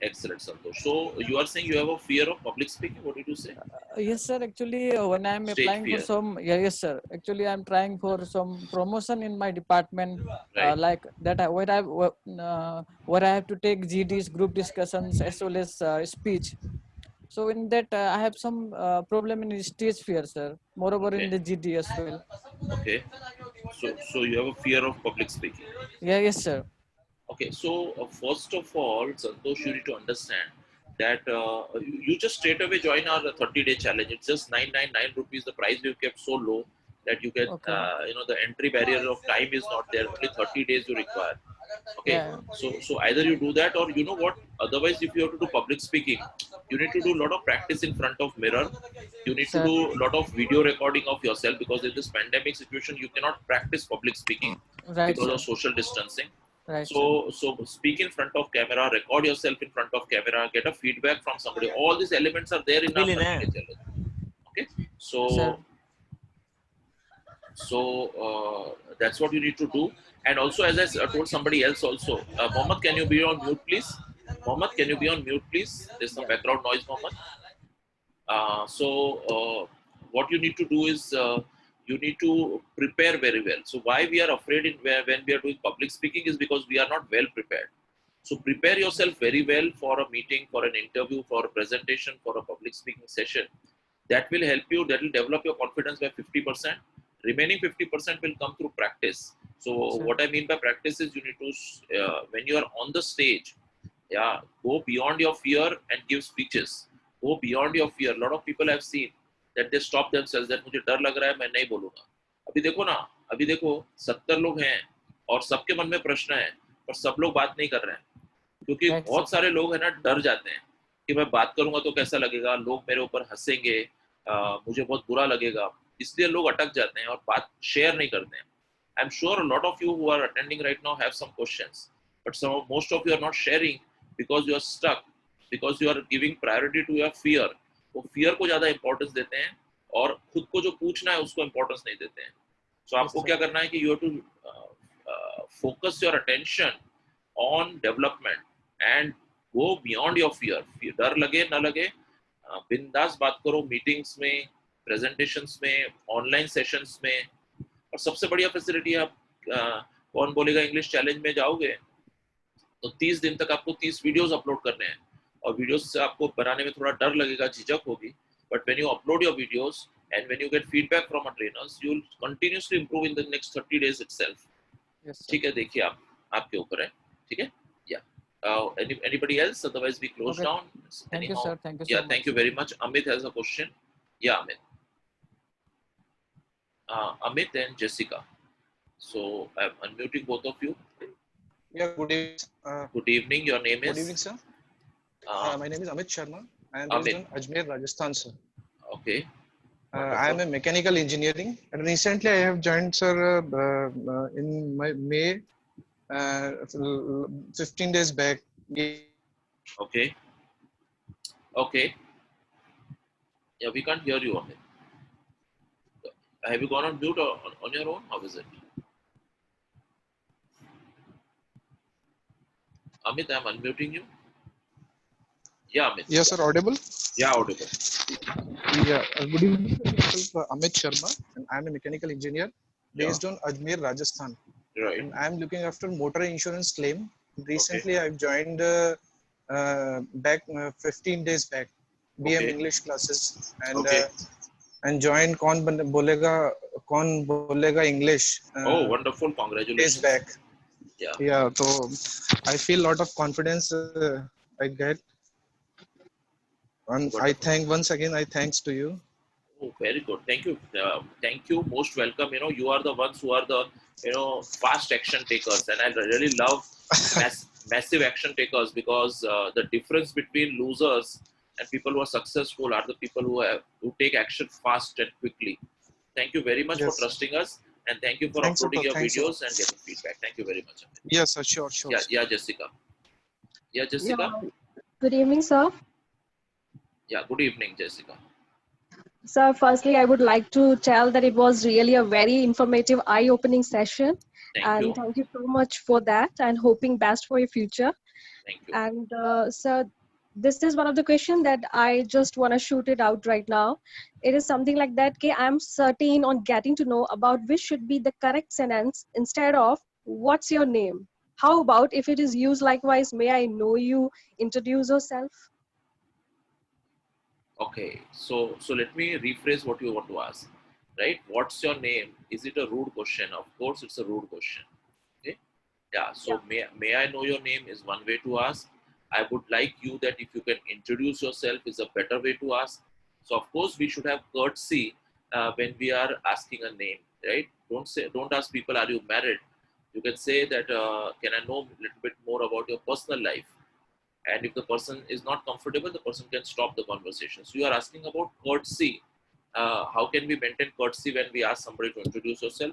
Excellent, Santosh. So you are saying you have a fear of public speaking? What did you say? yes, sir. Actually, when I'm Stage applying for fear. some, yeah, yes, sir. Actually, I'm trying for some promotion in my department, Right. like that. Where I have to take GDs, group discussions, as well as speech. So in that, I have some problem in stage fear, sir. Moreover, in Okay. the GD as well. Okay. So you have a fear of public speaking. Yeah, yes, sir. Okay. So first of all, Santosh, you need to understand that you just straight away join our 30-day challenge. It's just 999 rupees. The price we've kept so low that you get, Okay. the entry barrier of time is not there. Only 30 days you require. Okay. Yeah. So either you do that or you know what? Otherwise, if you have to do public speaking, you need to do a lot of practice in front of mirror. You need to Sir. do a lot of video recording of yourself because in this pandemic situation, you cannot practice public speaking Right, because sir. of social distancing. Right, sir. So speak in front of camera, record yourself in front of camera, get a feedback from somebody. All these elements are there in our 30-day challenge. Okay. Sir. So that's what you need to do. And also, as I told somebody else also, Mohammed, can you be on mute, please? Mohammed, can you be on mute, please? There's some background noise, Mohammed. What you need to do is you need to prepare very well. So why we are afraid when we are doing public speaking is because we are not well prepared. So prepare yourself very well for a meeting, for an interview, for a presentation, for a public speaking session. That will help you, that will develop your confidence by 50%. Remaining 50% will come through practice. So Sure. what I mean by practice is you need to, when you are on the stage, yeah, go beyond your fear and give speeches. Go beyond your fear. A lot of people have seen that they stop themselves, that मुझे डर लग रहा है, मैं नहीं बोलूँगा. अभी देखो ना, अभी देखो 70 लोग हैं और सबके मन में प्रश्न है, पर सब लोग बात नहीं कर रहे हैं. क्योंकि Right, बहुत sir. सारे लोग हैं ना, डर जाते हैं कि मैं बात करूंगा तो कैसा लगेगा, लोग मेरे ऊपर हंसेंगे, मुझे बहुत बुरा लगेगा, इसलिए लोग अटक जाते हैं और बात शेयर नहीं करते हैं. I am sure a lot of you who are attending right now have some questions, but most of you are not sharing because you are stuck, because you are giving priority to your fear. वो fear को ज्यादा importance देते हैं और खुद को जो पूछना है उसको importance नहीं देते हैं. So Yes, आपको sir. क्या करना है कि you have to focus your attention on development and go beyond your fear. डर लगे ना लगे, बिंदास बात करो मीटिंग्स में, प्रेजेंटेशंस में, ऑनलाइन सेशंस में. और सबसे बढ़िया फैसिलिटी है, आप कौन बोलेगा इंग्लिश चैलेंज में जाओगे तो 30 दिन तक आपको 30 वीडियोस अपलोड करने हैं, और वीडियोस से आपको बनाने में थोड़ा डर लगेगा, झिझक होगी, but when you upload your videos and when you get feedback from a trainers, you will continuously improve in the next 30 days itself. Yes, sir. ठीक है, देखिए आप, आपके ऊपर है. ठीक है, yeah. Anybody else? Otherwise we close Okay. down. Thank you, Anyhow, sir. Thank you yeah, so thank much. you very much. Amit has a question. Yeah, Amit. Amit and Jessica. So I'm unmuting both of you. Yeah, good evening. Good evening. Your name is? Good evening, sir. My name is Amit Sharma. I am Amit. based on Ajmer, Rajasthan, sir. Okay. I am a mechanical engineering, and recently I have joined, sir, in my May, 15 days back. Okay. Okay. Yeah, we can't hear you, Amit. Have you gone on mute or on your own? How is it? Amit, I'm unmuting you. Yeah, Amit. Yes, sir. Audible? Yeah, audible. Yeah. Good evening, sir. Myself, Amit Sharma, and I am a mechanical engineer based on Ajmer, Rajasthan. Right. And I am looking after motor insurance claim. Recently, I've joined back 15 days back BM English classes, and joined Kaun Bolega English. Oh, wonderful! Congratulations. Days back. Yeah. Yeah. So I feel a lot of confidence I get. And I thank once again. I thanks to you. Oh, very good. Thank you. Thank you. Most welcome. You know, you are the ones who are the, you know, fast action takers, and I really love massive action takers, because the difference between losers and people who are successful are the people who take action fast and quickly. Thank you very much for trusting us, and thank you for uploading your videos and getting feedback. Thank you very much. Yes, sir. Sure. Yeah, Jessica. Yeah, Jessica. Yeah. Good evening, sir. Yeah, good evening, Jessica. Sir, firstly, I would like to tell that it was really a very informative, eye-opening session. Thank you so much for that, and hoping best for your future. Thank you. And sir, this is one of the questions that I just want to shoot it out right now. It is something like that, okay, I'm certain on getting to know about which should be the correct sentence instead of what's your name. How about if it is used likewise, may I know you, introduce yourself? Okay, so let me rephrase what you want to ask, right? What's your name? Is it a rude question? Of course, it's a rude question. Okay, yeah. So may I know your name is one way to ask. I would like you that if you can introduce yourself is a better way to ask. So of course we should have courtesy when we are asking a name, right? Don't ask people, are you married? You can say that can I know a little bit more about your personal life? And if the person is not comfortable, the person can stop the conversation. So you are asking about courtesy. How can we maintain courtesy when we ask somebody to introduce yourself?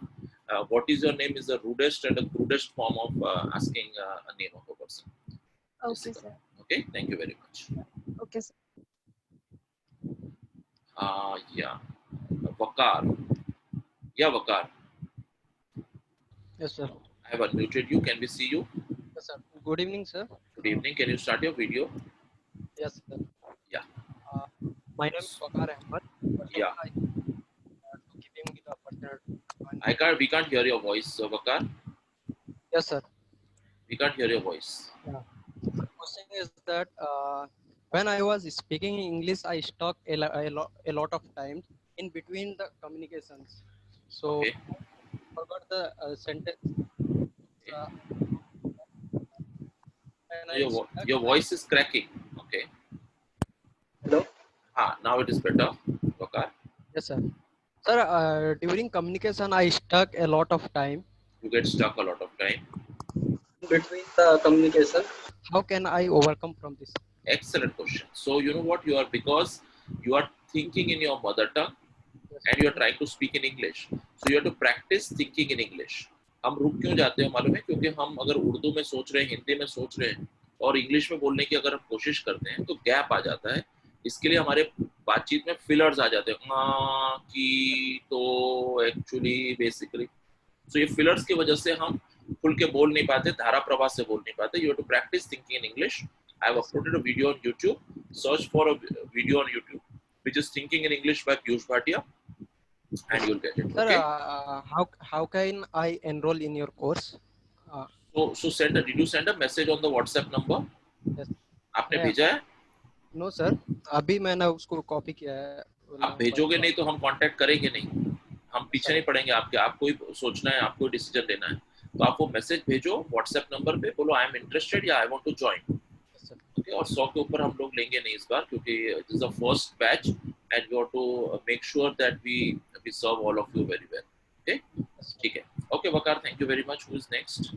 What is your name is the rudest and the crudest form of asking a name of a person. Okay, sir. Okay, thank you very much. Okay, sir. Yeah, Vakar. Yeah, Vakar. Yes, sir. I have unmuted you. Can we see you? Yes, sir. Good evening, sir. Good evening. Can you start your video? Yes, sir. Yeah. My name is Wakar Ahmed. Yeah. Giving me the opportunity. We can't hear your voice, Vakar. Yes, sir. We can't hear your voice. Yeah. was saying is that when I was speaking English, I stuck a lot of times in between the communications. So Okay. I forgot the sentence. Uh, and I stuck. Your voice is cracking. Okay. Hello. Now it is better. Okay. Yes, sir. Sir, during communication, I stuck a lot of time You get stuck a lot of time. in between the communication. How can I overcome from this? Excellent question. So you know what you are, because you are thinking in your mother tongue and you are trying to speak in English. So you have to practice thinking in English. हम रुक क्यों जाते हैं मालूम है? क्योंकि हम अगर उर्दू में सोच रहे हैं, हिंदी में सोच रहे हैं और इंग्लिश में बोलने की अगर हम कोशिश करते हैं तो गैप आ जाता है. इसके लिए हमारे बातचीत में फिलर्स आ जाते हैं, की, तो, एक्चुअली, बेसिकली. तो ये फिलर्स की वजह से हम खुल के बोल नहीं पाते, धारा प्रवाह से बोल नहीं पाते. You have to practise thinking in English. I have uploaded a video on YouTube. Search for a video on YouTube which is Thinking in English by Piyush Bhatia, and you'll get it. Sir, Okay. how can I enroll in your course? So did you send a message on the WhatsApp number? Yes. आपने भेजा है? No sir, अभी मैंने उसको copy किया है. आप भेजोगे नहीं तो हम कांटेक्ट करेंगे नहीं. हम पीछे नहीं पड़ेंगे आपके. आपको ही सोचना है, आपको ही डिसीजन लेना है. तो आप वो मैसेज भेजो व्हाट्सएप नंबर पे, बोलो आई एम इंटरेस्टेड या I want to join. Okay, और 100 के ऊपर हम लोग लेंगे नहीं इस बार, क्योंकि this is the first batch and we have to make sure that we serve all of you very well. Okay, ठीक है. Okay, Vakar, thank you very much. Who is next?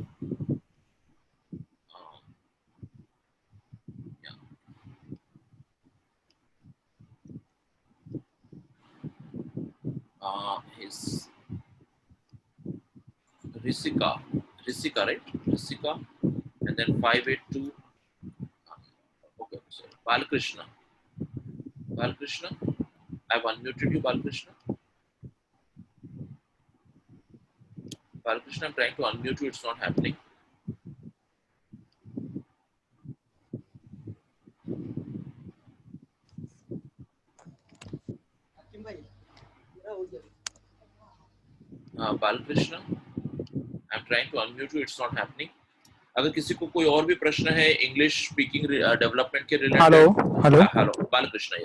His Risika, right? Risika, and then 582. Okay, sorry. Balkrishna. I've unmuted you, Balkrishna. Balkrishna, I'm trying to unmute you. It's not happening. Balkrishna, I'm trying to unmute you. It's not happening. अगर किसी को कोई और भी प्रश्न है English speaking development के related. Hello Balkrishna.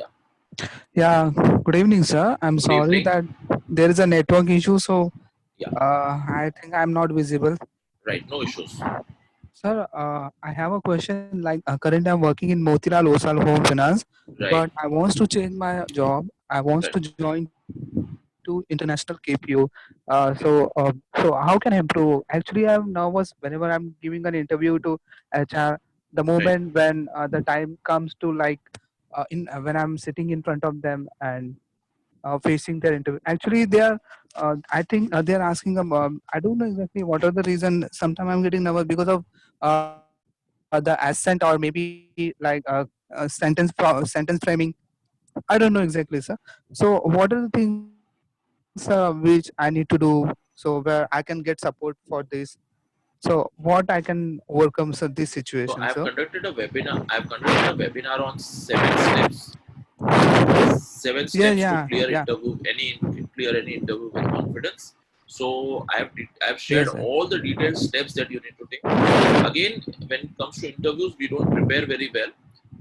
Yeah, good evening, sir. I'm sorry that there is a network issue, so I think I'm not visible. Right, no issues. Sir, I have a question. Like currently, I'm working in Motilal Oswal Home Finance, but I want to change my job. I want to join to international KPO. So how can I improve? Actually, I'm nervous whenever I'm giving an interview to HR. The moment when the time comes to when I'm sitting in front of them and facing their interview. Actually, they are. I think they are asking. I don't know exactly what are the reason. Sometimes I'm getting nervous because of the accent or maybe sentence framing. I don't know exactly, sir. So, what are the things which I need to do so where I can get support for this? So, what I can overcome this situation, sir? So I've conducted a webinar on 7 steps to clear any interview with confidence. So I've shared all the detailed steps that you need to take. Again, when it comes to interviews, we don't prepare very well,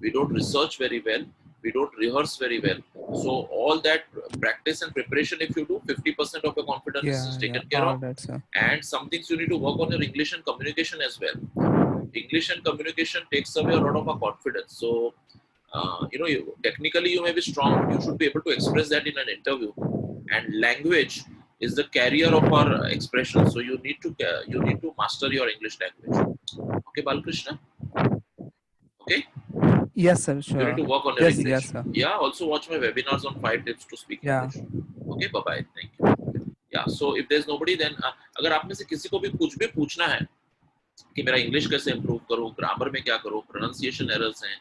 we don't research very well, we don't rehearse very well. So all that practice and preparation, if you do, 50% of your confidence is taken care of. And some things you need to work on your English and communication as well. English and communication takes away a lot of our confidence. So technically you may be strong, you should be able to express that in an interview. And language is the carrier of our expression. So you need to master your English language. Okay, Balkrishna. Okay. Yes, sir. Sure. You need to work on your English. Yes, sir. Yeah. Also watch my webinars on 5 tips to speak English. Okay. Bye bye. Thank you. Yeah. So if there's nobody, then अगर आप में से किसी को भी कुछ भी पूछना है कि मेरा इंग्लिश कैसे इंप्रूव करूं, ग्रामर में क्या करूं, प्रोनाउंसिएशन एरर्स हैं,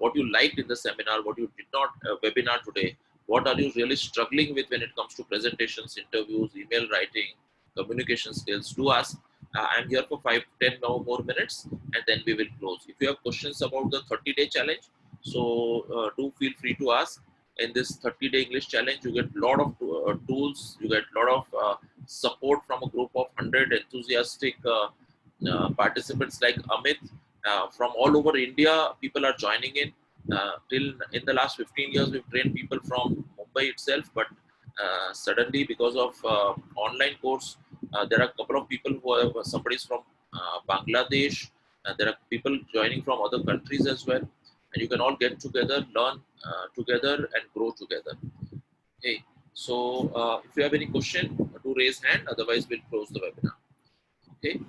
what you liked in the seminar, what you did not webinar today, what are you really struggling with when it comes to presentations, interviews, email writing, communication skills, do ask. I'm here for 5-10 more minutes and then we will close. If you have questions about the 30-day challenge, so do feel free to ask. In this 30-day English challenge, you get a lot of tools, you get a lot of support from a group of 100 enthusiastic participants like Amit from all over India, people are joining in. Till in the last 15 years, we've trained people from Mumbai itself, but suddenly because of online course, there are a couple of people who are somebody's from Bangladesh. There are people joining from other countries as well, and you can all get together, learn together, and grow together. Okay. So if you have any question, do raise hand. Otherwise, we'll close the webinar. Okay.